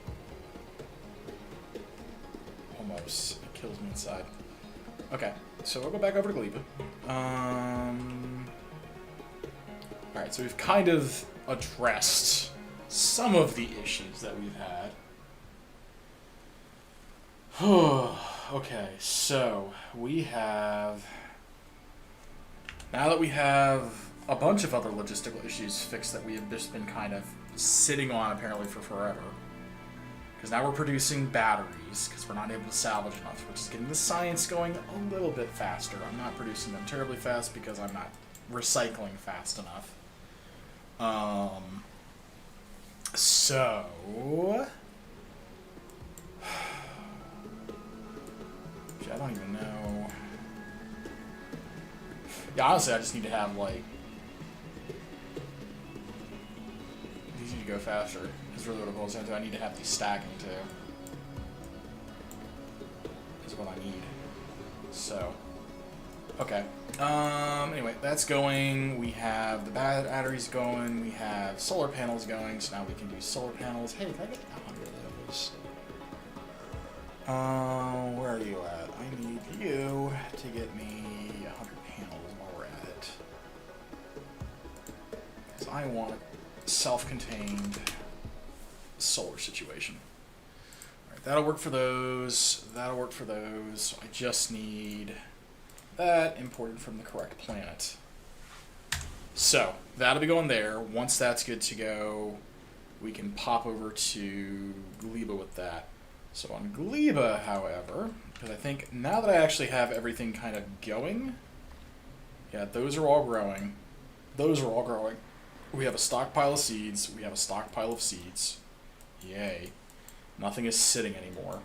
Almost. It kills me inside. Okay, so we'll go back over to Gleba. Alright, so we've kind of addressed some of the issues that we've had. Okay, so we have... Now that we have a bunch of other logistical issues fixed that we have just been kind of sitting on apparently for forever. Because now we're producing batteries, because we're not able to salvage enough, which is getting the science going a little bit faster. I'm not producing them terribly fast because I'm not recycling fast enough. So... I don't even know... Yeah, honestly, I just need to have, like... These need to go faster. Is really what it boils down to. I need to have these stacking, too. Is what I need. So... Okay. Anyway, that's going. We have the batteries going. We have solar panels going. So now we can do solar panels. Hey, can I get 100 of those? Where are you at? I need you to get me 100 panels while we're at it. Because I want self-contained solar situation. Alright, that'll work for those. That'll work for those. I just need... that imported from the correct planet. So, that'll be going there. Once that's good to go, we can pop over to Gleba with that. So on Gleba, however, because I think now that I actually have everything kind of going, yeah, those are all growing. Those are all growing. We have a stockpile of seeds. We have a stockpile of seeds. Yay. Nothing is sitting anymore.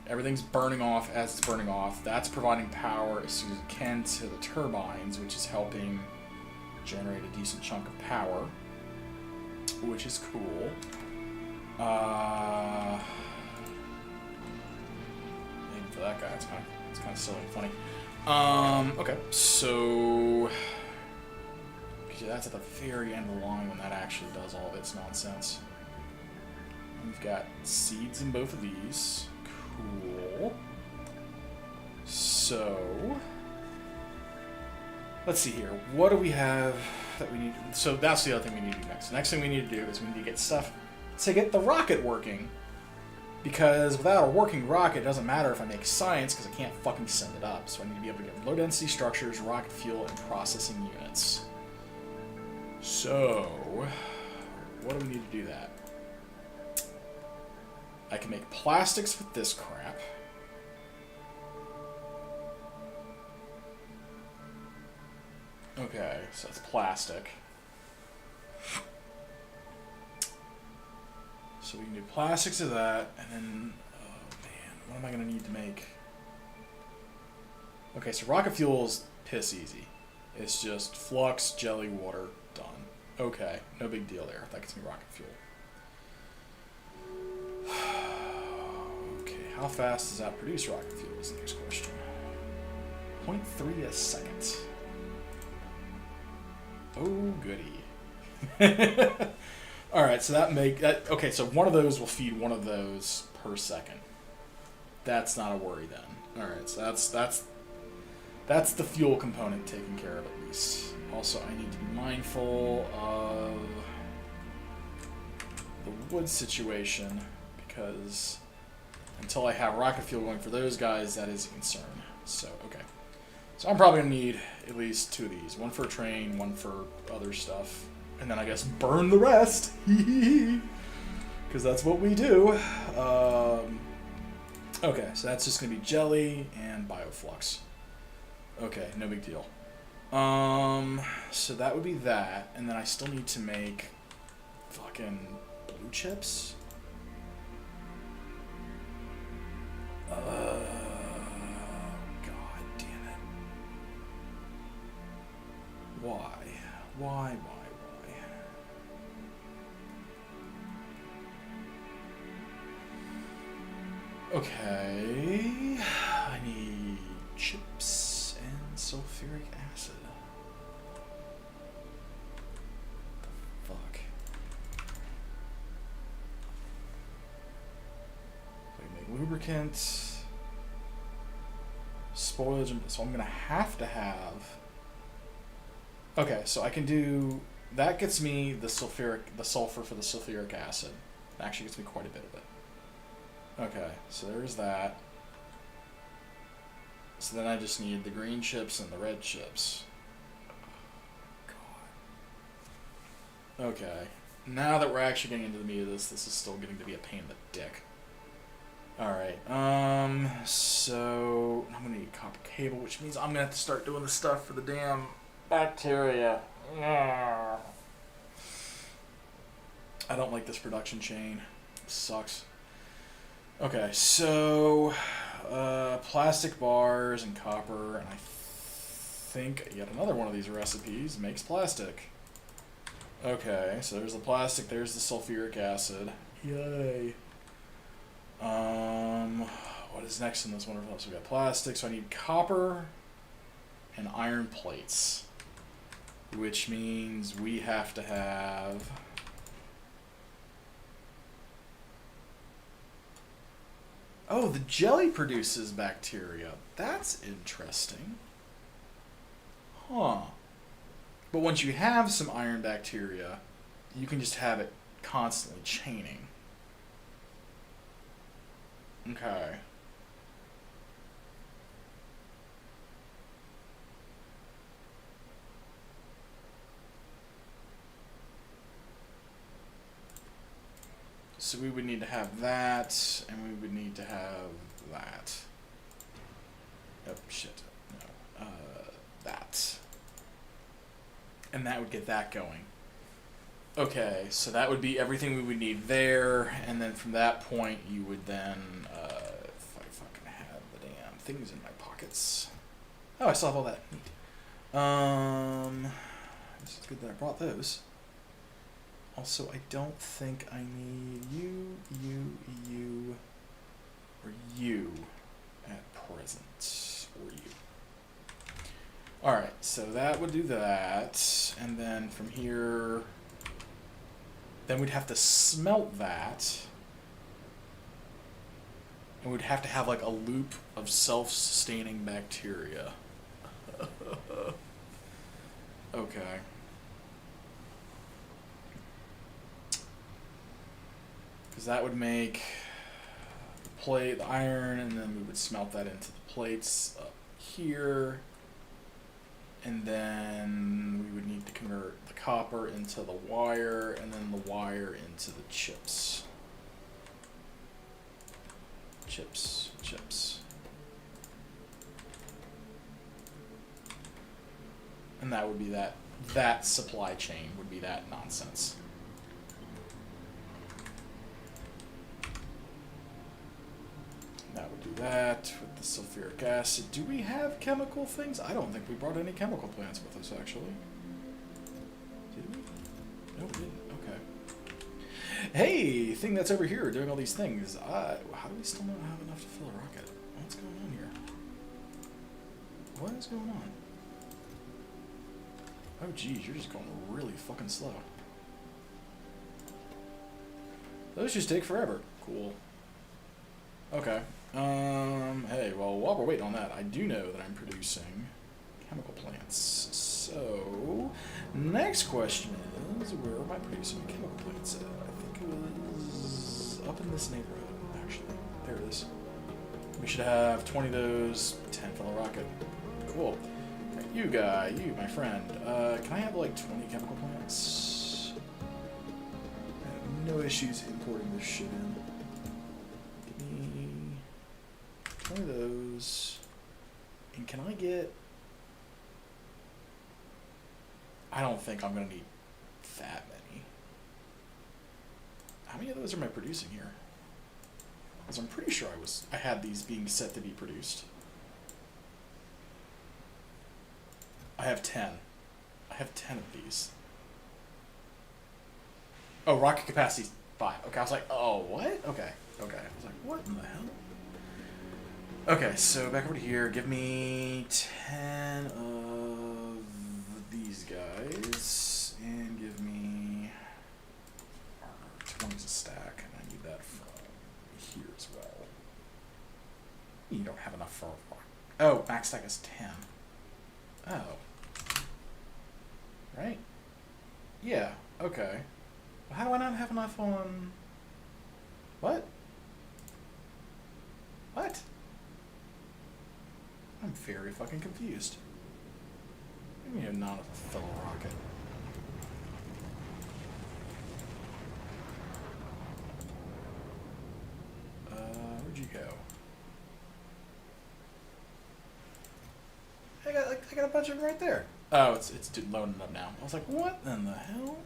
Everything's burning off as it's burning off. That's providing power as soon as it can to the turbines, which is helping generate a decent chunk of power, which is cool. Maybe for that guy, it's kind of silly and funny. Okay, so that's at the very end of the line when that actually does all of its nonsense. We've got seeds in both of these. Cool. So, let's see here. What do we have that we need? So that's the other thing we need to do next. The next thing we need to do is we need to get stuff to get the rocket working. Because without a working rocket, it doesn't matter if I make science because I can't fucking send it up. So I need to be able to get low-density structures, rocket fuel, and processing units. So, what do we need to do that? I can make plastics with this crap. Okay, so it's plastic. So we can do plastics of that, and then, oh man, what am I going to need to make? Okay, so rocket fuel is piss easy. It's just flux, jelly, water, done. Okay, no big deal there. That gets me rocket fuel. Okay, how fast does that produce rocket fuel is the next question. 0.3 a second. Oh, goody. Alright, so okay, so one of those will feed one of those per second. That's not a worry then. Alright, so that's the fuel component taken care of at least. Also, I need to be mindful of the wood situation, because until I have rocket fuel going for those guys, that is a concern. So, okay. So I'm probably going to need at least 2 of these. One for a train, one for other stuff. And then I guess burn the rest. Because that's what we do. Okay, so that's just going to be jelly and bioflux. Okay, no big deal. So that would be that. And then I still need to make fucking blue chips. God damn it. Why? Okay, I need chips and sulfuric acid. The fuck? So I can make lubricant, spoilage, so I'm gonna have to have. Okay, so I can do that. Gets me the sulfur for the sulfuric acid. It actually gets me quite a bit of it. Okay, so there's that. So then I just need the green chips and the red chips. God. Okay. Now that we're actually getting into the meat of this is still getting to be a pain in the dick. Alright, so I'm gonna need copper cable, which means I'm gonna have to start doing the stuff for the damn bacteria. I don't like this production chain. It sucks. Okay, so plastic bars and copper, and I think yet another one of these recipes makes plastic. Okay, so there's the plastic, there's the sulfuric acid. Yay. What is next in this wonderful list? So we got plastic, so I need copper and iron plates. Which means we have to have... Oh, the jelly produces bacteria. That's interesting. Huh. But once you have some iron bacteria, you can just have it constantly chaining. Okay. So we would need to have that, and we would need to have that. Oh, shit. No. That. And that would get that going. Okay, so that would be everything we would need there, and then from that point you would then, if I fucking had the damn things in my pockets. Oh, I still have all that. Neat. This is good that I brought those. Also, I don't think I need you, or you at present, or you. Alright, so that would do that, and then from here, then we'd have to smelt that, and we'd have to have like a loop of self-sustaining bacteria. Okay. Because that would make the plate, the iron, and then we would smelt that into the plates up here. And then we would need to convert the copper into the wire, and then the wire into the chips. Chips. And that would be that supply chain would be that nonsense. That would do that with the sulfuric acid. Do we have chemical things? I don't think we brought any chemical plants with us, actually. Did we? No, we didn't. Okay. Hey, thing that's over here doing all these things. How do we still not have enough to fill a rocket? What's going on here? What is going on? Oh, geez, you're just going really fucking slow. Those just take forever. Cool. Okay. Hey, well, while we're waiting on that, I do know that I'm producing chemical plants. So, next question is, where am I producing chemical plants at? I think it was up in this neighborhood, actually. There it is. We should have 20 of those, 10 for the rocket. Cool. You guy, you, my friend, can I have like 20 chemical plants? I have no issues importing this shit in. 20 of those. And can I get... I don't think I'm going to need that many. How many of those am I producing here? Because I'm pretty sure I had these being set to be produced. I have 10. I have 10 of these. Oh, rocket capacity 5. Okay, I was like, oh, what? Okay. I was like, what in the hell? Okay, so back over to here. Give me 10 of these guys, and give me 20 a stack, and I need that from here as well. You don't have enough for... Oh, max stack is 10. Oh. Right? Yeah, okay. Well, how do I not have enough on... What? What? I'm very fucking confused. Give me a not a fellow rocket. Where'd you go? I got a bunch of them right there. Oh, it's loading up now. I was like, what in the hell?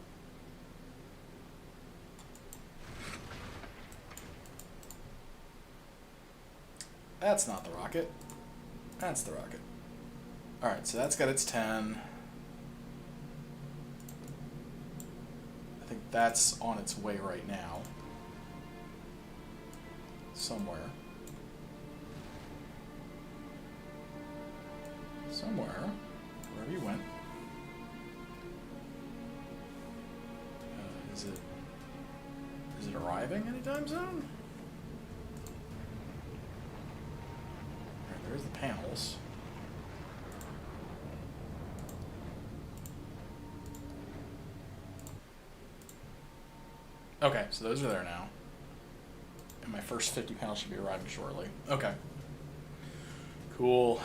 That's not the rocket. That's the rocket. Alright, so that's got its 10. I think that's on its way right now. Somewhere. Somewhere. Wherever you went. Is it arriving anytime soon? Alright, there's the panels. Okay, so those are there now. And my first 50 panels should be arriving shortly. Okay. Cool.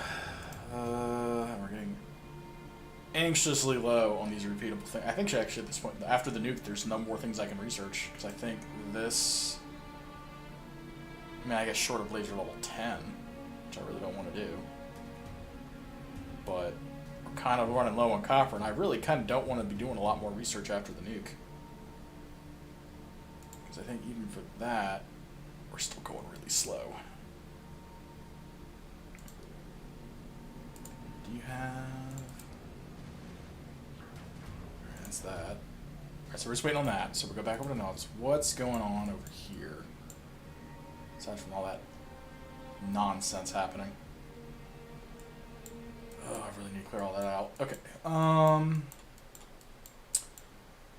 We're getting anxiously low on these repeatable things. I think actually at this point, after the nuke, there's no more things I can research. Because I think this... I mean, I guess short of laser level 10, which I really don't want to do. But we're kind of running low on copper, and I really kind of don't want to be doing a lot more research after the nuke. Because I think even for that, we're still going really slow. Do you have... Alright, that's that. Alright, so we're just waiting on that. So we'll go back over to knobs. What's going on over here? Aside from all that nonsense happening. Oh, I really need to clear all that out. Okay.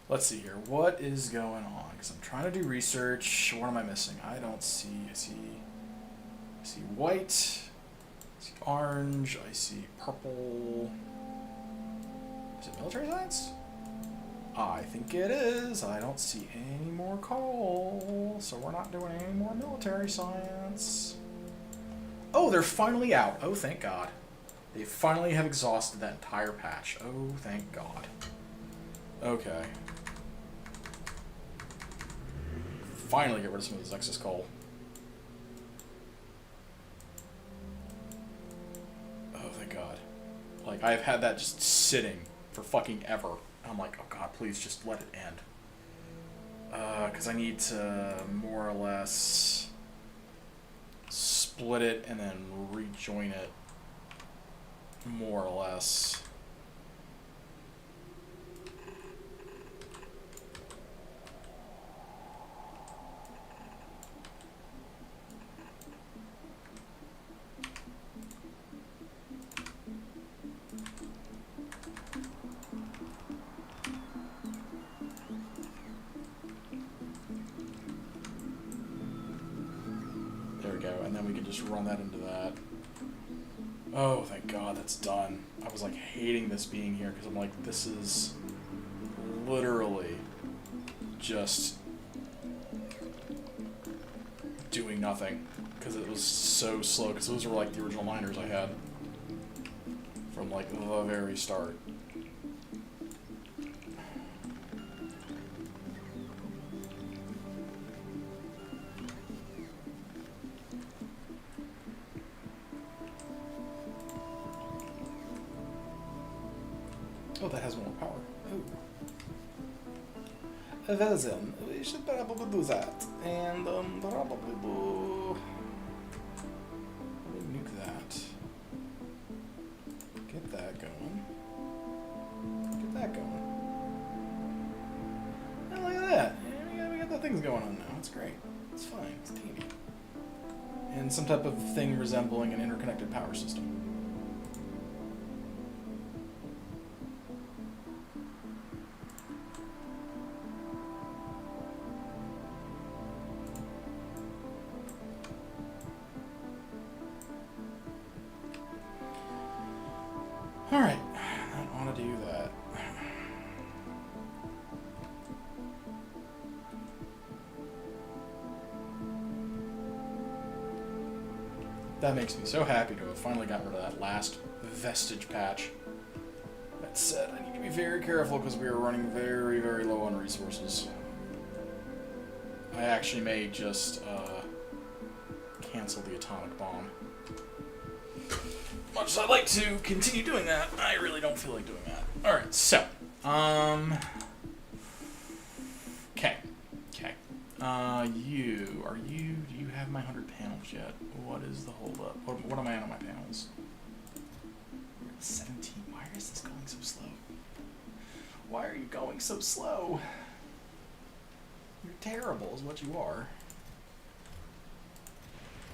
Let's see here. What is going on? Because I'm trying to do research. What am I missing? I don't see. I see white. I see orange. I see purple. Is it military science? I think it is. I don't see any more coal, so we're not doing any more military science. Oh, they're finally out. Oh, thank God. They finally have exhausted that entire patch. Oh, thank God. Okay. Finally get rid of some of this excess coal. Oh, thank God. Like, I've had that just sitting for fucking ever. I'm like, oh God, please just let it end. Because I need to more or less split it and then rejoin it. More or less. And then we can just run that into that. Oh, thank God, that's done. I was like hating this being here because I'm like, this is literally just doing nothing because it was so slow. Because those were like the original miners I had from like the very start. Oh, that has more power. Oh. Well then, we should probably do that. And, probably do... nuke that. Get that going. Get that going. And look at that. We got the things going on now. It's great. It's fine. It's teeny. And some type of thing resembling an interconnected power system. Alright, I want to do that. That makes me so happy to have finally gotten rid of that last vestige patch. That said, I need to be very careful because we are running very, very low on resources. I actually may just cancel the atomic bomb. Much as I'd like to continue doing that, I really don't feel like doing that. Alright, so, okay. Do you have my 100 panels yet? What is the holdup? What am I on my panels? 70 going so slow? You're terrible is what you are.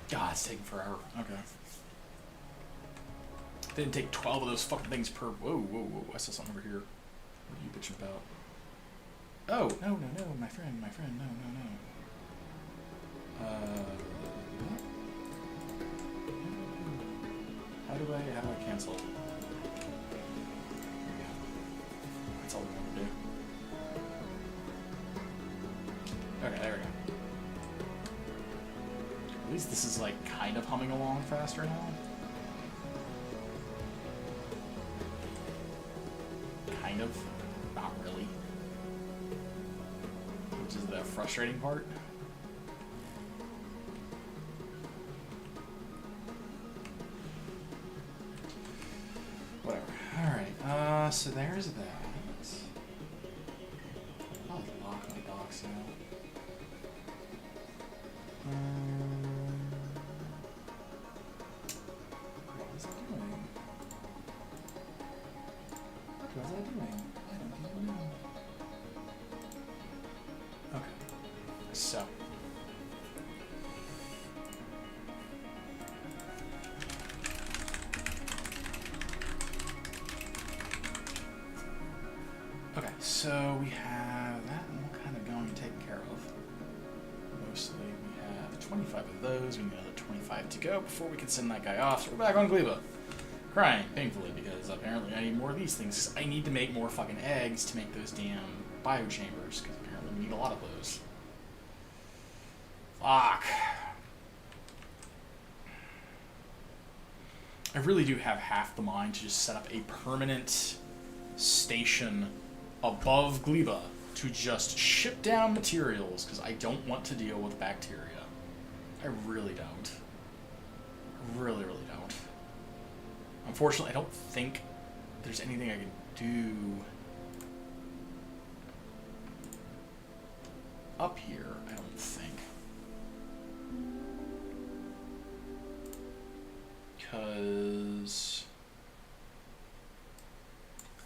God, it's taking forever. Okay. Didn't take 12 of those fucking things per... Whoa, whoa, whoa. I saw something over here. What are you bitching about? Oh, no, my friend, no. How do I cancel? There we go. That's all we want to do. Okay, there we go. At least this is like kind of humming along faster now. Kind of. Not really. Which is the frustrating part. Whatever. Alright, so there's that. I'll lock my docs out. What was I doing? What was I doing? I don't even know. Okay. So. Okay, so we have that all kind of going and taken care of. Mostly we have 25 of those. We need another 25 to go before we can send that guy off. So we're back on Glip-Glop. Crying painfully because apparently I need more of these things. I need to make more fucking eggs to make those damn biochambers because apparently we need a lot of those. Fuck. I really do have half the mind to just set up a permanent station above Glip-Glop to just ship down materials because I don't want to deal with bacteria. I really don't. I really don't. Unfortunately, I don't think there's anything I can do up here, I don't think. Because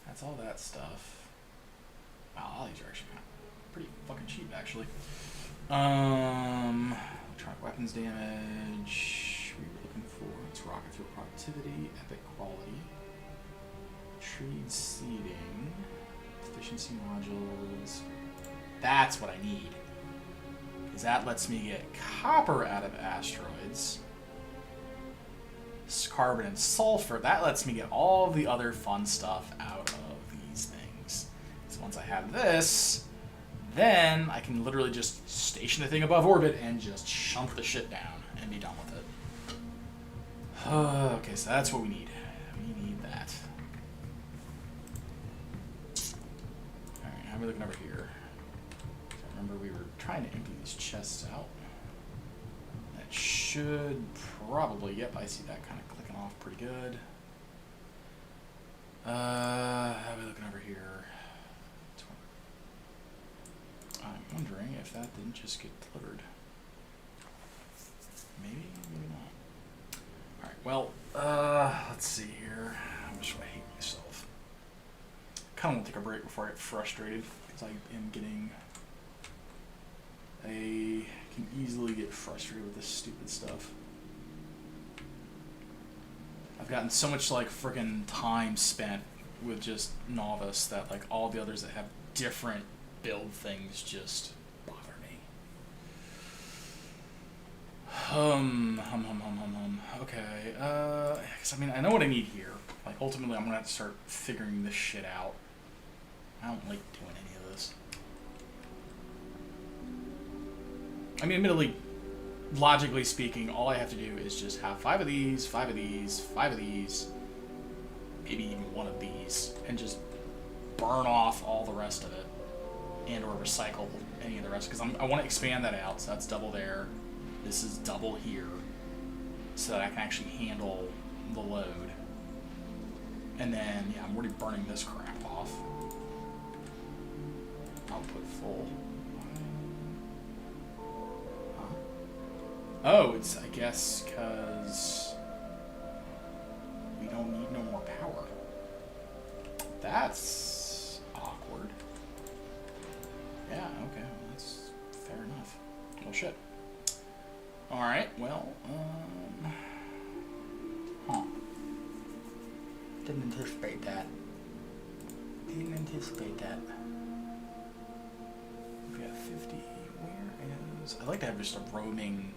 that's all that stuff. Wow, all these are actually pretty fucking cheap, actually. Electronic weapons damage. We were looking for it's rocket fuel productivity, epic quality, treed seeding, efficiency modules. That's what I need. Because that lets me get copper out of asteroids. Carbon and sulfur. That lets me get all of the other fun stuff out of these things. So once I have this, then I can literally just station the thing above orbit and just chunk the shit down and be done with it. Okay, so that's what we need. We need that. Alright, how are we looking over here? I remember we were trying to empty these chests out. That should probably, yep, I see that kind of clicking off pretty good. How are we looking over here? I'm wondering if that didn't just get delivered. Maybe, maybe not. Alright, well, let's see here. How much do I hate myself? Kind of want to take a break before I get frustrated, because I am getting... I can easily get frustrated with this stupid stuff. I've gotten so much, like, frickin' time spent with just Novice that, like, all the others that have different build things just bother me. Okay, because, I mean, I know what I need here. Like, ultimately, I'm gonna have to start figuring this shit out. I don't like doing any of this. I mean, admittedly, logically speaking, all I have to do is just have 5 of these, 5 of these, 5 of these, maybe even 1 of these, and just burn off all the rest of it, and or recycle any of the rest, because I want to expand that out, so that's double there, this is double here, so that I can actually handle the load. And then, yeah, I'm already burning this crap off. Output full. Oh, it's, I guess, because we don't need no more power. That's awkward. shit. Alright, well, huh. Didn't anticipate that. Didn't anticipate that. We got 50. Where is... I'd like to have just a roaming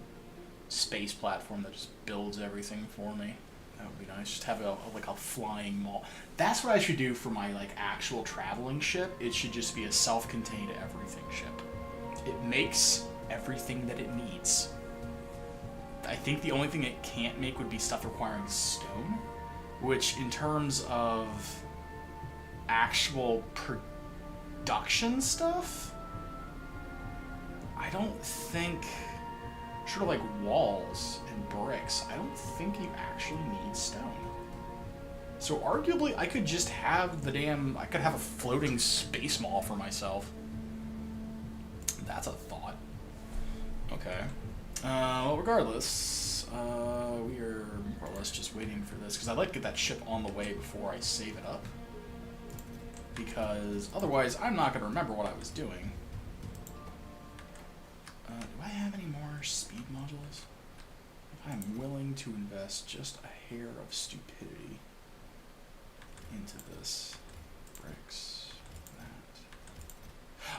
space platform that just builds everything for me. That would be nice. Just have like a flying mall. That's what I should do for my like actual traveling ship. It should just be a self-contained everything ship. It makes everything that it needs. I think the only thing it can't make would be stuff requiring stone, which in terms of actual production stuff, I don't think, sort of like walls and bricks, I don't think you actually need stone. So arguably I could just have I could have a floating space mall for myself. That's a thought. Okay. Well, regardless, we are more or less just waiting for this, because I'd like to get that ship on the way before I save it up. Because otherwise, I'm not going to remember what I was doing. Do I have any more speed modules? I'm willing to invest just a hair of stupidity into this. Bricks. That.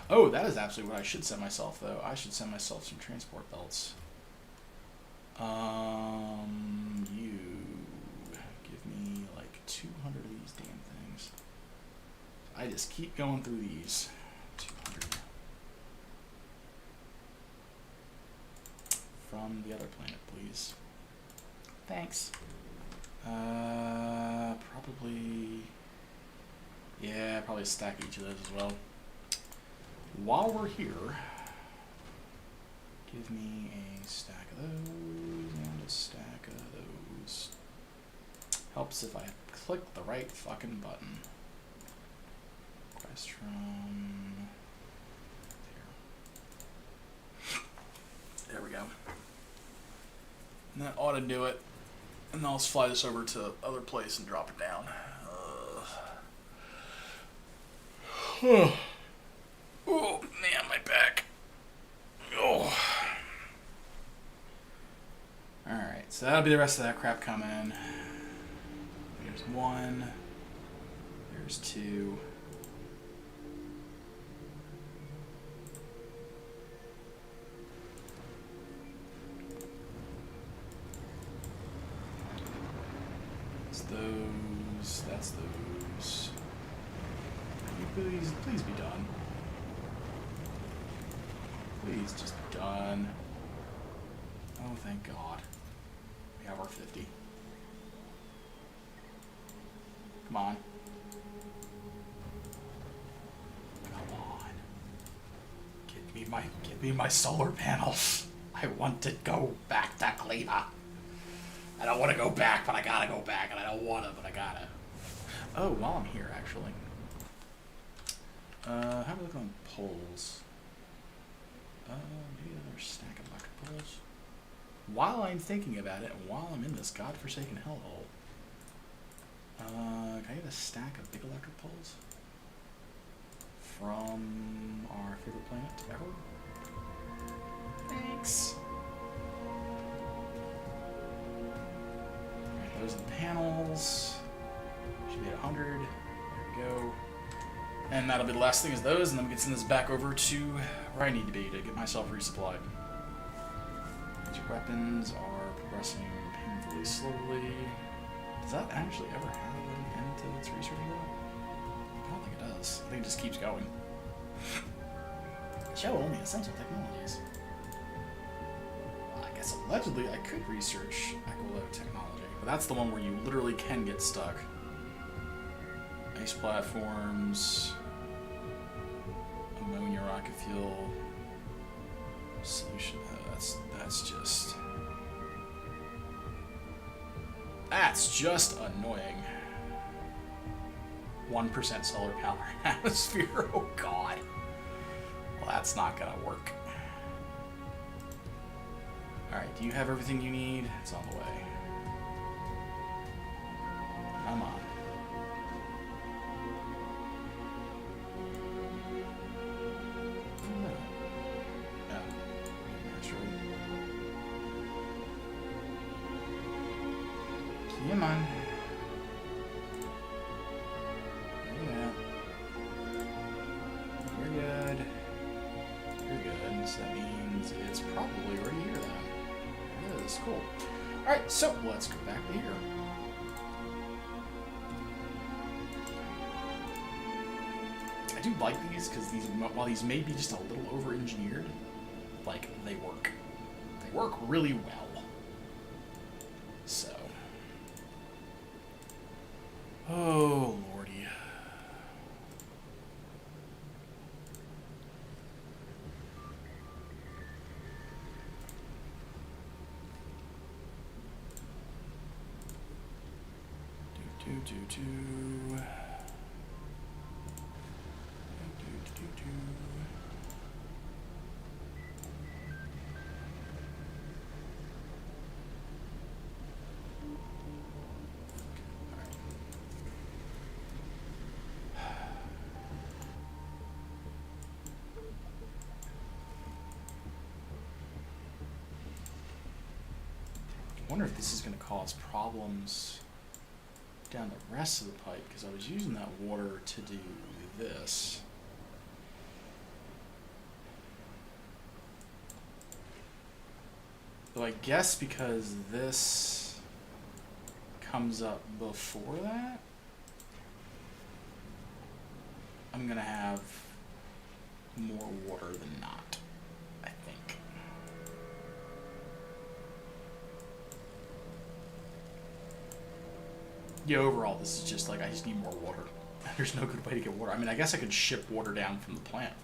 Oh, that is absolutely what I should send myself, though. I should send myself some transport belts. You give me like 200 of these damn things. I just keep going through these. 200. From the other planet, please. Thanks. Probably... Yeah, probably a stack of each of those as well. While we're here, give me a stack of those and a stack of those. Helps if I click the right fucking button. Request from... There we go. And that ought to do it. And then I'll just fly this over to other place and drop it down. Oh, man, my back. Oh. Alright, so that'll be the rest of that crap coming. There's one. There's two. That's those. Can you please be done. Please just done. Oh, thank God. We have our 50. Come on. Come on. Get me my solar panels. I want to go back to Glip-Glop. I don't want to go back, but I gotta go back, and I don't want to, but I gotta. Oh, while I'm here, actually. How do we look on poles? Maybe another stack of electric poles. While I'm thinking about it, and while I'm in this godforsaken hellhole, can I get a stack of big electric poles? From our favorite planet ever? Thanks. Alright, those are the panels. Should be at 100. There we go. And that'll be the last thing is those, and then we can send this back over to where I need to be to get myself resupplied. These weapons are progressing painfully slowly. Does that actually ever have an end to its research? I don't think it does. I think it just keeps going. Show only essential technologies. I guess allegedly I could research Echolode technology, but that's the one where you literally can get stuck. Ice platforms, ammonia rocket fuel, solution. That's just annoying. 1% solar power in atmosphere. Oh God. Well, that's not gonna work. All right. Do you have everything you need? It's on the way. Come on. Alright, so let's go back to here. I do like these because these, while these may be just a little over-engineered, like, they work. They work really well. So. Oh, lordy. Do. I wonder if this is going to cause problems down the rest of the pipe, because I was using that water to do this. So I guess because this comes up before that, I'm going to have more water than not, I think. Yeah, overall, this is just like, I just need more water. There's no good way to get water. I mean, I guess I could ship water down from the plant,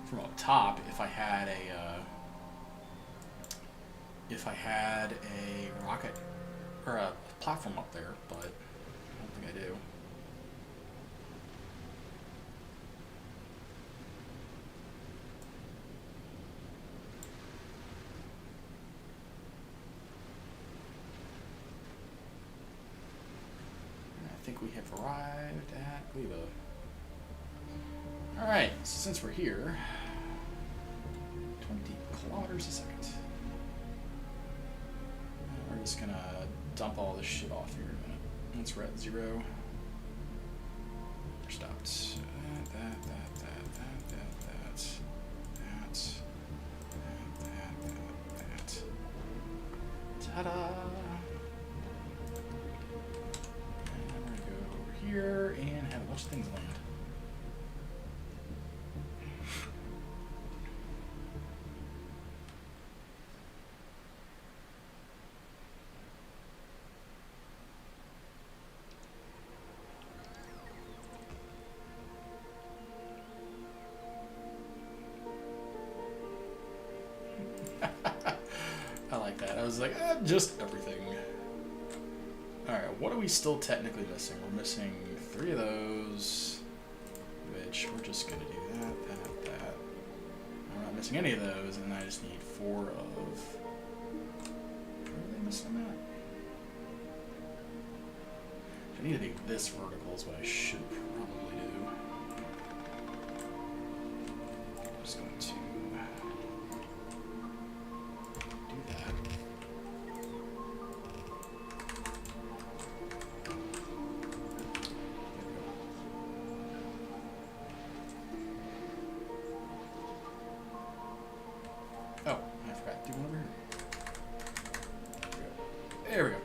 from up top, if I had a rocket, or a platform up there, but I don't think I do. I think we have arrived at Glip-Glop. Alright, so since we're here, 20 kilometers a second. We're just gonna dump all this shit off here in a minute. Once we're at 0, we're stopped. That. Ta-da! And we're gonna go over here and have a bunch of things land. I like that. I was like, just everything. Alright, what are we still technically missing? We're missing 3 of those, which we're just going to do that. I'm not missing any of those, and I just need 4 of... Where are they missing them at? I need to be this vertical is what I should probably do. I'm just going to... Oh, I forgot to do one over here. There we go.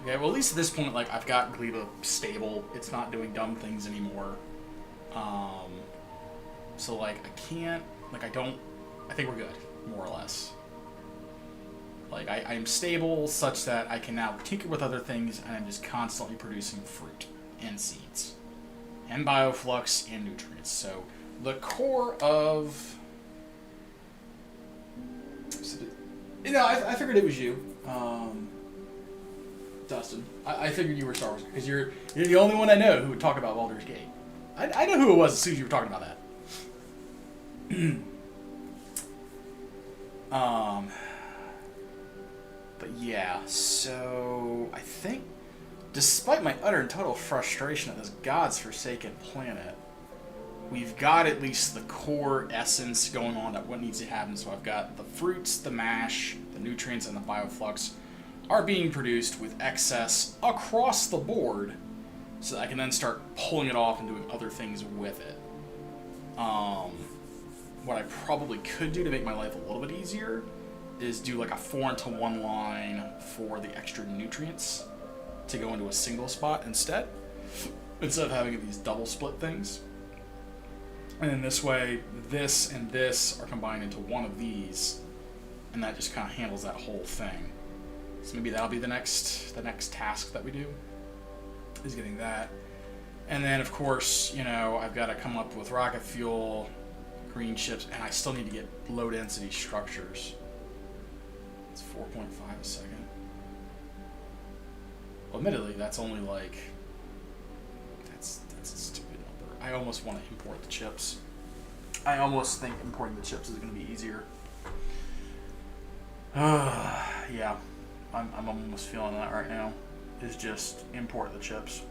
Okay, well at least at this point, like, I've got Glip-Glop stable. It's not doing dumb things anymore. So like, I think we're good, more or less. Like, I'm stable such that I can now tinker with other things, and I'm just constantly producing fruit and seeds and bioflux and nutrients. So the core of... You know, I figured it was you, Dustin. I figured you were Star Wars, because you're the only one I know who would talk about Baldur's Gate. I know who it was as soon as you were talking about that. But yeah, so I think, despite my utter and total frustration at this God's forsaken planet, we've got at least the core essence going on that what needs to happen. So I've got the fruits, the mash, the nutrients, and the bioflux are being produced with excess across the board, so that I can then start pulling it off and doing other things with it. What I probably could do to make my life a little bit easier is do like a 4-into-1 line for the extra nutrients to go into a single spot instead of having these double split things. And in this way, this and this are combined into one of these, and that just kind of handles that whole thing. So maybe that'll be the next task that we do, is getting that. And then, of course, you know, I've got to come up with rocket fuel, green chips, and I still need to get low-density structures. It's 4.5 a second. Well, admittedly, that's only like... That's a stupid number. I almost want to import the chips. I almost think importing the chips is going to be easier. Yeah. I'm almost feeling that right now. Is just import the chips.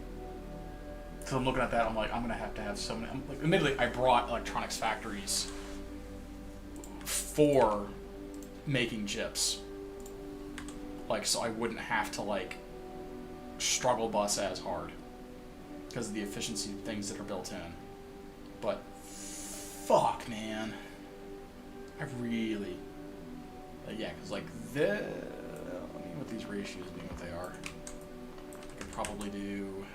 So I'm looking at that, I'm like, I'm going to have so many... Like, admittedly, I brought electronics factories for making chips. Like, so I wouldn't have to, like, struggle bus as hard because of the efficiency things that are built in. But, fuck, man. I really... yeah, because, like, I mean, with these ratios being what they are, I could probably do...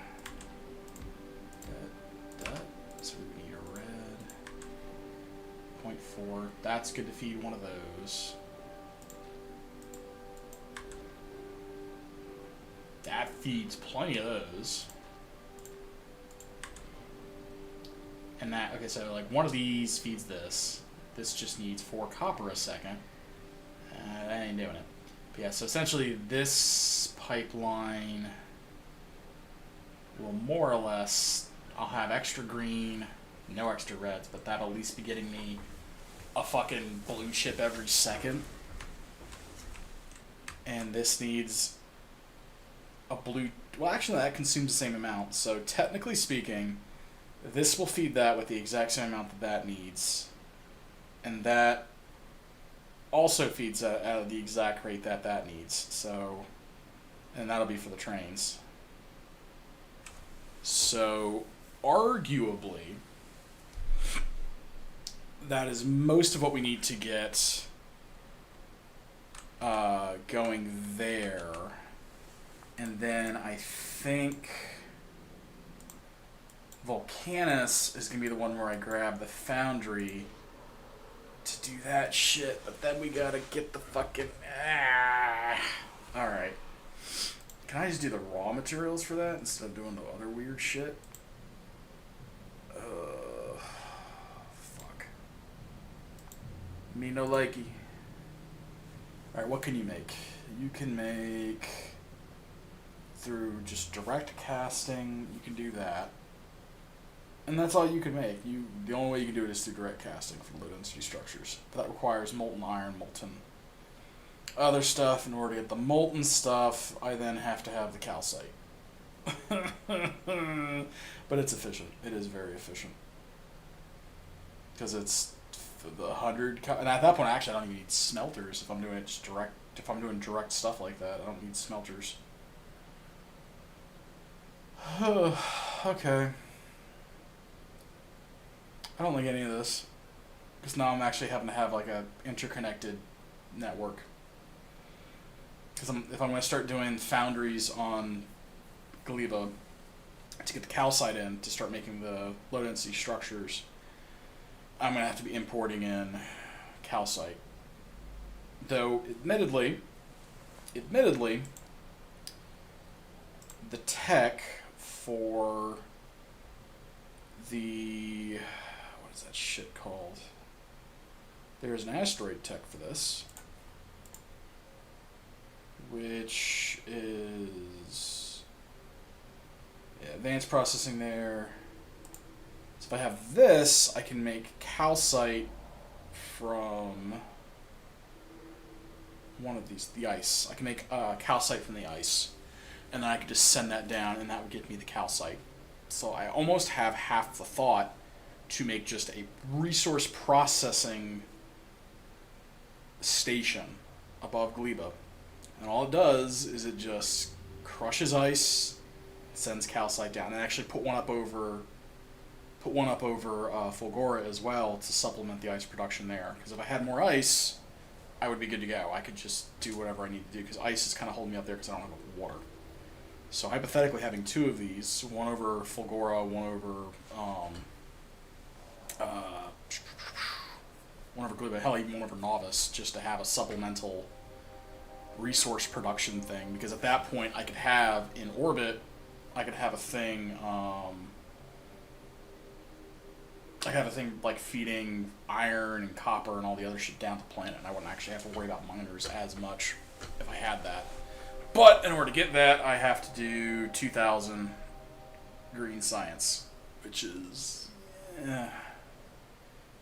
that. So we need a red. 0.4. That's good to feed one of those. That feeds plenty of those. And that, okay, so like one of these feeds this. This just needs 4 copper a second. That ain't doing it. But yeah, so essentially this pipeline will more or less, I'll have extra green, no extra reds, but that'll at least be getting me a fucking blue chip every second. And this needs a blue... Well, actually, that consumes the same amount. So, technically speaking, this will feed that with the exact same amount that that needs. And that also feeds that out of the exact rate that that needs. So, and that'll be for the trains. So, arguably, that is most of what we need to get going there. And then I think Volcanus is going to be the one where I grab the foundry to do that shit. But then we got to get the fucking... Alright. Can I just do the raw materials for that instead of doing the other weird shit? Fuck. Me no likey. Alright, what can you make? You can make... through just direct casting, you can do that. And that's all you can make. The only way you can do it is through direct casting for low density structures. But that requires molten iron, molten other stuff. In order to get the molten stuff, I then have to have the calcite. But it's efficient. It is very efficient. Because it's the 100... And at that point, actually, I don't even need smelters if I'm doing it just direct. If I'm doing direct stuff like that, I don't need smelters. Okay. I don't like any of this. Because now I'm actually having to have like a interconnected network. Because if I'm going to start doing foundries on Glip-Glop to get the calcite in to start making the low density structures, I'm going to have to be importing in calcite. Though, admittedly, the tech for the... what is that shit called? There's an asteroid tech for this, which is advanced processing there. So if I have this, I can make calcite from one of these, the ice. I can make calcite from the ice, and then I could just send that down, and that would give me the calcite. So I almost have half the thought to make just a resource processing station above Glip-Glop And all it does is it just crushes ice, sends calcite down, and actually put one up over Fulgora as well to supplement the ice production there. Because if I had more ice, I would be good to go. I could just do whatever I need to do, because ice is kind of holding me up there because I don't have water. So hypothetically, having two of these, one over Fulgora, one over Glip-Glop, hell, even one over Novice, just to have a supplemental resource production thing. Because at that point, I could have in orbit, I could have a thing. I have a thing like feeding iron and copper and all the other shit down to the planet, and I wouldn't actually have to worry about miners as much if I had that. But in order to get that, I have to do 2,000 green science, which is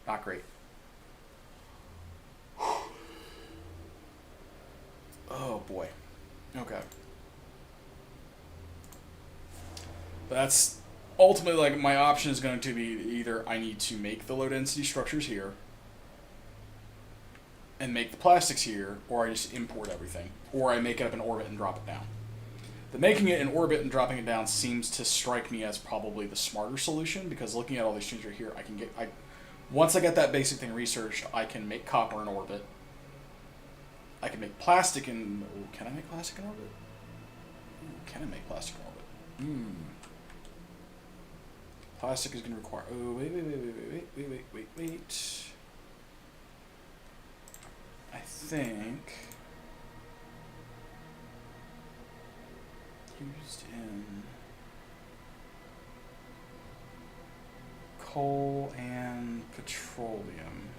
not great. Oh boy. Okay. But that's ultimately, like, my option is going to be either I need to make the low density structures here and make the plastics here, or I just import everything, or I make it up in orbit and drop it down. The making it in orbit and dropping it down seems to strike me as probably the smarter solution, because looking at all these things right here, once I get that basic thing researched, I can make copper in orbit. I can make plastic in... Oh, can I make plastic in orbit? Ooh, can I make plastic in orbit? Plastic is going to require... Oh, wait. I think... Used in... coal and petroleum.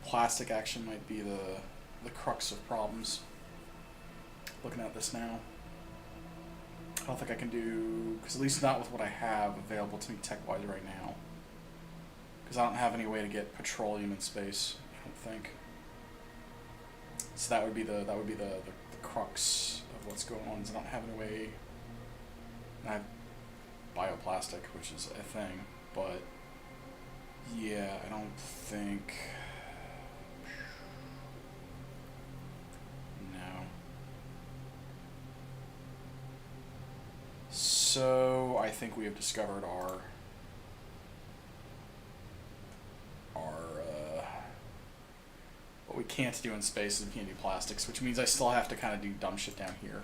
Plastic action might be the crux of problems. Looking at this now, I don't think I can do, because at least not with what I have available to me tech-wise right now. Because I don't have any way to get petroleum in space, I don't think. So that would be the crux of what's going on. Is I don't have any way. I have bioplastic, which is a thing, but yeah, I don't think. So I think we have discovered our what we can't do in space is we can't do plastics, which means I still have to kind of do dumb shit down here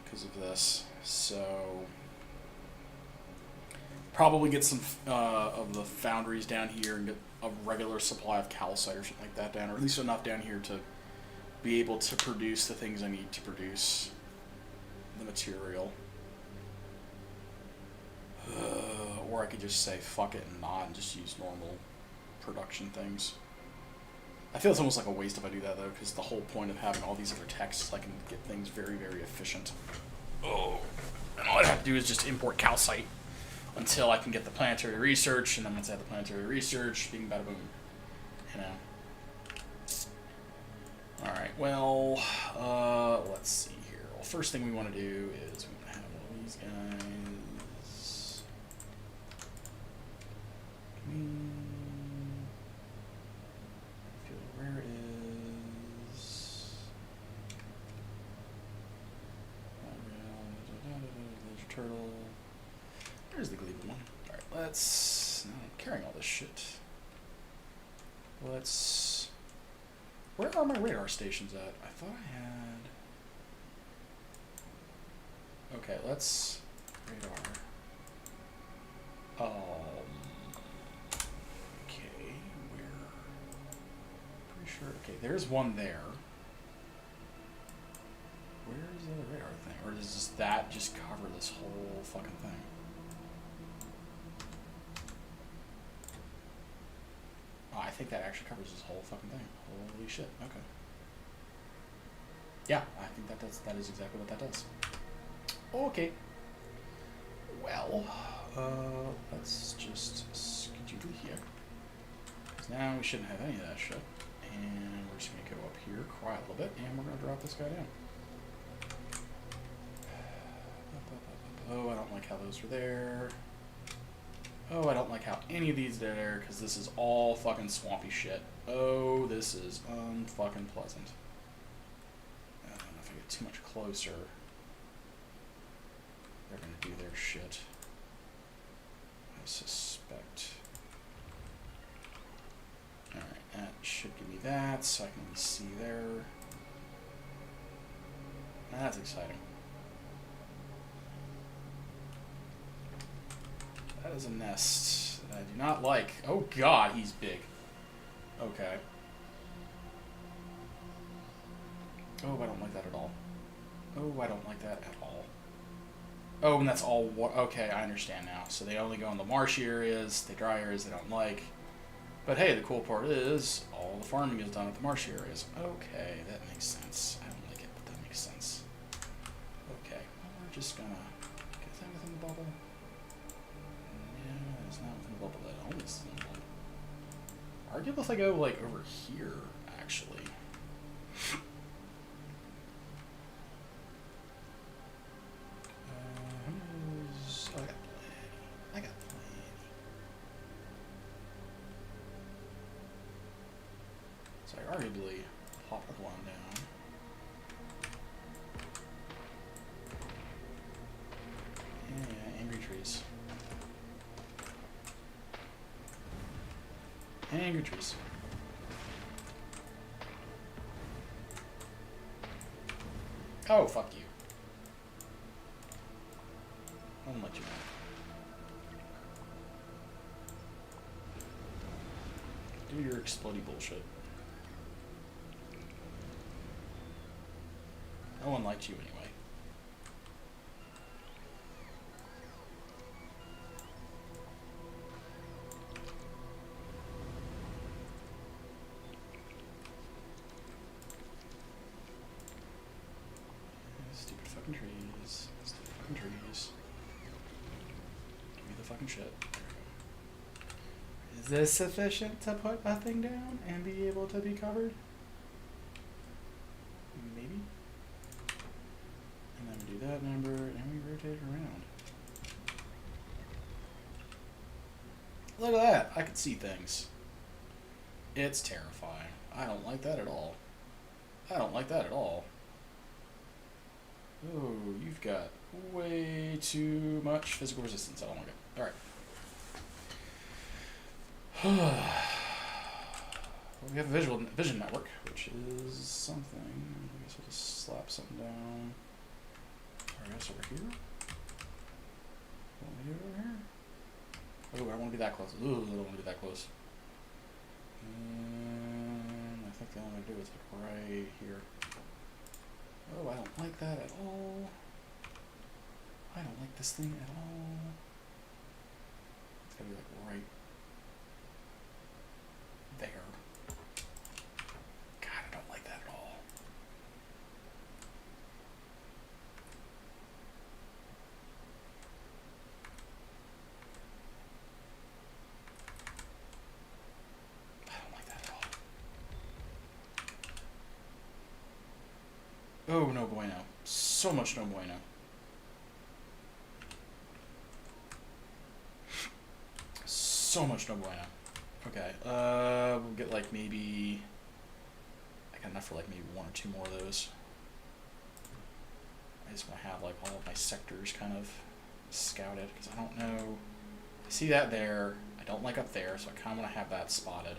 because of this. So probably get some of the foundries down here and get a regular supply of calcite or something like that down, or at least enough down here to be able to produce the things I need to produce the material. Or I could just say fuck it and not and just use normal production things. I feel it's almost like a waste if I do that though, because the whole point of having all these other texts is I can get things very, very efficient. Oh, and all I have to do is just import calcite until I can get the planetary research, and then once I have the planetary research, bing bada boom. You know. Alright, well, let's see here. Well, first thing we want to do is we want to have one of these guys. Where it is. There's a turtle. There's the Glip one. Alright, let's... I'm carrying all this shit. Let's... Where are my radar stations at? I thought I had... Okay, let's... Radar. Okay, where... Pretty sure... Okay, there's one there. Where's the other radar thing? Or does just that just cover this whole fucking thing? Oh, I think that actually covers this whole fucking thing. Holy shit, okay. Yeah, I think that is exactly what that does. Okay. Well, let's just skedaddle here. So now we shouldn't have any of that shit. And we're just going to go up here, quiet a little bit, and we're going to drop this guy down. Oh, I don't like how those are there. Oh, I don't like how any of these are there, because this is all fucking swampy shit. Oh, this is unfucking pleasant. I don't know if I get too much closer. They're going to do their shit. I suspect. Alright, that should give me that, so I can see there. That's exciting. That is a nest that I do not like. Oh god, he's big. Okay. Oh, I don't like that at all. Oh, I don't like that at all. Oh, and that's all... Okay, I understand now. So they only go in the marshy areas, the dry areas they don't like. But hey, the cool part is, all the farming is done at the marshy areas. Okay, that makes sense. I don't like it, but that makes sense. Okay, well, we're just gonna... Is that within the bubble? Yeah, it's not within the bubble. That almost is in the bubble. Arguably if I go, like, over here, actually. I got plenty. So I arguably pop one down. Yeah, angry trees. Angry trees. Oh, fuck you. I won't let you know. Do your explodey bullshit. No one liked you anyway. Stupid fucking trees. Stupid fucking trees. Give me the fucking shit. Is this sufficient to put a thing down and be able to be covered? Maybe. And then we do that number, and we rotate it around. Look at that! I can see things. It's terrifying. I don't like that at all. I don't like that at all. Oh, you've got way too much physical resistance. I don't like it. Alright. Well, we have a vision network, which is something. I guess we'll just slap something down. I guess over here. Want me to do it over here? Oh, I don't want to be that close. Ooh, I don't want to be that close. And I think the only way to do it is like right here. Oh, I don't like that at all. I don't like this thing at all. It's gotta be like right there. God, I don't like that at all. I don't like that at all. Oh, no bueno. So much no bueno. So much no bueno. Okay, we'll get like maybe, I got enough for like maybe one or two more of those. I just want to have like all of my sectors kind of scouted, because I don't know, I see that there, I don't like up there, so I kind of want to have that spotted.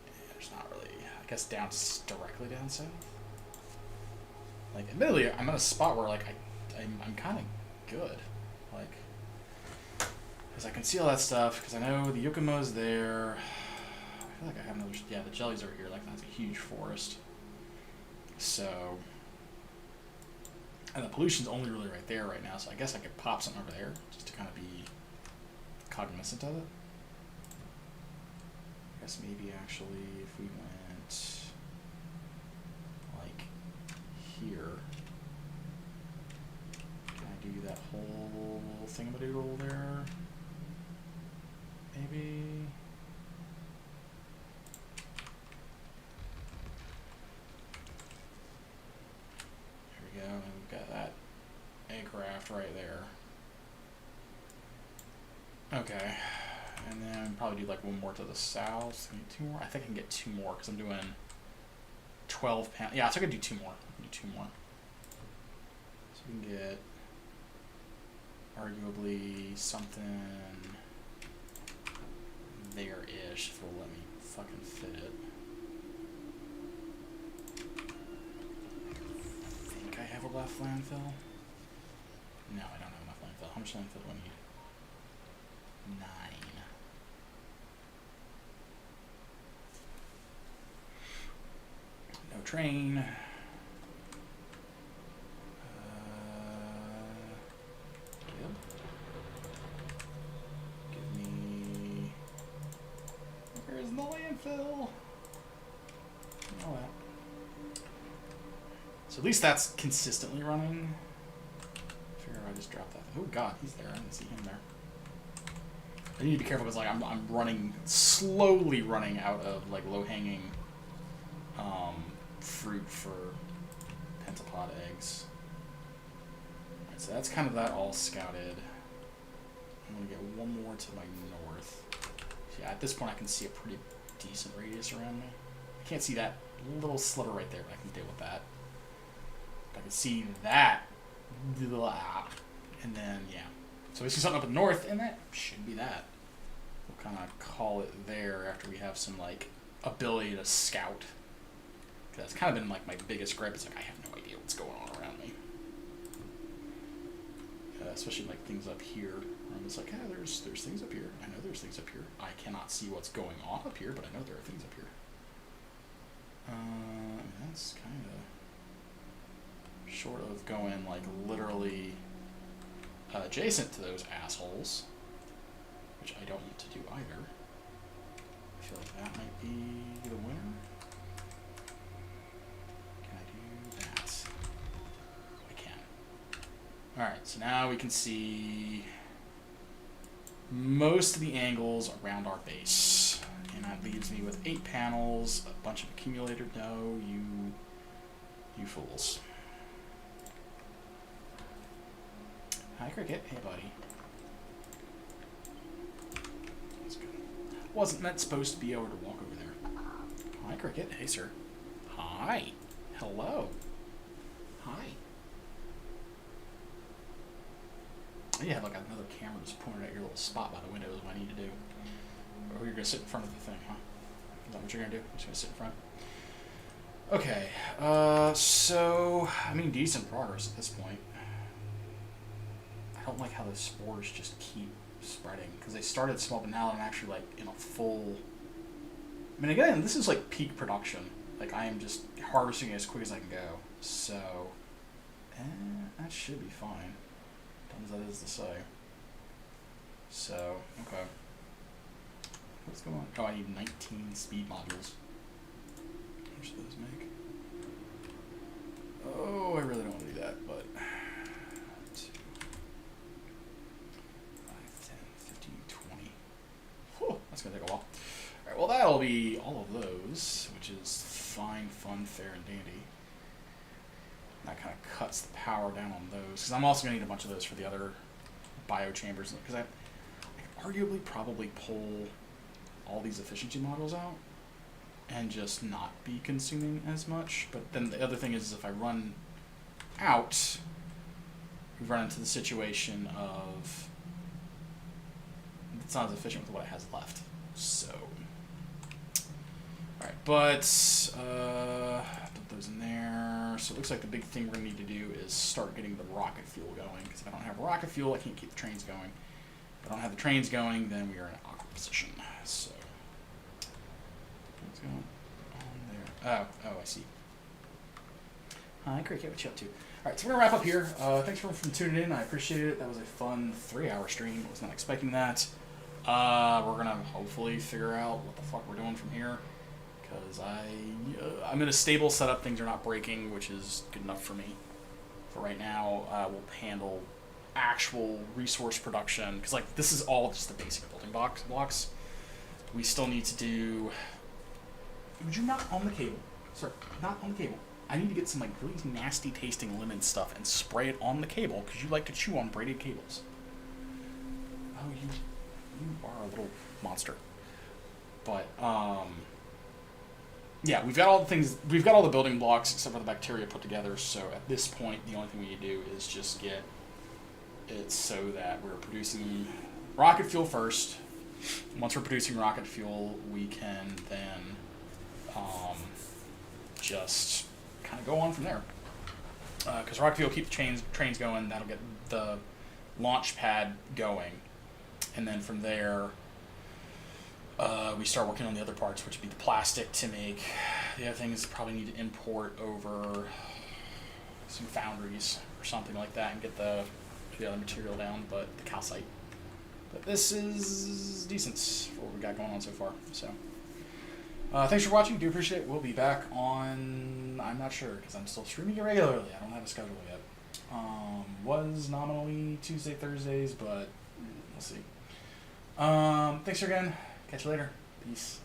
And there's not really, I guess down, directly down south. Like, admittedly, I'm at a spot where like I'm kind of good, like, because I can see all that stuff, because I know the Yukumo's there. I feel like I have another... Yeah, the jellies over here. Like, that's a huge forest. So... And the pollution's only really right there right now, so I guess I could pop something over there, just to kind of be cognizant of it. I guess maybe, actually, if we went... like, here... Can I do that whole thingamadoodle there? Maybe. left right there. Okay. And then probably do like one more to the south. Can I get 2 more? I think I can get 2 more because I'm doing 12 pounds. Yeah, so I could do 2 more. Do 2 more. So we can get arguably something there-ish if it'll let me fucking fit it. I think I have enough landfill. No, I don't have enough landfill. How much landfill do I need? 9. No train. Yep. Give me. Where's the landfill? Oh, that. So at least that's consistently running. I figure I just dropped that. Oh god, he's there. I didn't see him there. I need to be careful because like I'm running slowly running out of like low-hanging fruit for pentapod eggs. Alright, so that's kind of that all scouted. I'm gonna get one more to my north. So yeah, at this point I can see a pretty decent radius around me. I can't see that little sliver right there, but I can deal with that. I can see that, and then yeah. So we see something up in the north, and that should be that. We'll kind of call it there after we have some like ability to scout. That's kind of been like my biggest gripe. It's like I have no idea what's going on around me, especially like things up here. Where I'm just like, yeah, there's things up here. I know there's things up here. I cannot see what's going on up here, but I know there are things up here. That's kind of short of going like literally adjacent to those assholes, which I don't want to do either. I feel like that might be the winner. Can I do that? I can. Alright, so now we can see most of the angles around our base. And that leaves me with 8 panels, a bunch of accumulator. No, you fools. Hi, Cricket. Hey, buddy. That's good. Wasn't that supposed to be able to walk over there? Hi, Cricket. Hey, sir. Hi. Hello. Hi. Oh, you have like another camera just pointed at your little spot by the window is what I need to do. Or you're going to sit in front of the thing, huh? Is that what you're going to do? You're just going to sit in front? Okay. So, I mean, decent progress at this point. I don't like how the spores just keep spreading because they started small, but now I'm actually like in a full. I mean, again, this is like peak production. Like I am just harvesting it as quick as I can go. So, that should be fine. Dumb as that is to say. So, okay. What's going on? Oh, I need 19 speed modules. How much do those make? Oh, I really don't want to do that, but. 20. That's going to take a while. Alright, well that'll be all of those, which is fine, fun, fair, and dandy. That kind of cuts the power down on those, because I'm also going to need a bunch of those for the other biochambers, because I arguably probably pull all these efficiency models out and just not be consuming as much. But then the other thing is if I run out, we run into the situation of it's not as efficient with what it has left. So, alright, but put those in there. So it looks like the big thing we're going to need to do is start getting the rocket fuel going, because if I don't have rocket fuel, I can't keep the trains going. If I don't have the trains going, then we are in an awkward position. So, what's going on there? Oh, I see. Hi, Cricket, what you up to? Alright, so we're going to wrap up here. Thanks for tuning in. I appreciate it. That was a fun 3-hour stream. I was not expecting that. We're going to hopefully figure out what the fuck we're doing from here. Because I'm in a stable setup. Things are not breaking, which is good enough for me. For right now, we'll handle actual resource production. Because like this is all just the basic building blocks. We still need to do... Would you not on the cable? Sir, not on the cable. I need to get some like really nasty tasting lemon stuff and spray it on the cable because you like to chew on braided cables. Oh, you are a little monster. But yeah, we've got all the things. We've got all the building blocks except for the bacteria put together. So at this point, the only thing we need to do is just get it so that we're producing rocket fuel first. Once we're producing rocket fuel, we can then just kind of go on from there. Because rocket fuel will keep the trains going. That'll get the launch pad going, and then from there, we start working on the other parts, which would be the plastic to make. The other thing is probably need to import over some foundries or something like that and get the other material down, but the calcite. But this is decent for what we got going on so far. So, thanks for watching. Do appreciate it. We'll be back on, I'm not sure because I'm still streaming irregularly. I don't have a schedule yet. Was nominally Tuesday, Thursdays, but we'll see. Thanks again. Catch you later. Peace.